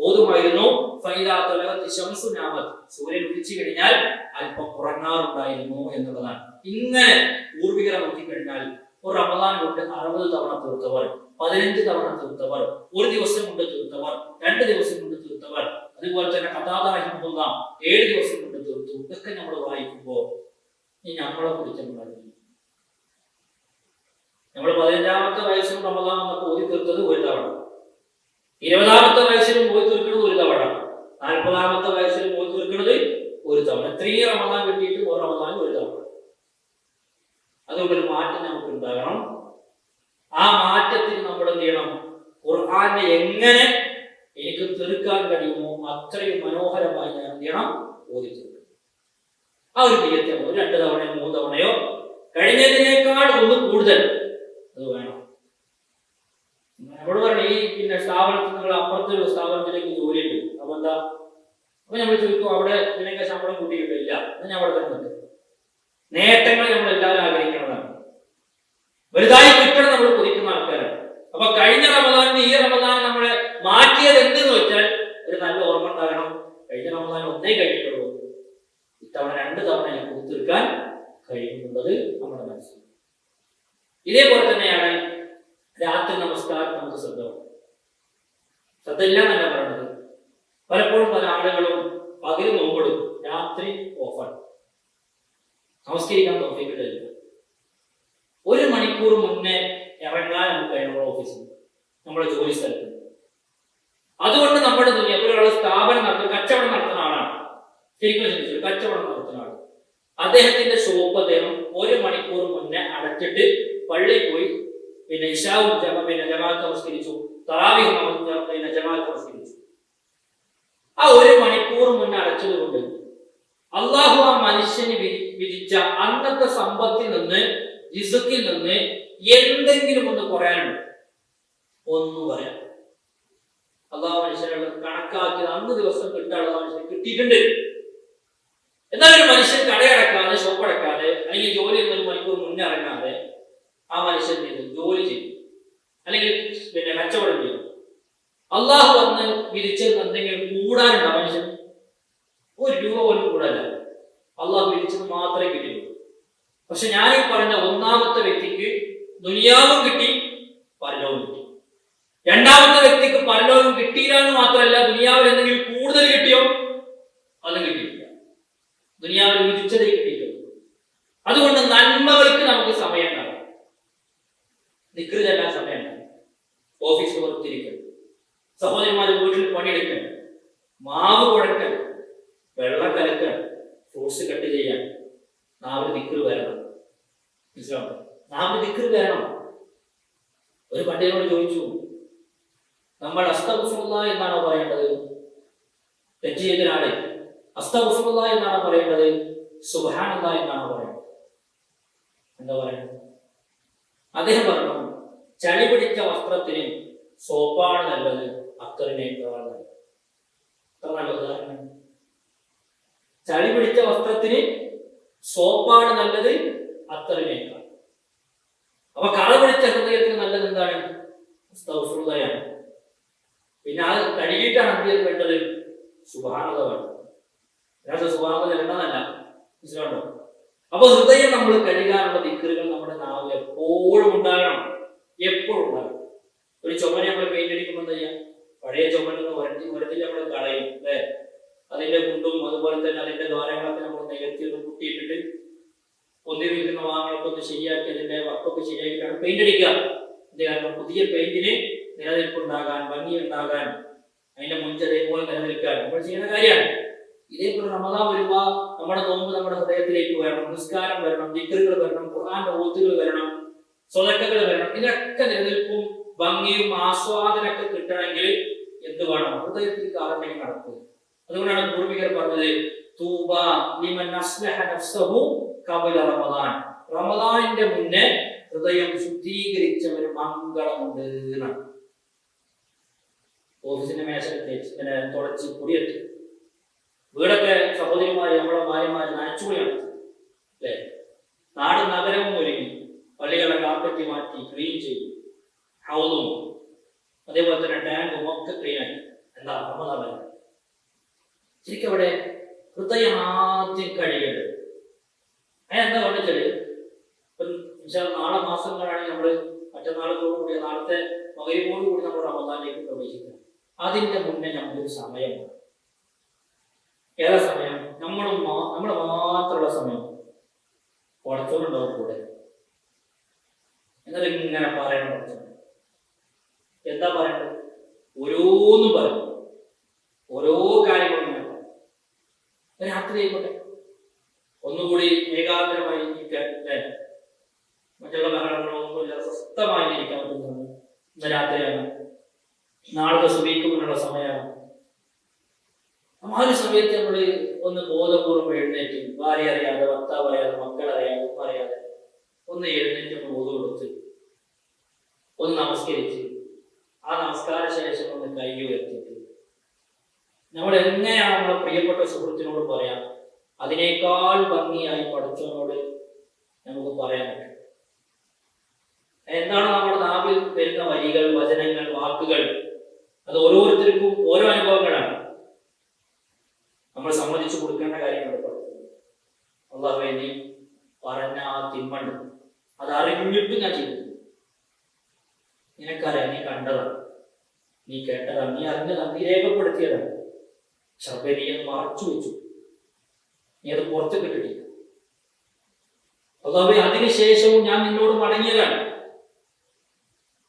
ഓതുമായിരുന്നു. ഫൈദാ തലഅത് ശംസു നാമത്, സൂര്യൻ ഉദിച്ചു കഴിഞ്ഞാൽ അല്പം ഉറങ്ങാറുണ്ടായിരുന്നു എന്നുള്ളതാണ്. ഇങ്ങനെ പൂർവികരെ നോക്കിക്കഴിഞ്ഞാൽ ഒരു റമദാൻ കൊണ്ട് 60 തവണ തീർത്തവർ, 15 തവണ തീർത്തവർ, ഒരു ദിവസം കൊണ്ട് തീർത്തവർ, 2 ദിവസം കൊണ്ട് തീർത്തവർ, അതുപോലെ തന്നെ ഖതാദ റഹിമഹുല്ലാ 7 ദിവസം കൊണ്ട് തീർത്തു. ഇതൊക്കെ നമ്മൾ വായിക്കുമ്പോൾ ഈ നമ്മളെ കുറിച്ച് നമ്മൾ 15-ാമത്തെ വയസ്സിലും റമദാൻ എന്നൊക്കെ ഓതി തീർത്തത് ഒരു തവണ, 20-ാമത്തെ വയസ്സിലും ഓതി തീർക്കുന്നത് ഒരു തവണ, 40-ാമത്തെ വയസ്സിലും ഓതി തീർക്കുന്നത് ഒരു തവണ. 3 റമദാൻ കിട്ടിയിട്ട് ഒരു റമദാൻ ഒരു തവണ. അതുകൊണ്ട് ഒരു മാറ്റം നമുക്ക് ഉണ്ടാകണം. ആ മാറ്റത്തിന് നമ്മൾ എന്ത് ചെയ്യണം? ഖുർആനെ എങ്ങനെ എനിക്ക് തീർക്കാൻ കഴിയുമോ അത്രയും മനോഹരമായി ഞാൻ എന്ത് ചെയ്യണം? ഓതി തീർക്കണം. ആ ഒരു തീയതി 2 തവണയോ 3 തവണയോ കഴിഞ്ഞതിനേക്കാൾ ഒന്ന് കൂടുതൽ അത് വേണം. നമ്മളോട് പറഞ്ഞു ഈ സ്ഥാപനത്തിൽ നിങ്ങൾ അപ്പുറത്തെ ഒരു സ്ഥാപനത്തിലേക്ക് ജോലി ഉണ്ട്, അപ്പൊ എന്താ? അപ്പൊ നമ്മൾ ചോദിക്കും അവിടെ ഇതിനൊക്കെ ശമ്പളം കൂട്ടിയിട്ടില്ല, ഞാൻ അവിടെ തന്നെ നിൽക്കും. നേട്ടങ്ങൾ നമ്മൾ എല്ലാവരും ആഗ്രഹിക്കുന്നതാണ്, വലുതായി കിട്ടണം നമ്മൾ കൊതിക്കുന്ന ആൾക്കാരാണ്. അപ്പൊ കഴിഞ്ഞ റമദാനിന് ഈ റമദാൻ നമ്മളെ മാറ്റിയത് എന്തെന്ന് വെച്ചാൽ ഒരു നല്ല ഓർമ്മ ഉണ്ടാകണം. കഴിഞ്ഞ റമദാൻ ഒന്നേ കഴിഞ്ഞിട്ടുള്ളൂ, ഇത്തവണ 2 തവണ എനിക്ക് കൊടുത്തെടുക്കാൻ കഴിയുന്നുള്ളത് നമ്മുടെ മനസ്സിൽ. ഇതേപോലെ തന്നെയാണ് രാത്രി നമസ്കാരം. നമുക്ക് ശ്രദ്ധയില്ല എന്നല്ല പറയുന്നത്. പലപ്പോഴും പല ആളുകളും പകല് നോമ്പെടും, രാത്രി ഓഫാണ്, നമസ്കരിക്കാൻ തോന്നിക്കില്ല. 1 മണിക്കൂർ മുന്നേ ഇറങ്ങാൻ നമുക്ക് കഴിയണം ഓഫീസിൽ, നമ്മുടെ ജോലി സ്ഥലത്ത്. അതുകൊണ്ട് നമ്മുടെ ഒരാൾ സ്ഥാപനം നടത്തുന്ന കച്ചവടം നടത്തുന്ന ആളാണ്, ശരിക്കും ചിന്തിച്ചു, കച്ചവടം നടത്തുന്ന ആൾ, അദ്ദേഹത്തിന്റെ ഷോപ്പ് അദ്ദേഹം 1 മണിക്കൂർ മുന്നേ അടച്ചിട്ട് പള്ളിയിൽ പോയി പിന്നെ ഇശാവും ജമാഅത്ത് നമസ്കരിച്ചു, തറാവീഹ് ജമാഅത്ത് നമസ്കരിച്ചു. ആ 1 മണിക്കൂർ മുന്നേ അടച്ചത് കൊണ്ട് അള്ളാഹു ആ മനുഷ്യന് വിധിച്ച അന്നത്തെ സമ്പത്തിൽ നിന്ന്, റിസ്കിൽ നിന്ന് എന്തെങ്കിലും ഒന്ന് കുറയാനുണ്ട്, ഒന്നും പറയാം. അള്ളാഹു മനുഷ്യനെ കണക്കാക്കിയത് അന്ന് ദിവസം കിട്ടാനുള്ള മനുഷ്യന് കിട്ടിയിട്ടുണ്ട്. എന്നാൽ ഒരു മനുഷ്യൻ കടയടക്കാതെ, ഷോപ്പ് അടക്കാതെ, അല്ലെങ്കിൽ ജോലിയിൽ നിന്ന് 1 മണിക്കൂർ മുന്നേ ഇറങ്ങാതെ ആ മനുഷ്യൻ ജോലി ചെയ്യും, അല്ലെങ്കിൽ പിന്നെ കച്ചവടം ചെയ്യും. അള്ളാഹു വന്ന് വിധിച്ചത് എന്തെങ്കിലും കൂടാനുണ്ടോ? മനുഷ്യൻ 1 രൂപ പോലും കൂടാനില്ല, അള്ളാഹു വിധിച്ചത് മാത്രമേ കിട്ടിയുള്ളൂ. പക്ഷെ ഞാനീ പറഞ്ഞ ഒന്നാമത്തെ വ്യക്തിക്ക് ദുനിയാവും കിട്ടി, പരലോകം കിട്ടി. രണ്ടാമത്തെ വ്യക്തിക്ക് പരലോകം കിട്ടിയില്ല എന്ന് മാത്രമല്ല, ദുനിയാവിൽ എന്തെങ്കിലും കൂടുതൽ കിട്ടിയോ? അതും കിട്ടിയില്ല, ദുനിയാവിൽ വിധിച്ചതേ കിട്ടിയിട്ടുള്ളൂ. അതുകൊണ്ട് നന്മകൾക്ക് നമുക്ക് സമയം ഉണ്ടാകും, ദിക്ർ ചെല്ലാൻ സമയം ഉണ്ടാകും, ഓഫീസ് പുറത്തിരിക്കണം, സഹോദരന്മാരെ വീട്ടിൽ പണിയെടുക്കണം, മാവ് കുഴക്കണം, വെള്ളം കലക്കണം, ഫ്രൂട്ട്സ് കട്ട് ചെയ്യാൻ, നാവിന് ദിക്ർ വരണം. മനസ്സിലാവും? നാവിന് ദിക്ർ വരണം. ഒരു പണ്ഡിതനോട് ചോദിച്ചു, നമ്മൾ അസ്തഗ്ഫിറുല്ലാഹ് എന്നാണോ പറയേണ്ടത്? തെറ്റ് ചെയ്തതിനാണ് അസ്തഗ്ഫിറുല്ലാഹ് എന്നാണോ പറയേണ്ടത്? സുബ്ഹാനല്ലാഹ് എന്നാണോ പറയേണ്ടത്? എന്താ പറയുന്നത്? അദ്ദേഹം പറഞ്ഞു, ചളി പിടിച്ച വസ്ത്രത്തിന് സോപ്പാണ് നല്ലത്, അത്തറിനേക്കാൾ നല്ലത്. അത്ര നല്ല ഉദാഹരണം. ചളി പിടിച്ച വസ്ത്രത്തിന് സോപ്പാണ് നല്ലത്, അത്തറിനേക്കാൾ. അപ്പൊ കള പിടിച്ച ഹൃദയത്തിന് നല്ലത് എന്താണ്? സ്തഗ്ഫിറുള്ളാഹ്. പിന്നെ അത് കഴുകിയിട്ടാണ് എന്ത് വേണ്ടത്? സുബ്ഹാനല്ലാഹ് വേണം. അല്ലാതെ സുബ്ഹാനല്ലാഹ് എണ്ണതല്ല. മനസ്സിലാണോ? അപ്പൊ ഹൃദയം നമ്മൾ കഴുകാനുള്ള ദിക്റുകൾ നമ്മുടെ നാവിൽ എപ്പോഴും ഉണ്ടാകണം. എപ്പോഴും ഉണ്ടാകണം. ഒരു ചുമര നമ്മൾ പെയിന്റ് അടിക്കുമ്പോൾ എന്താ ചെയ്യാം? പഴയ ചുമരൊന്ന് ഉരത്തിൽ നമ്മൾ കളയും, അല്ലെ? അതിന്റെ കുണ്ടും അതുപോലെ തന്നെ അതിന്റെ ദ്വാരങ്ങളൊക്കെ നമ്മൾ നികത്തി ഒന്ന് കുട്ടിയിട്ടിട്ട് പൊന്തി നിൽക്കുന്ന ഭാഗങ്ങളൊക്കെ ഒന്ന് ശരിയാക്കി അതിന്റെ വക്കൊക്കെ ശരിയാക്കിയിട്ടാണ് പെയിന്റ് അടിക്കുക. ഇത് കാരണം പുതിയ പെയിന്റിന് നിലനിൽപ്പുണ്ടാകാൻ, ഭംഗി ഉണ്ടാകാൻ, അതിന്റെ മുഞ്ച് അതേപോലെ നിലനിൽക്കാൻ നമ്മൾ ചെയ്യുന്ന കാര്യമാണ്. ഇതേപോലെ റമദാൻ വരുമ്പോൾ നമ്മുടെ നോമ്പ് നമ്മുടെ ഹൃദയത്തിലേക്ക് വരണം, നിസ്കാരം വരണം, ദിക്റുകൾ വരണം, ഖുർആന്റെ ഓത്തുകൾ വരണം, സ്വതക്കകൾ വരണം. ഇതൊക്കെ നിലനിൽപ്പും ഭംഗിയും ആസ്വാദനമൊക്കെ കിട്ടണമെങ്കിൽ എന്ത് വേണം? ഹൃദയത്തിൽ കാരണങ്ങൾ നടക്കുക. അതുകൊണ്ടാണ് പൂർവികർ പറഞ്ഞത്, തൂബ ലിമൻ അസ്ലഹ നഫ്സഹു ഖബല റമദാൻ. റമദാനിന്റെ മുന്നേ ഹൃദയം ശുദ്ധീകരിച്ചവന് മംഗളമുണ്ട് എന്നാണ്. ഓഫീസിന്റെ മേശത്തെ ഇങ്ങനെ തുടച്ച് പൊടിയെത്തി, വീടൊക്കെ സഹോദരിമാര് നമ്മളെ ഭാര്യമാര് നനച്ചുകൂടിയാണ്, അല്ലെ? നാട് നഗരവും ഒരുങ്ങി, പള്ളികളെ കാപ്പറ്റി മാറ്റി ക്ലീൻ ചെയ്യും, ഹൗസും അതേപോലെ തന്നെ ടാങ്കും ഒക്കെ ക്ലീനാക്കി. എന്താ റമദാൻ? ശരിക്കും അവിടെ ഹൃദയം ആദ്യം കഴിയേണ്ടത്. അതിനെന്താ പറഞ്ഞാല്, നാളെ മാസങ്ങളാണെങ്കിൽ നമ്മള് മറ്റന്നാളത്തോടുകൂടി നാളത്തെ മഗ്‌രിബോടുകൂടി നമ്മൾ റമദാനിലേക്ക് പ്രവേശിക്കണം. അതിന്റെ മുന്നേ നമുക്കൊരു സമയമാണ്. ഏതാ സമയം? നമ്മൾ മാത്രമുള്ള സമയം. പുറത്തോടുണ്ടാവും കൂടെ. എന്നാലും ഇങ്ങനെ പറയണം. എന്താ പറയേണ്ടത്? ഓരോന്നും പറയും, ഓരോ കാര്യങ്ങളും ഇങ്ങനെ പറയും. രാത്രി ആയിക്കോട്ടെ, ഒന്നുകൂടി ഏകാഗ്രമായി ഇരിക്കാൻ, മറ്റുള്ള ബഹളങ്ങളൊന്നുമില്ല, സ്വസ്ഥമായി ഇരിക്കാൻ പറ്റുന്നത് ഇന്ന് രാത്രിയാണ്, നാളത്തെ സുബഹിക്കുമുള്ള സമയമാണ്. ആ ഒരു സമയത്ത് നമ്മൾ ഒന്ന് ബോധപൂർവ്വം എഴുന്നേറ്റ്, ഭാര്യ അറിയാതെ, ഭർത്താവ് അറിയാതെ, മക്കളറിയാതെ, ഉമ്മ അറിയാതെ ഒന്ന് എഴുന്നേറ്റ് ഒന്ന് ബോധം കൊടുത്ത് ഒന്ന് നമസ്കരിച്ച്, ആ നമസ്കാര ശേഷം ഒന്ന് കൈ ഉയർത്തിയിട്ട് നമ്മൾ എങ്ങനെയാണ് നമ്മളെ പ്രിയപ്പെട്ട സുഹൃത്തിനോട് പറയാം, അതിനേക്കാൾ ഭംഗിയായി പഠിച്ചവനോട് നമുക്ക് പറയാൻ പറ്റും. എന്താണ് നമ്മുടെ നാവിൽ വരുന്ന വരികൾ, വചനങ്ങൾ, വാക്കുകൾ? അത് ഓരോരുത്തർക്കും ഓരോ അനുഭവങ്ങളാണ്. നമ്മൾ സമ്മതിച്ചു കൊടുക്കേണ്ട കാര്യങ്ങൾ പഠിക്കുന്നത്. അല്ലാഹുവേ, നീ പറഞ്ഞ ആ തിന്മണ്ട്, അത് അറിഞ്ഞിട്ട് ഞാൻ ചെയ്തു. നിനക്കറിയാം, നീ കണ്ടതാണ്, നീ കേട്ടതാണ്, നീ അറിഞ്ഞതാണ്, നീ രേഖപ്പെടുത്തിയതാണ്. പക്ഷേ നീ അത് മറച്ചു വെച്ചു, നീ അത് പുറത്ത് കിട്ടിയിട്ടില്ല. അല്ലാഹുവേ, അതിനുശേഷവും ഞാൻ നിന്നോട് മടങ്ങിയതാണ്.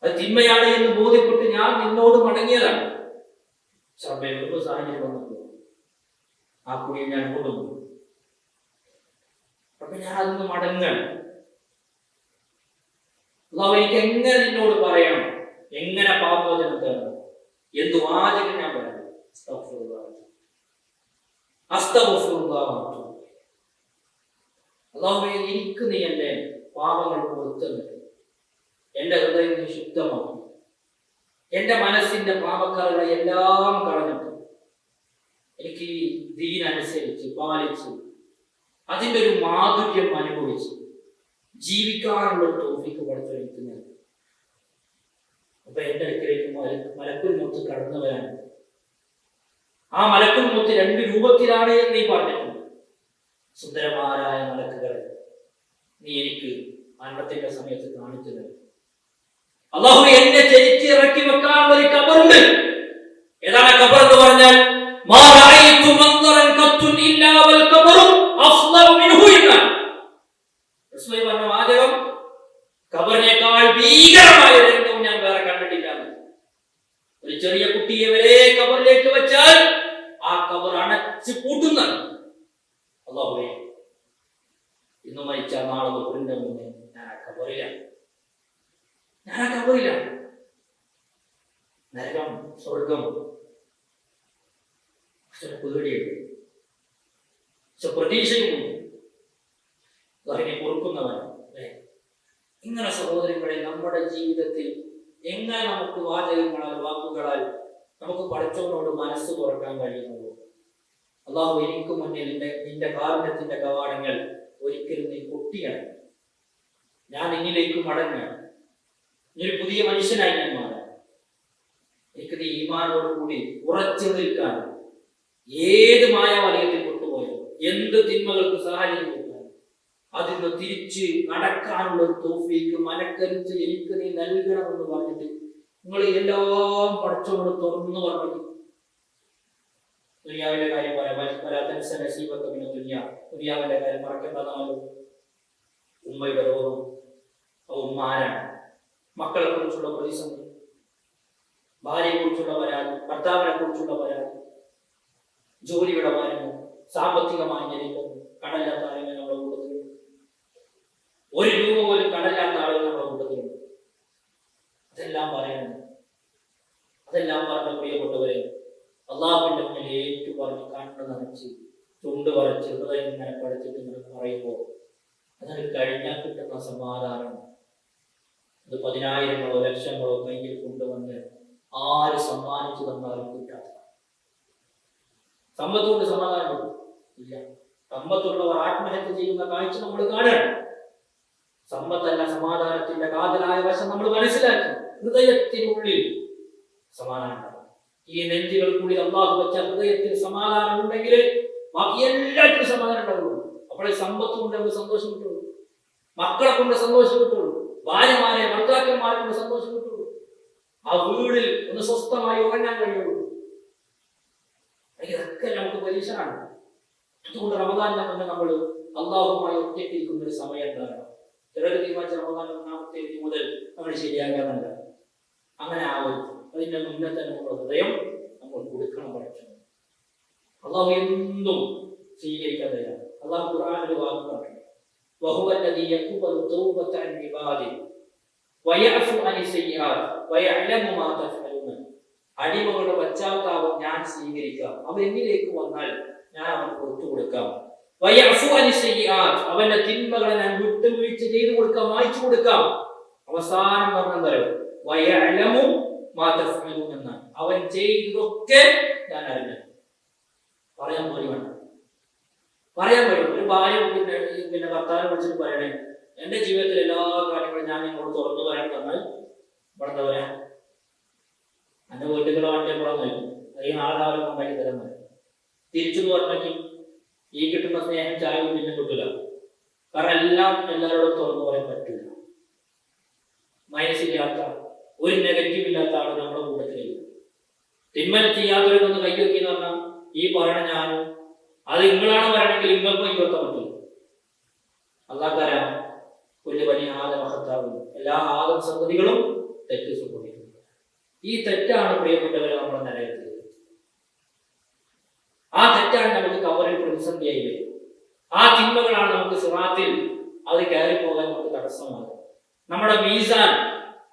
അത് തിന്മയാണ് എന്ന് ബോധ്യപ്പെട്ട് ഞാൻ നിന്നോട് മടങ്ങിയതാണ്. ഒരു സാഹചര്യം വന്നപ്പോൾ ആ കുടിയിൽ ഞാൻ കൊണ്ടുവന്നു. അപ്പൊ ഞാൻ അതൊന്ന് മടങ്ങാണ്. അല്ലാഹുവേ, എനിക്ക് എങ്ങനെ നിന്നോട് പറയണം, എങ്ങനെ പാപമോചനം തരണം, എന്ത് വാചകം ഞാൻ പറയണം? അല്ലാഹുവേ, എനിക്ക് നീ എന്റെ പാപങ്ങൾ പൊറുത്തന്നിട്ട് എന്റെ ഹൃദയം നീ ശുദ്ധമാക്കി, എന്റെ മനസ്സിന്റെ പാപക്കറകളെ എല്ലാം കളഞ്ഞിട്ട് എനിക്ക് ഈ ദീനനുസരിച്ച് പാലിച്ച് അതിന്റെ ഒരു മാധുര്യം അനുഭവിച്ച് ജീവിക്കാനുള്ള ഒരു തൗഫീഖ് പഠിച്ചെടുക്കുന്നത്. അപ്പൊ എന്റെ അടുക്കിലേക്ക് മലക്കുൽ മൗത്ത് കടന്നു വരാൻ, ആ മലക്കുൽ മൗത്ത് 2 രൂപത്തിലാണ് എന്ന് നീ പറഞ്ഞിട്ടുണ്ട്. സുന്ദരമാരായ മലക്കുകളെ നീ എനിക്ക് മരണത്തിന്റെ സമയത്ത് കാണിച്ചു തരും. അല്ലാഹു എന്നെ ചെരിച്ച് ഇറക്കി വെക്കാനുള്ള ഒരു ഖബറുണ്ട്. ഏതാണ് ഖബർ എന്ന് പറഞ്ഞാൽ, മാ റഅയ്തു മൻദറൻ ഖത്തുൻ ഇല്ലാ വൽ ഖബറു അഫ്ളു മിൻഹു എന്നാണ് റസൂൽ പറഞ്ഞ വാചകം. ഖബറിനേക്കാൾ ഭീകരമായ ഒരു രംഗം ഞാൻ വേറെ കണ്ടിട്ടില്ല. ഒരു ചെറിയ കുട്ടിയെ വരെ ഖബറിലേക്ക് വെച്ചാൽ ആ ഖബർ അടച്ച് പൂട്ടുന്നതാണ്. അല്ലാഹുവേ, ഇന്ന് മരിച്ച നാളെ ഖബറിന്റെ മുന്നേ ഞാൻ ആ ഖബറിലാണ്. നരകം, സ്വർഗം പേടിയുണ്ട്, പ്രതീക്ഷയുമുണ്ട്. അതിനെ പൊറുക്കുന്നവൻ ഇങ്ങനെ സഹോദരങ്ങളെ നമ്മുടെ ജീവിതത്തിൽ എങ്ങനെ നമുക്ക് വാചകങ്ങളാൽ വാക്കുകളാൽ നമുക്ക് പടച്ചവനോട് മനസ്സ് തുറക്കാൻ കഴിയുന്നുള്ളൂ. അള്ളാഹു എനിക്ക് മുന്നിൽ നിന്റെ കാരുണ്യത്തിന്റെ കവാടങ്ങൾ ഒരിക്കലും നീ പൊട്ടിയാണ്, ഞാൻ നിന്നിലേക്ക് മടങ്ങാണ്, നീ ഒരു പുതിയ മനുഷ്യനായി ഞാൻ മാറാൻ, എനിക്ക് നീ ഈമാനോടുകൂടി ഉറച്ചു നിൽക്കാൻ, ഏത് മായാവലയത്തിൽ കൊണ്ടുപോയോ എന്ത് തിന്മകൾക്ക് സാഹചര്യം കൊടുക്കാൻ അതിൽ നിന്ന് തിരിച്ച് നടക്കാനുള്ള ഒരു തൗഫീക്ക് മനക്കരുത്ത് എനിക്ക് നീ നൽകണമെന്ന് പറഞ്ഞിട്ട് നിങ്ങൾ എല്ലാം പഠിച്ചോട് തുറന്നു പറഞ്ഞു. ദുനിയാവിന്റെ കാര്യം ദുനിയാവിന്റെ കാര്യം മറക്കേണ്ടതാണല്ലോ. ഉമ്മയുടെ രോഗം, ഉമ്മ ആരാണ്? മക്കളെ കുറിച്ചുള്ള പ്രതിസന്ധി, ഭാര്യയെ കുറിച്ചുള്ള പരാതി, ഭർത്താവിനെ കുറിച്ചുള്ള പരാതി, ജോലിയുടെ കാര്യമോ, സാമ്പത്തികമായി ജനിക്കുന്നു, കടലില്ലാത്ത ആളുകൾ നമ്മുടെ കൂട്ടത്തിലുണ്ട്. 1 രൂപ പോലും കടലില്ലാത്ത ആളുകൾ നമ്മുടെ കൂട്ടത്തിലുണ്ട്. അതെല്ലാം പറയുന്നു. അതെല്ലാം പറഞ്ഞ പ്രിയപ്പെട്ടവരെ, അള്ളാഹുവിന്റെ മുന്നിൽ ഏറ്റു പറഞ്ഞ് കണ്ണു നനച്ച് ചുണ്ട് പറിച്ച് ഹൃദയം ഇങ്ങനെ പഠിച്ചിട്ട് ഇങ്ങനെ പറയുമ്പോൾ അതിന് കഴിഞ്ഞാൽ കിട്ടുന്ന സമാധാനം അത് 10,000-ങ്ങളോ ലക്ഷങ്ങളോ കയ്യിൽ കൊണ്ടുവന്ന് ആര് സമ്മാനിച്ചു തന്നാലും കിട്ടാത്ത സമ്പത്തുകൊണ്ട് സമാധാനം ഇല്ല. സമ്പത്തുള്ളവർ ആത്മഹത്യ ചെയ്യുന്ന കാഴ്ച നമ്മൾ കാണുകയാണ്. സമ്പത്തല്ല സമാധാനത്തിന്റെ കാതലായ വശം നമ്മൾ മനസ്സിലാക്കി. ഹൃദയത്തിനുള്ളിൽ സമാധാനം, ഈ നെഞ്ചുകൾക്കുള്ളിൽ അള്ളാഹു വെച്ച ഹൃദയത്തിൽ സമാധാനം ഉണ്ടെങ്കിൽ ബാക്കി എല്ലാത്തിനും സമാധാനം ഉണ്ടാവുള്ളൂ. അപ്പോഴേ സമ്പത്ത് കൊണ്ട് നമുക്ക് സന്തോഷം കിട്ടുള്ളൂ, മക്കളെ കൊണ്ട് സന്തോഷം കിട്ടുള്ളൂ, ഭാര്യമാരെ ഭർത്താക്കന്മാരെ കൊണ്ട് സന്തോഷം കിട്ടുള്ളൂ, ആ വീടിൽ ഒന്ന് സ്വസ്ഥമായി ഉറങ്ങാൻ കഴിയുള്ളൂ. ഇതൊക്കെ നമുക്ക് പരീക്ഷണമാണ്. അതുകൊണ്ട് റമദാനിനെ മുന്നേ നമ്മൾ അള്ളാഹുമായി ഒറ്റയ്ക്കിരിക്കുന്ന ഒരു സമയം ഉണ്ടാകണം. ചിലർ തീരുമാനിച്ച റമദാൻ 1-ാമത്തെ മുതൽ നമ്മൾ ശരിയാകാറുണ്ട്. അങ്ങനെ ആവരുത്. അതിന്റെ മുന്നേ തന്നെ നമ്മുടെ ഹൃദയം നമ്മൾ കൊടുക്കണം. പഠിച്ചു അള്ളാഹു എന്തും സ്വീകരിക്കാൻ തയ്യാറാണ്. അള്ളാഹു ഖുർആനിൽ വാക്ക് പറഞ്ഞു, വഹുവല്ലദീ യഖ്ബലു തൗബത അൻ ഇബാദി വയഅഫു അനി സയ്യിആത് വയഅലമു മാ തഫഅലൂന. അടിമകളുടെ പശ്ചാത്താപം ഞാൻ സ്വീകരിക്കാം, അവർ എന്നിലേക്ക് വന്നാൽ ഞാൻ അവർക്ക് പുറത്തു കൊടുക്കാം. വയഅഫു അനി സയ്യിആത്, അവന്റെ തിന്മകളെ ഞാൻ വിട്ടുവീഴ്ച ചെയ്തു കൊടുക്കാം, മായ്ച്ചു കൊടുക്കാം. അവസാനം പറഞ്ഞെന്തോ വയഅലമു മാ തഫഅലൂന എന്നാണ്. അവൻ ചെയ്തതൊക്കെ ഞാൻ അറിഞ്ഞു. പറയാൻ പോലും വേണ്ട, പറയാൻ കഴിയും. ഒരു ഭാര്യ പിന്നെ ഭർത്താവിനെ വിളിച്ചിട്ട് പറയണേ, എന്റെ ജീവിതത്തിൽ എല്ലാ കാര്യങ്ങളും ഞാൻ നിങ്ങളോട് തുറന്നു പറയാൻ പറഞ്ഞാൽ ഇവിടെ പറയാ എന്റെ വീട്ടുകളെ വണ്ടിയെ കൂടെ നോക്കും, അല്ലെങ്കിൽ നാളെ ഉണ്ടാക്കി തരാൻ പറയും. തിരിച്ചു പറഞ്ഞെങ്കിൽ ഈ കിട്ടുന്ന സ്നേഹം ചായ പിന്നെ കിട്ടില്ല. കാരണം എല്ലാം എല്ലാവരോടും തുറന്നു പറയാൻ പറ്റില്ല. മൈനസില്ലാത്ത ഒരു നെഗറ്റീവ് ഇല്ലാത്ത ആൾ നമ്മുടെ കൂട്ടത്തിലേക്ക്. തിന്മ ചെയ്യാത്തവരൊന്ന് കൈവക്കി എന്ന് പറഞ്ഞാൽ ഈ പറയണ ഞാനും അത് നിങ്ങളാണ് പറയണമെങ്കിൽ നിങ്ങൾക്ക് കൈവത്താൻ പറ്റില്ല. അള്ളാഹ്ക്കറിയാം വലിയ വലിയ ആദമഹത്താവും എല്ലാ ആദം സന്തതികളും തെറ്റ് സംഭവിക്കുന്നു. ഈ തെറ്റാണ് പ്രിയപ്പെട്ടവരെ നമ്മളെ നിലനിർത്തിയത്. ആ തെറ്റാണ് നമുക്ക് കവറിൽ പ്രതിസന്ധിയായി വരും. ആ തിന്മകളാണ് നമുക്ക് സിറാത്തിൽ അത് കയറി പോകാൻ നമുക്ക് തടസ്സമാകും. നമ്മുടെ മീസാൻ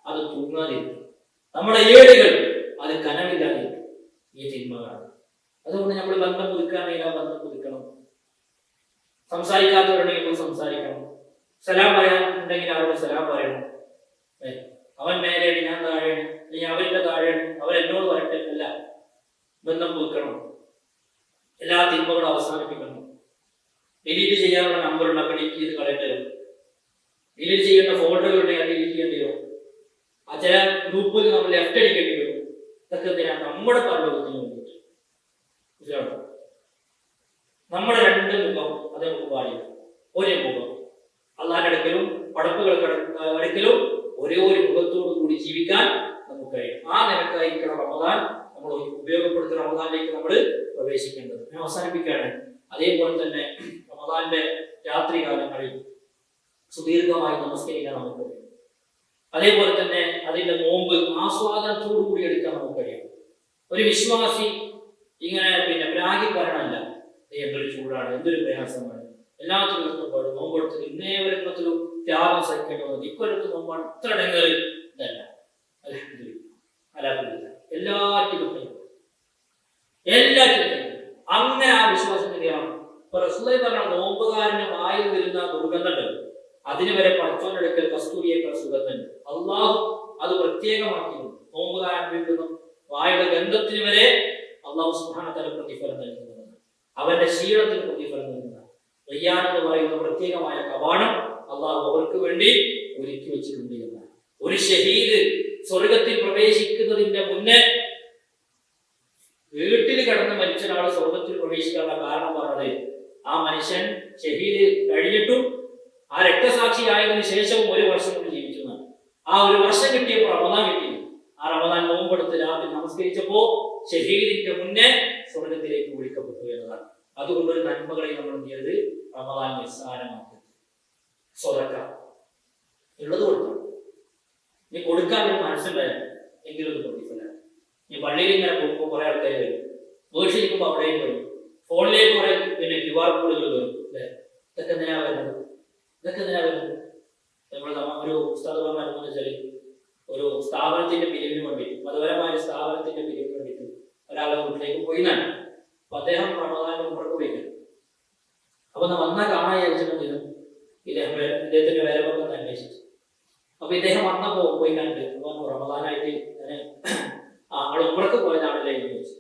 അത് തൂങ്ങാതിരിക്കും, നമ്മുടെ ഏടുകൾ അത് കനവില്ലാതിരിക്കും. ഈ തിന്മകളാണ്. അതുകൊണ്ട് നമ്മൾ ബന്ധം പുതുക്കുകയാണെങ്കിൽ ആ ബന്ധം പുതുക്കണം. സംസാരിക്കാത്തവരുണ്ടെങ്കിൽ സംസാരിക്കണം. സലാം പറയാൻ ഉണ്ടെങ്കിൽ അവരോട് സലാം പറയണം. അവൻ മേലെയാണ്, ഞാൻ താഴെയാണ്, അല്ലെങ്കിൽ അവരുടെ താഴെയാണ്, അവരെന്നോട് വരട്ടെ. അല്ല, ബന്ധം പുതുക്കണം. എല്ലാ തിന്മകളും അവസാനിപ്പിക്കണം. ഡിലീറ്റ് ചെയ്യാനുള്ള നമ്പർ ഉണ്ടാക്കി ഡിലീറ്റ് ചെയ്ത് കളയേണ്ടി വരും. ഡിലീറ്റ് ചെയ്യുന്ന ഫോട്ടോകൾ ഉണ്ടെങ്കിൽ അത് ഡിലീറ്റ് ചെയ്യേണ്ടി വരും. ആ ചില ഗ്രൂപ്പിൽ നമ്മൾ ലെഫ്റ്റ് അടിക്കേണ്ടി വരും. ഇതൊക്കെ എന്തിനാണ്? നമ്മുടെ പരലോകത്തിന് വേണ്ടിയിട്ട്. നമ്മുടെ 2 മുഖം അത് നമുക്ക് പാടില്ല. ഒരേ മുഖം അള്ളാന്റെ അടുക്കലും പടപ്പുകൾക്ക് അടുക്കലും ഒരേ ഒരു മുഖത്തോടു കൂടി ജീവിക്കാൻ നമുക്ക് കഴിയും. ആ നിലക്കായിരിക്കണം റമദാൻ നമ്മൾ ഉപയോഗപ്പെടുത്തുന്ന റമദാനിലേക്ക് നമ്മൾ പ്രവേശിക്കേണ്ടത്. ഞാൻ അവസാനിപ്പിക്കുകയാണ്. അതേപോലെ തന്നെ റമദാന്റെ രാത്രി കാലങ്ങളിൽ സുദീർഘമായി നമസ്കരിക്കാൻ നമുക്ക് കഴിയും. അതേപോലെ തന്നെ അതിന്റെ നോമ്പ് ആസ്വാദനത്തോടു കൂടി എടുക്കാൻ നമുക്ക് കഴിയും. ഒരു വിശ്വാസി ഇങ്ങനെ പിന്നെ പ്രാഗി പറയണമല്ല, എന്തൊരു ചൂടാണ്, എന്തൊരു പ്രയാസമാണ്, എല്ലാത്തിനും കഷ്ടപ്പാട്, നോമ്പെടുത്തത് ഇന്നേ വരുന്നതിലും ത്യാഗം സഹിക്കേണ്ടി വന്നത്, ഇക്കൊല്ലത്ത് നോമ്പാണ്, ഇത്ര ഇടങ്ങേറി ഇതല്ല. എല്ലാറ്റിലും അങ്ങനെ ആ വിശ്വാസം തന്നെയാണ്. ഇപ്പൊ റസൂലുള്ളാഹി പറഞ്ഞ നോമ്പുകാരന് വായിൽ വരുന്ന ദുർഗന്ധമുണ്ട്, അതിന് വരെ പടച്ചോനെടുക്കൽ കസ്തൂരിയേക്കാൾ സുഗന്ധൻ. അള്ളാഹു അത് പ്രത്യേകമാക്കിയിരുന്നു. നോമ്പുകാരൻ അനുഭവിക്കുന്ന വായുടെ ഗന്ധത്തിന് വരെ അള്ളാഹു സുബ്ഹാനഹു വ തആല പ്രതിഫലം നൽകുന്നതാണ്. അവന്റെ ശീലത്തിന് പ്രതിഫലം നൽകുന്നതാണ്. റയ്യാൻ എന്ന് പറയുന്ന പ്രത്യേകമായ കവാടം അള്ളാഹു അവർക്ക് വേണ്ടി ഒരുക്കി വെച്ചിട്ടുണ്ട് എന്നാണ്. ഒരു ഷഹീദ് സ്വർഗത്തിൽ പ്രവേശിക്കുന്നതിന്റെ മുന്നേ വീട്ടിൽ കിടന്ന് മരിച്ച ഒരാൾ സ്വർഗത്തിൽ പ്രവേശിക്കാനുള്ള കാരണം പറഞ്ഞത് ആ മനുഷ്യൻ ഷഹീദ് കഴിഞ്ഞിട്ടും ആ രക്തസാക്ഷിയായതിനു ശേഷവും 1 വർഷം കൊണ്ട് ജീവിച്ചു എന്നാണ്. ആ 1 വർഷം കിട്ടിയപ്പോൾ റമദാൻ കിട്ടി. ആ റമദാൻ നോമ്പെടുത്ത് രാത്രി നമസ്കരിച്ചപ്പോ ഷഹീദിന്റെ മുന്നേ സ്വർഗത്തിലേക്ക് വിളിക്കപ്പെട്ടു എന്നതാണ്. അതുകൊണ്ടൊരു നന്മകളെ നമ്മൾ എന്ത് ചെയ്യരുത്, റമദാൻ നിസ്സാരമാക്കരുത്. സ്വതക്ക ഉള്ളത് കൊടുക്കണം. നീ കൊടുക്കാൻ ഒരു മനസ്സുണ്ടായാലും എങ്കിലും അത് പ്രതിഫലം. നീ പള്ളിയിൽ ഇങ്ങനെ പോകുമ്പോൾ കുറെ ആൾക്കാർ വരും, വീട്ടിലിരിക്കുമ്പോൾ അവിടെയും വരും, ഫോണിലേക്ക് കുറെ QR കോഡുകൾ വരും. അല്ലെ, ഇതൊക്കെ എന്തിനാ വരുന്നത്? നമ്മൾ ഒരു ഉസ്താദുമാരെന്ന് വെച്ചാൽ ഒരു സ്ഥാപനത്തിന്റെ പിരിവിന് വേണ്ടി, മതപരമായ സ്ഥാപനത്തിന്റെ പിരിവിന് വേണ്ടിയിട്ട് ഒരാളെ വീട്ടിലേക്ക് പോയി എന്നാണ്. അപ്പൊ അദ്ദേഹം റമദാനിൽ ഉംറക്ക് പോയിട്ടുണ്ട്. അപ്പൊ വന്ന കാണാൻ വിചാരിച്ചിട്ടുണ്ടെങ്കിലും ഇദ്ദേഹത്തിന്റെ വിലവൊക്കെ ഒന്ന് അന്വേഷിച്ചു. അപ്പൊ ഇദ്ദേഹം വന്നപ്പോ പോയി കണ്ട് റമദാനായിട്ട് ആൾ ഉംറക്ക് പോയതാണല്ലേ എന്ന് ചോദിച്ചു.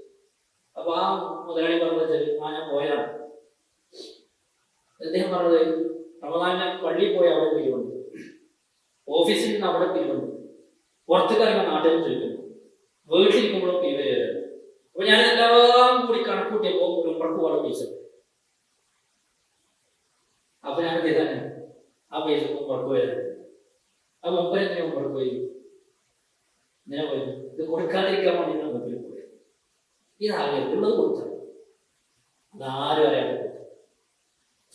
അപ്പൊ ആ മുതലാളി പറഞ്ഞത് ഞാൻ പോയതാണ്. അദ്ദേഹം പറഞ്ഞത് റമദാനിലെ പള്ളിയിൽ പോയി അവിടെ പിരിവുണ്ട്, ഓഫീസിൽ നിന്ന് അവിടെ പിരിവുണ്ട്, പുറത്തുകാരുടെ നാട്ടിൽ ചോദിക്കുന്നു, വീട്ടിലിരിക്കുമ്പോഴും പിരിവ്. അപ്പൊ ഞാൻ എല്ലാം കൂടി കണക്കൂട്ടിയപ്പോ ഒരു ഉംറക്ക് പോലെ പൈസ. അപ്പൊ ഞാൻ ചെയ്താണ് ആ പൈസ ഉംറക്ക് പോയത്. ആ മുമ്പ് എങ്ങനെ ഉംറക്ക് പോയി? ഇങ്ങനെ പോയി ഇത് കൊടുക്കാതിരിക്കാൻ വേണ്ടിയിട്ടാണ് മുമ്പിൽ പോയത്. ഇതാകെ ഉള്ളത് കൊടുത്തത്, അതാരും അറിയാതെ കൊടുത്തത്.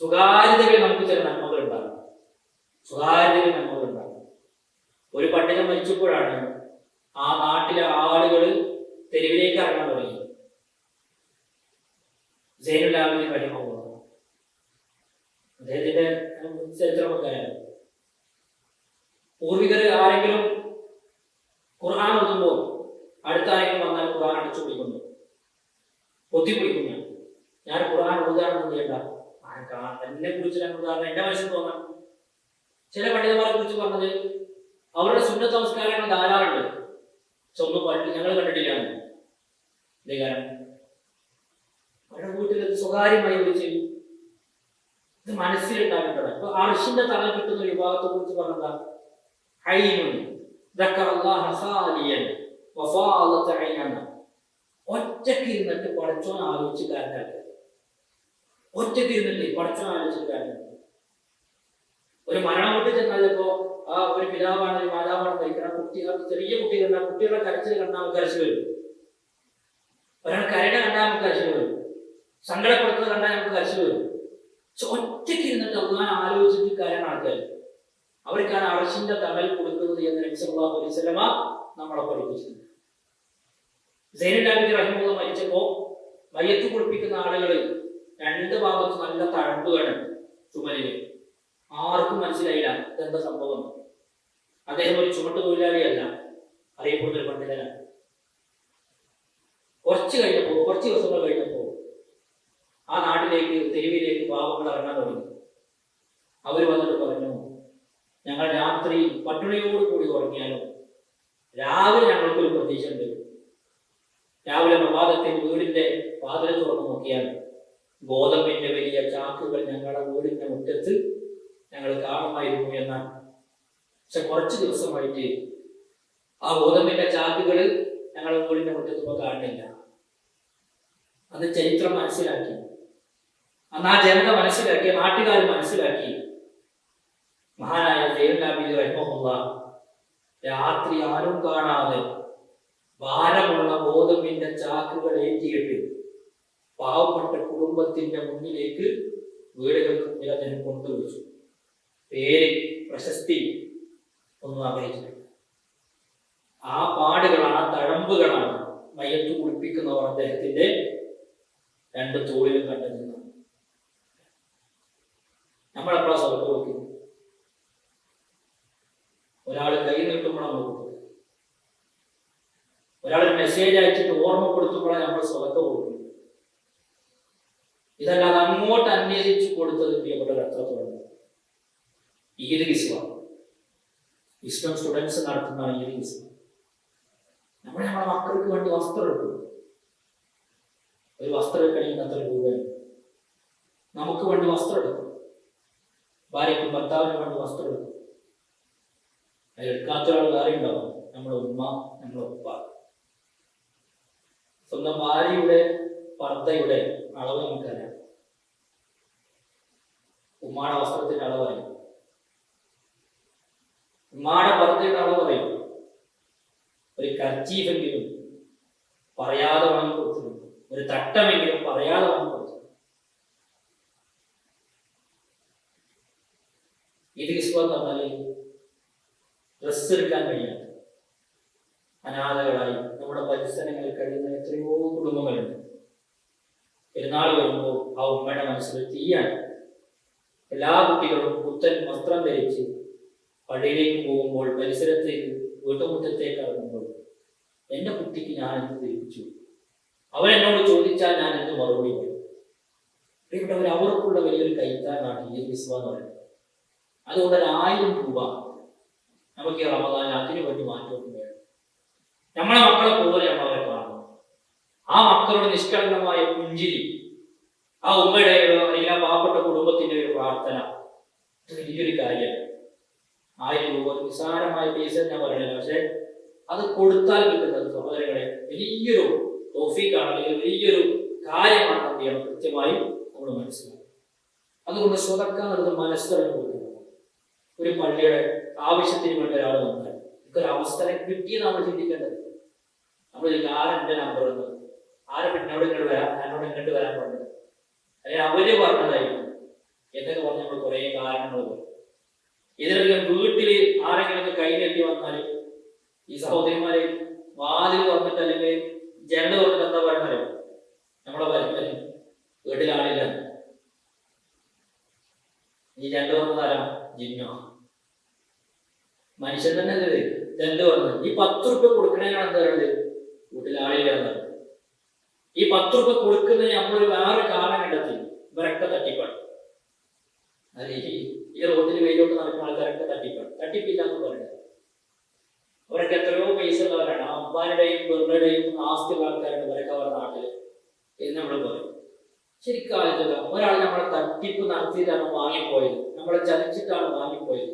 സ്വകാര്യതയിൽ നമുക്ക് ചില നന്മകൾ ഉണ്ടാകും. ഒരു പണ്ഡിതൻ മരിച്ചപ്പോഴാണ് ആ നാട്ടിലെ ആളുകൾ തെരുവിലേക്ക് ഇറങ്ങാൻ തുടങ്ങി. സൈനുൽ ആബിദീൻ റഹിമഹുല്ലാഹ്, അദ്ദേഹത്തിന്റെ ചരിത്രമൊക്കെയാണ്. പൂർവികർ ആരെങ്കിലും ഖുർആൻ ഓതുമ്പോൾ അടുത്ത ആരെങ്കിലും വന്നാൽ ഖുർആൻ അടച്ചു പിടിക്കുന്നു, പൊത്തിപ്പിടിക്കുന്നു. ഞാൻ ഖുർആൻ ഓതാണെന്ന് ചെയ്യണ്ട, എന്നെ കുറിച്ച് ഉദാഹരണം എന്റെ മനസ്സിൽ തോന്നാം. ചില പണ്ഡിതന്മാരെ കുറിച്ച് പറഞ്ഞത് അവരുടെ സുന്നത്ത് നമസ്കാരങ്ങൾ ധാരാളമുണ്ട്, പക്ഷെ ഒന്നും പള്ളി ഞങ്ങൾ കണ്ടിട്ടില്ല. ഇതേ കാരണം അവരുടെ വീട്ടിൽ സ്വകാര്യമായി വിളിച്ച് ഇത് മനസ്സിലുണ്ടാകേണ്ടത്. ഇപ്പൊ അർശിന്റെ തല കിട്ടുന്ന ഒരു വിഭാഗത്തെ കുറിച്ച് പറഞ്ഞതാ, ഒറ്റക്ക് ഇരുന്നിട്ട് പഠിച്ചോൻ ആലോചിച്ച് കാര്യമാക്കുക. ഒറ്റക്ക് ഇരുന്നിട്ട് പഠിച്ചോൻ ആലോചിച്ച് കാര്യമാക്കുക. ഒരു മരണം വിട്ട് ചെന്നാലിപ്പോ ആ ഒരു പിതാവാണ് ഒരു മാതാവാണ് കഴിക്കണം, ചെറിയ കുട്ടികൾ കുട്ടികളുടെ കരച്ചിൽ കണ്ടാൽ നമുക്ക് കരച്ചിൽ വരും. ഒരാൾ കരട കണ്ടാൽ നമുക്ക് കരച്ചിൽ വരും. സങ്കടപ്പെടുത്തുന്നത് കണ്ടാൽ നമുക്ക് കരച്ചിൽ വരും. പക്ഷെ ഒറ്റയ്ക്ക് ഇരുന്നിട്ട് അള്ളാഹ് ആലോചിച്ചിട്ട് കാര്യമാണ് ആൾക്കാർ. അവർക്കാണ് അർശിന്റെ തണൽ കൊടുക്കുന്നത് എന്ന് നബി സല്ലല്ലാഹു അലൈഹി വസല്ലമ നമ്മളെ പഠിപ്പിച്ചിട്ടുണ്ട്. സൈനുൽ ആബിദീൻ റഹിമഹുല്ലാഹ് മരിച്ചപ്പോ മയ്യത്ത് കുളിപ്പിക്കുന്ന ആളുകൾ 2 ഭാഗത്ത് നല്ല തഴമ്പുകളാണ് ചുമലില്. ആർക്കും മനസ്സിലായില്ല ഇതെന്താ സംഭവം. അദ്ദേഹം ഒരു ചുമട്ട് തൊഴിലാളിയല്ല, അറിയപ്പെടുന്ന ഒരു പണ്ഡിതനാണ്. കുറച്ച് ദിവസങ്ങൾ കഴിഞ്ഞപ്പോ ആ നാട്ടിലേക്ക് തെരുവിലേക്ക് പാവങ്ങൾ ഇറങ്ങാൻ തുടങ്ങി. അവർ വന്നിട്ട് പറഞ്ഞു, ഞങ്ങൾ രാത്രി പട്ടിണിയോട് കൂടി ഉറങ്ങിയാലും രാവിലെ ഞങ്ങൾക്കൊരു പ്രതീക്ഷ ഉണ്ട്. രാവിലെ പ്രഭാതത്തിൽ വീടിന്റെ വാതിൽ തുറന്നു നോക്കിയാൽ ഗോതമ്പിന്റെ വലിയ ചാക്കുകൾ ഞങ്ങളുടെ വീടിന്റെ മുറ്റത്ത് ഞങ്ങൾ കാണുമായിരുന്നു എന്നാണ്. പക്ഷെ കുറച്ച് ദിവസമായിട്ട് ആ ഗോതമ്പിന്റെ ചാക്കുകൾ ഞങ്ങളുടെ വീടിന്റെ മുറ്റത്ത് ഇപ്പോൾ കാണുന്നില്ല. അത് ചരിത്രം മനസ്സിലാക്കി, അന്ന് ആ ജനത മനസ്സിലാക്കി, നാട്ടുകാർ മനസ്സിലാക്കി. മഹാനായ സൈനുൽ ആബിദീൻ റഹിമഹുല്ലാഹ് രാത്രി ആരും കാണാതെ ഭാരമുള്ള ഗോതമ്പിന്റെ ചാക്കുകൾ ഏറ്റിയിട്ട് പാവപ്പെട്ട കുടുംബത്തിന്റെ മുന്നിലേക്ക് വീടുകൾക്ക് മുന്നിൽ അദ്ദേഹം കൊണ്ടുവച്ചു. പേര് പ്രശസ്തി ഒന്നും അറിയിച്ചില്ല. ആ പാടുകളാണ്, ആ തഴമ്പുകളാണ് മയ്യത്ത് കുളിപ്പിക്കുന്നവർ അദ്ദേഹത്തിന്റെ 2 തോളിലും കണ്ടെത്തുന്നത്. നമ്മളെപ്പോഴാ സ്വതം കൊടുക്കുന്നത്? ഒരാൾ കൈ നീട്ടുമ്പോഴാണ് നമ്മൾ കൊടുക്കുന്നത്. ഒരാൾ മെസ്സേജ് അയച്ചിട്ട് ഓർമ്മപ്പെടുത്തുമ്പോഴാണ് നമ്മൾ സ്വതം കൊടുക്കുന്നത്. ഇതല്ലാതെ അങ്ങോട്ട് അന്വേഷിച്ച് കൊടുത്തത് പ്രിയപ്പെട്ട എത്രത്തോളം. ഈദ് കിസ്വ, ഇസ്ലാം സ്റ്റുഡൻസ് നടത്തുന്നതാണ് ഈദ് കിസ്വ. നമ്മളെ മക്കൾക്ക് വേണ്ടി വസ്ത്രം എടുക്കും. ഒരു വസ്ത്രം കഴിയുന്ന അത്ര രൂപയാണ്. നമുക്ക് വേണ്ടി വസ്ത്രം എടുക്കും. ഭാര്യയ്ക്കും ഭർത്താവിന് വേണ്ടി വസ്ത്രം എടുക്കും. അതിലെടുക്കാത്ത ഒരാൾ വേറെ ഉണ്ടാവും. നമ്മുടെ ഉമ്മ, നമ്മുടെ ഉപ്പ. സ്വന്തം ഭാര്യയുടെ പർദ്ദയുടെ അളവ് നമുക്കറിയാം. ഉമ്മാടെ വസ്ത്രത്തിന്റെ അളവ് അറിയും. ഉമ്മാടെ പർദ്ദയുടെ അളവ് അറിയും. ഒരു കർച്ചീഫെങ്കിലും പറയാതെ വാങ്ങി കൊടുത്തിട്ടുണ്ട്. ഒരു തട്ടമെങ്കിലും പറയാതെ വാങ്ങി കൊടുത്തിട്ടുണ്ട്. ഇത് എന്ന് പറഞ്ഞാല് ഡ്രസ് എടുക്കാൻ കഴിയാത്ത അനാഥകളായി നമ്മുടെ പരിസരങ്ങളിൽ കഴിയുന്ന എത്രയോ കുടുംബങ്ങളുണ്ട്. പെരുന്നാൾ വരുമ്പോൾ ആ ഉമ്മയുടെ മനസ്സിൽ തീയാണ്. എല്ലാ കുട്ടികളും പുത്തൻ വസ്ത്രം ധരിച്ച് പള്ളിയിലേക്ക് പോകുമ്പോൾ, പരിസരത്തേക്ക് വീട്ടുമുറ്റത്തേക്ക് ഇറങ്ങുമ്പോൾ എന്റെ കുട്ടിക്ക് ഞാൻ എന്ത് ധരിപ്പിച്ചു, അവരെന്നോട് ചോദിച്ചാൽ ഞാൻ എന്ത് മറുപടി പറയും? പ്രിയപ്പെട്ടവർ, അവർക്കുള്ള വലിയൊരു കൈത്താനാണ് ഈ വിസ്വ എന്ന് പറയുന്നത്. അതുകൊണ്ട് 1000 രൂപ നമുക്ക് ഈ റമദാൻ അതിനു വേണ്ടി മാറ്റിവെക്കുകയാണ്. നമ്മളെ മക്കളെ പോലെ നമ്മൾ അവരെ കാണുന്നു. ആ മക്കളുടെ നിഷ്കളങ്കമായ പുഞ്ചിരി, ആ ഉമ്മയുടെ അല്ലെങ്കിൽ ആ പാവപ്പെട്ട കുടുംബത്തിന്റെ ഒരു പ്രാർത്ഥന, വലിയൊരു കാര്യമാണ്. 1000 രൂപ നിസ്സാരമായ പൈസ ഞാൻ പറയുന്നില്ല. പക്ഷെ അത് കൊടുത്താൽ കിട്ടുന്നത് സഹോദരങ്ങളെ വലിയൊരു തൗഫീഖാണ്, അല്ലെങ്കിൽ വലിയൊരു കാര്യമാണ്. എന്ത് ചെയ്യണം? കൃത്യമായി നമ്മൾ മനസ്സിലാക്കും. അതുകൊണ്ട് സ്വതക്ക എന്നുള്ളത് മനസ്സറിഞ്ഞു കൊടുക്കുന്നത്. ഒരു പള്ളിയുടെ ആവശ്യത്തിന് വേണ്ടി ഒരാൾ വന്നാൽ ഒരു അവസരം കിട്ടിയെന്ന് നമ്മൾ ചിന്തിക്കേണ്ടത്. നമ്മൾ ആരെന്റെ നമ്പർ എന്ന്, ആരെ എന്നോട് ഇങ്ങോട്ട് വരാം, എന്നോട് ഇങ്ങോട്ട് വരാൻ പറഞ്ഞത്, അല്ലെങ്കിൽ അവര് പറഞ്ഞതായിരിക്കും എന്നൊക്കെ പറഞ്ഞ് നമ്മൾ കുറെ കാരണങ്ങൾ പറയും. ഇതിലധികം വീട്ടില് ആരെങ്കിലും കൈ കെട്ടി വന്നാൽ ഈ സഹോദരിമാരെ വാതിൽ തുറന്നിട്ട് അല്ലെങ്കിൽ ജനൽ തുറന്നിട്ട് എന്താ പറയുന്നത്? നമ്മളെ വരുന്നതിന് വീട്ടിലാണില്ല, ഈ ജനൽ തുറന്നതാരാ? ജിന്നോ? മനുഷ്യൻ തന്നെ അല്ലേ ജനൽ തുറന്നത്? ഈ 10 രൂപ കൊടുക്കണേനാണ് എന്താ പറയുന്നത്? വീട്ടിലാളില്ല എന്നാണ്. ഈ 10 രൂപ കൊടുക്കുന്നതിന് നമ്മളൊരു വേറെ കാരണം കണ്ടെത്തി. ഇവരൊക്കെ തട്ടിപ്പാണ്. അത് ഈ റോഡിൽ വെയിലോട്ട് നടക്കുന്ന ആൾക്കാരൊക്കെ തട്ടിപ്പാണ്. തട്ടിപ്പില്ല എന്ന് പറയുന്നത് അവരൊക്കെ എത്രയോ പൈസ ഉള്ളവരാണ്. അമ്പാനുടെയും ബെറുടെയും ആസ്തിയുള്ള ആൾക്കാരാണ് ഇവരൊക്കെ അവരുടെ നാട്ടില് എന്ന് നമ്മൾ പറയും. ശരിക്കും ആലോചിക്കുക, ഒരാൾ നമ്മളെ തട്ടിപ്പ് നടത്തിയിട്ടാണ് വാങ്ങിപ്പോയത്, നമ്മളെ ചതിച്ചിട്ടാണ് വാങ്ങിപ്പോയത്.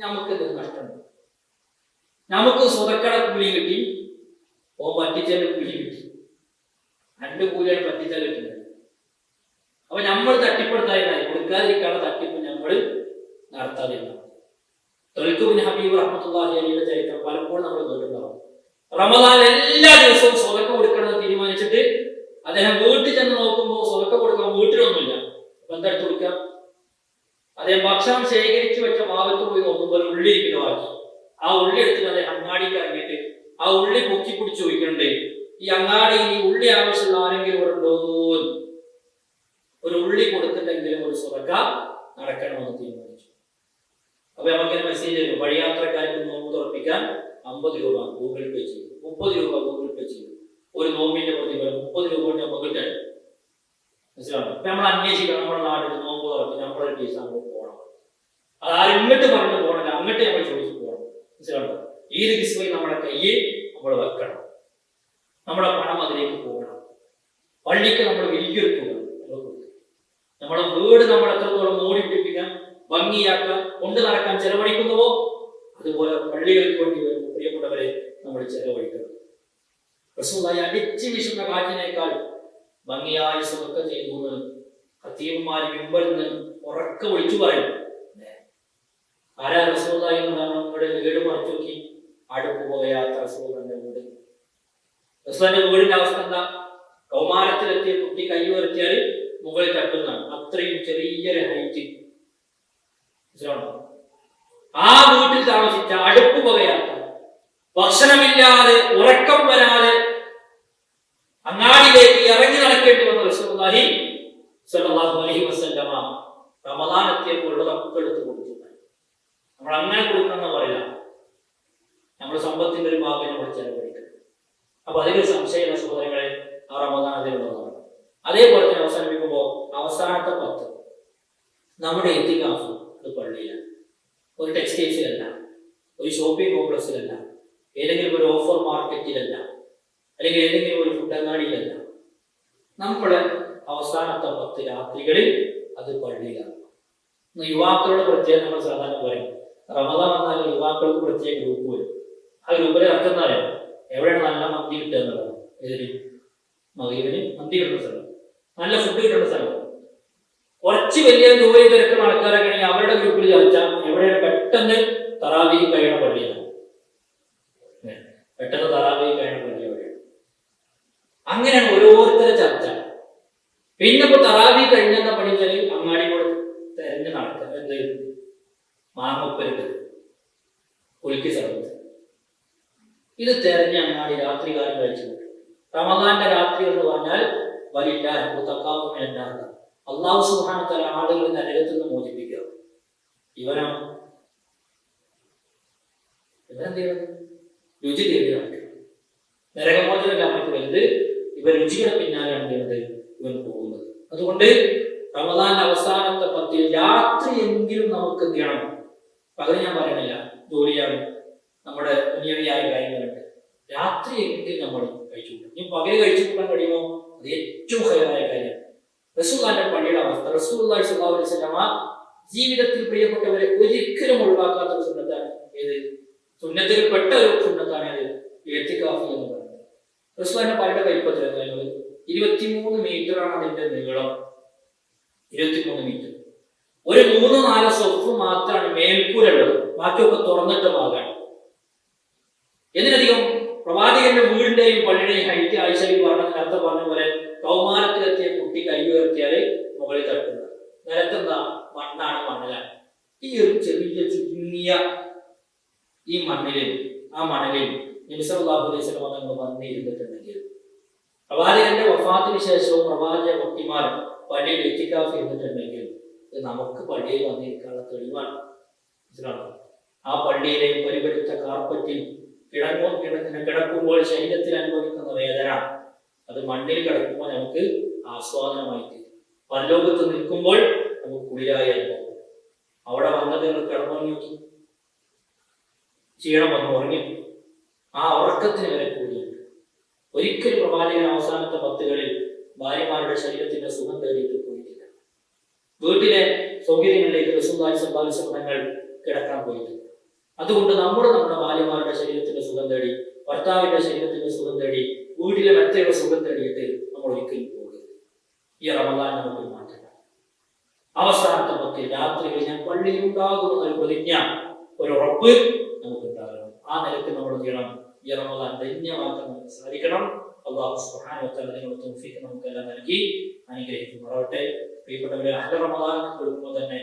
നമുക്ക് ഇത് നഷ്ടമുണ്ട്. നമുക്ക് സ്വതക്കട കൂലി കിട്ടി, ഓ പറ്റിച്ചാലും കൂലി കിട്ടി. 2 കൂലിയാണ് പറ്റിച്ചാൽ കിട്ടുന്നത്. അപ്പൊ നമ്മൾ തട്ടിപ്പെടുത്താതിരുന്നാൽ കൊടുക്കാതിരിക്കാനുള്ള തട്ടിപ്പ് നമ്മൾ നടത്താതിരുന്നാൽ. ത്വൽഖ് ഹബീബ് റഹ്മത്തുള്ളാഹി അലൈഹിയുടെ ചരിത്രം പലപ്പോഴും നമ്മൾ കേട്ടിട്ടുണ്ടാവും. റമദാൻ എല്ലാ ദിവസവും സ്വതക്ക കൊടുക്കണമെന്ന് തീരുമാനിച്ചിട്ട് അദ്ദേഹം വീട്ടിൽ ചെന്ന് നോക്കുമ്പോൾ സ്വതക്ക കൊടുക്കാൻ വീട്ടിലൊന്നുമില്ല. അപ്പൊ എന്താ എടുത്ത് കൊടുക്കുക? അദ്ദേഹം ഭക്ഷണം ശേഖരിച്ചു വെച്ച ഭാഗത്ത് പോയി നോക്കുമ്പോൾ ഉള്ളി ഇരിക്കുന്ന ബാക്കി. ആ ഉള്ളി എടുത്തിട്ട് അദ്ദേഹം അങ്ങാടിക്ക് ഇറങ്ങിയിട്ട് ആ ഉള്ളി പൊക്കി പിടിച്ച് ചോദിക്കണ്ടേ, ഈ അങ്ങാടിയിൽ ഈ ഉള്ളി ആവശ്യമുള്ള ആരെങ്കിലും ഇവിടെ ഉണ്ടോ? ഒരു ഉള്ളി കൊടുത്തിട്ടെങ്കിലും ഒരു സ്വതക്ക നടക്കണമെന്ന് തീരുമാനിച്ചു. അപ്പൊ നമുക്ക് മെസ്സേജ് തരും, വഴിയാത്രക്കാർക്ക് നോമ്പ് തുറപ്പിക്കാൻ 50 രൂപ ഗൂഗിൾ പേ ചെയ്യും, 30 രൂപ ഗൂഗിൾ പേ ചെയ്യും. ഒരു നോമ്പിന്റെ പ്രതിഫലം 30 രൂപ കൊണ്ട് നമുക്ക് കിട്ടാൻ മനസ്സിലാവും. അപ്പൊ നമ്മൾ അന്വേഷിക്കണം, നമ്മുടെ നാട്ടിൽ നോമ്പ് തുറക്കി നമ്മളൊരു പൈസ അങ്ങോട്ട് പോകണം. അതാരും ഇങ്ങോട്ട് പറഞ്ഞു പോകണം, അങ്ങോട്ട് നമ്മൾ ചോദിച്ചു പോകണം. മനസ്സിലാവും. ഈദ് കിസ്വയിൽ നമ്മുടെ കയ്യിൽ നമ്മൾ വെക്കണം. നമ്മുടെ പണം അതിലേക്ക് പോകണം. പള്ളിക്ക് നമ്മൾ വലിയൊരു തുക നമ്മുടെ വീട് നമ്മൾ എത്രത്തോളം മൂടി പിടിപ്പിക്കാൻ, ഭംഗിയാക്കാൻ, കൊണ്ടു നടക്കാൻ ചെലവഴിക്കുന്നുവോ അതുപോലെ പള്ളികൾക്ക് വേണ്ടി വരുന്ന പ്രിയപ്പെട്ടവരെ നമ്മൾ ചെലവഴിക്കണം. റസൂലുള്ളാഹി അടിച്ചു വീശുന്ന കാറ്റിനേക്കാൾ ഭംഗിയായി സ്വതക്ക ചെയ്തു ഖതീബുമാര് മിമ്പറിൽ നിന്ന് ഉറക്കെ വിളിച്ചു പറയും. ആരാ റസൂലുള്ളാഹി എന്നാണ് നമ്മുടെ വീട് മറിച്ചു നോക്കി, അടുപ്പ് പോകാത്ത റസൂലുള്ളാഹിന്റെ വീട്. റസൂലിന്റെ വീടിന്റെ അവസ്ഥ എന്താ? കൗമാരത്തിലെത്തിയ കുട്ടി കൈ ഉയർത്തിയാൽ മുകളിൽ തട്ടുന്നതാണ്. അത്രയും ചെറിയൊരു ഹൈറ്റ്. ആ വീട്ടിൽ താമസിച്ച, അടുപ്പ് പുകയാത്ത, ഭക്ഷണമില്ലാതെ, ഉറക്കം വരാതെ അങ്ങാടിയിലേക്ക് ഇറങ്ങി നടക്കേണ്ടി വന്ന റസൂലുള്ളാഹി സ്വല്ലല്ലാഹു അലൈഹി വസല്ലമ റമദാൻ എത്തിയപ്പോൾ നമുക്ക് എടുത്ത് കൊടുത്തു. നമ്മൾ അങ്ങനെ കൊടുക്കണമെന്ന് പറയില്ല, നമ്മുടെ സമ്പത്തിന്റെ ഒരു ഭാഗം നമ്മൾ ചെലവഴിക്കണം. അപ്പൊ അതിലൊരു സംശയമുള്ള സഹോദരങ്ങളെ, ആ റമദാൻ അതിലുള്ളതാണ്. അതേപോലെ തന്നെ അവസാനിപ്പിക്കുമ്പോൾ അവസാനത്തെ 10 നമ്മുടെ ഇത്തികാഫ് അത് പള്ളിയിലാണ്. ഒരു ടെക്സ്റ്റൈൽസിലല്ല, ഒരു ഷോപ്പിംഗ് കോംപ്ലക്സിലല്ല, ഏതെങ്കിലും ഒരു ഓഫർ മാർക്കറ്റിലല്ല, അല്ലെങ്കിൽ ഏതെങ്കിലും ഒരു ഫുഡങ്ങാടിയിലല്ല. നമ്മുടെ അവസാനത്തെ 10 രാത്രികളിൽ അത് പള്ളിയിലാണ്. യുവാക്കളുടെ പ്രത്യേകം നമ്മൾ സാധാരണ പറയും, റമദാൻ വന്നാൽ യുവാക്കൾക്ക് പ്രത്യേക ഗ്രൂപ്പ് വരും. ആ ഗ്രൂപ്പിലെ അർത്ഥം എന്താ പറയുക, എവിടെയാണ് നല്ല മന്തി കിട്ടുക എന്നുള്ളത്. ഏതൊരു മകീവിന് മന്തി കിട്ടുന്ന സ്ഥലം, നല്ല ഫുഡ് കിട്ടുന്ന സ്ഥലം. കുറച്ച് വലിയ ജോലി തിരക്കുള്ള ആൾക്കാരൊക്കെ ആണെങ്കിൽ അവരുടെ ഗ്രൂപ്പിൽ ചർച്ച എവിടെയാണ് പെട്ടെന്ന് തറാവീഹ് കഴിയണ പള്ളിയാണ്, പെട്ടെന്ന് തറാവീഹ് കഴിയണ പള്ളി എവിടെയാണ്. അങ്ങനെയാണ് ഓരോരുത്തരുടെ ചർച്ച. പിന്നെ ഇപ്പൊ തറാവീഹ് കഴിഞ്ഞെന്ന പണിച്ചാല് അങ്ങാടി കൂടെ തെരഞ്ഞു നടക്കുക. എന്ത് മാങ്ങുപ്പരുത്, കുലുക്കി സർവത്ത്, ഇത് തെരഞ്ഞ് അങ്ങാടി രാത്രി കാലം കഴിച്ചു. റമദാന്റെ രാത്രി എന്ന് പറഞ്ഞാൽ അല്ലാഹു സുബ്ഹാനഹു വ തആല ആളുകളെ നരകത്തിൽ നിന്ന് മോചിപ്പിക്കുക. ഇവനാ രുചി തേടി നടക്കുക. നരകമോചനം നമുക്ക് വലുത്, ഇവർ രുചിയുടെ പിന്നാലെയാണ് ചെയ്യുന്നത്, ഇവൻ പോകുന്നത്. അതുകൊണ്ട് റമദാൻ അവസാനത്തെ 10 രാത്രി എങ്കിലും നമുക്ക് എന്ത് ചെയ്യണം? പകരം ഞാൻ പറയണില്ല, ജോലിയാണ്, നമ്മുടെ ദുനിയവിയായ കാര്യങ്ങളുണ്ട്. രാത്രി എങ്കിലും നമ്മൾ കഴിച്ചു കൂട്ടും. ഇനി പകല് കഴിച്ചു കൂട്ടാൻ കഴിയുമോ? അത് ഏറ്റവും ഹൈറായ കാര്യം. റസൂലുള്ളാഹിന്റെ പള്ളിയുടെ അവസ്ഥ, റസൂലുള്ളാഹി സ്വല്ലല്ലാഹു അലൈഹി വസല്ലമ ജീവിതത്തിൽ പ്രിയപ്പെട്ടവരെ ഒരിക്കലും ഒഴിവാക്കാത്ത ഒരു സുന്നത്താണ്. ഏത് സുന്നത്തിൽ പെട്ട ഒരു സുന്നത്താണ് അത് ഇഅ്തികാഫ് എന്ന് പറയുന്നത്. റസൂലുള്ളാഹിന്റെ പള്ളിയുടെ വലിപ്പത്തിൽ 23 മീറ്ററാണ് അതിന്റെ നീളം. 23 മീറ്റർ. ഒരു 3-4 സൊഫ് മാത്രമാണ് മേൽക്കൂരുള്ളത്, ബാക്കിയൊക്കെ തുറന്നിട്ട ഭാഗമാണ്. ഇതിനധികം പ്രവാചകന്റെ വീടിന്റെയും പള്ളിയുടെയും ഹൈറ്റ് ആയിഷയിൽ നേരത്തെ പറഞ്ഞ പോലെ കൗമാരത്തിലെത്തിയ കുട്ടി കൈ ഉയർത്തിയാല് മുകളിൽ തട്ടുന്നത്. നിലത്തെന്താ? മണ്ണാണ്, മണലാണ്. ഈ ഒരു ചെറിയ ചുരുങ്ങിയ ഈ മണ്ണിൽ, ആ മണലിൽ നബി സല്ലല്ലാഹു അലൈഹി വസല്ലം തങ്ങൾ വന്നിരുന്നിട്ടുണ്ടെങ്കിൽ, പ്രവാചകന്റെ വഫാത്തിന് ശേഷവും പ്രവാചക കുട്ടിമാർ പള്ളിയിൽ ഇഅ്തികാഫ് ചെയ്തിട്ടുണ്ടെങ്കിൽ ഇത് നമുക്ക് പള്ളിയിൽ വന്നിരിക്കാനുള്ള തെളിവാണ്. മനസ്സിലാണോ? ആ പള്ളിയിലെ പരിപരുത്ത കാർപ്പറ്റിൽ കിടക്കുമ്പോൾ ശരീരത്തിൽ അനുഭവിക്കുന്ന വേദന അത് മണ്ണിൽ കിടക്കുമ്പോൾ നമുക്ക് ആസ്വാദനമായി തീരും. പരലോകത്ത് നിൽക്കുമ്പോൾ നമുക്ക് കുളിരായി അനുഭവം. അവിടെ വന്നത് നിങ്ങൾ കിടന്നുറങ്ങി നോക്കി, ക്ഷീണം വന്ന് ഉറങ്ങി, ആ ഉറക്കത്തിന് വരെ കൂടിയുണ്ട്. ഒരിക്കലും പ്രവാചകൻ അവസാനത്തെ 10 ഭാര്യമാരുടെ ശരീരത്തിന്റെ സുഖം തേടിയിട്ട് പോയിട്ടില്ല. വീട്ടിലെ സൗകര്യങ്ങളിലേക്ക് റസൂലുള്ളാഹി സ്വല്ലല്ലാഹു അലൈഹി വസല്ലം തങ്ങൾ കിടക്കാൻ പോയിട്ടില്ല. അതുകൊണ്ട് നമ്മുടെ ഭാര്യമാരുടെ ശരീരത്തിന്റെ സുഖം തേടി, ഭർത്താവിന്റെ ശരീരത്തിന്റെ സുഖം തേടി, വീട്ടിലെ മെത്തയുടെ സുഖം തേടിയിട്ട് നമ്മൾ ഒരിക്കലും പോകരുത്. ഈ റമദാൻ നമുക്ക് മാറ്റണം. അവസാനത്തെ 10 രാത്രികൾ ഞാൻ പള്ളിയിൽ ഉണ്ടാകുമെന്നൊരു പ്രതിജ്ഞ, ഒരു ഉറപ്പ് നമുക്ക് ഉണ്ടാകണം. ആ നിലയ്ക്ക് നമ്മൾ ചെയ്യണം. ഈ റമദാൻ ധന്യമാക്കാൻ നമുക്ക് സാധിക്കണം. അല്ലാഹു സുബ്ഹാനഹു വ തആല അതിനുള്ള തൗഫീഖ് നമുക്കെല്ലാം നൽകി അനുഗ്രഹിക്കുമാറാവട്ടെ. പ്രിയപ്പെട്ടവരെ, അഹ്ല റമദാൻ കൊടുക്കുമ്പോൾ തന്നെ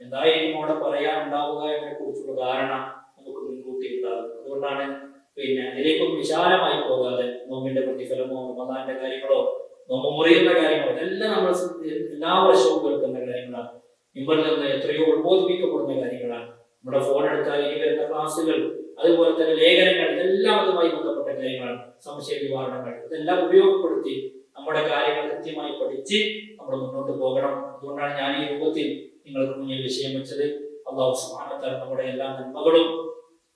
എന്തായിരിക്കും അവിടെ പറയാനുണ്ടാവുക എന്നതിനെ കുറിച്ചുള്ള ധാരണ നമുക്ക് മുൻകൂട്ടി ഉണ്ടാകും. അതുകൊണ്ടാണ് ഇതിലേക്കും വിശാലമായി പോകാതെ നോമ്പിന്റെ പ്രതിഫലമോ റമദാന്റെ കാര്യങ്ങളോ നോമ്പ് മുറിയുന്ന കാര്യങ്ങളോ ഇതെല്ലാം നമ്മൾ എല്ലാ വർഷവും കേൾക്കുന്ന കാര്യങ്ങളാണ്. ഇവരിൽ നിന്ന് എത്രയോ ഉത്ബോധിപ്പിക്കപ്പെടുന്ന കാര്യങ്ങളാണ്. നമ്മുടെ ഫോൺ എടുത്താൽ ഇനി വരുന്ന ക്ലാസ്സുകൾ, അതുപോലെ തന്നെ ലേഖനങ്ങൾ, ഇതെല്ലാം അതുമായി ബന്ധപ്പെട്ട കാര്യങ്ങളാണ്. സംശയ നിവാരണങ്ങൾ, ഇതെല്ലാം ഉപയോഗപ്പെടുത്തി നമ്മുടെ കാര്യങ്ങൾ കൃത്യമായി പഠിച്ച് നമ്മൾ മുന്നോട്ട് പോകണം. അതുകൊണ്ടാണ് ഞാൻ ഈ രൂപത്തിൽ നിങ്ങൾക്ക് മുന്നിൽ വിഷയം വെച്ചത്. അല്ലാഹു സുബ്ഹാനഹു വ തആല നമ്മുടെ എല്ലാ നന്മകളും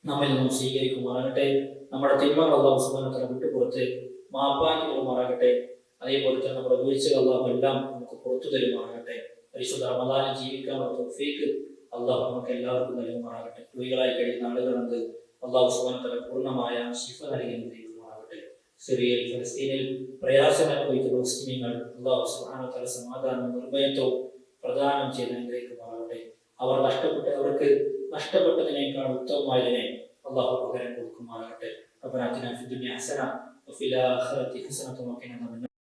നമ്മിൽ നിന്നും സ്വീകരിക്കുമാറാകട്ടെ. നമ്മുടെ തിന്മകൾ അല്ലാഹു സുബ്ഹാനഹു വ തആല വിട്ടുപുറത്ത് മാപ്പാക്കി തരുമാറാകട്ടെ. അതേപോലെ തന്നെ നമ്മുടെ വീഴ്ചകൾ അല്ലാഹു എല്ലാം നമുക്ക് പുറത്തു തരുമാറാകട്ടെ. പരിശുദ്ധ റമദാനിൽ ജീവിക്കാനുള്ള തൗഫീഖ് അല്ലാഹു നമുക്ക് എല്ലാവർക്കും നൽകുമാറാകട്ടെ. രോഗികളായി കഴിയുന്ന ആളുകളുണ്ട്, അല്ലാഹു സുബ്ഹാനഹു വ തആല പൂർണ്ണമായ ശിഫ നൽകി അനുഗ്രഹിക്കുമാറാകട്ടെ. സിറിയയിൽ, ഫലസ്തീനിൽ പ്രയാസം അനുഭവിക്കുന്ന മുസ്ലിമീങ്ങൾ അല്ലാഹു സുബ്ഹാനഹു വ തആല സമാധാനവും നിർഭയത്വവും പ്രദാനം ചെയ്ത് അനുഗ്രഹിക്കുമാറാകട്ടെ. അവർക്ക് നഷ്ടപ്പെട്ടതിനേക്കാൾ ഉത്തമമായതിനെ അല്ലാഹു പകരം കൊടുക്കുമാറാകട്ടെ. റബ്ബനാ ആതിനാ ഫിദ്ദുനിയ ഹസന വഫിൽ ആഖിറതി ഹസനത വഖിനാ അദാബന്നാർ.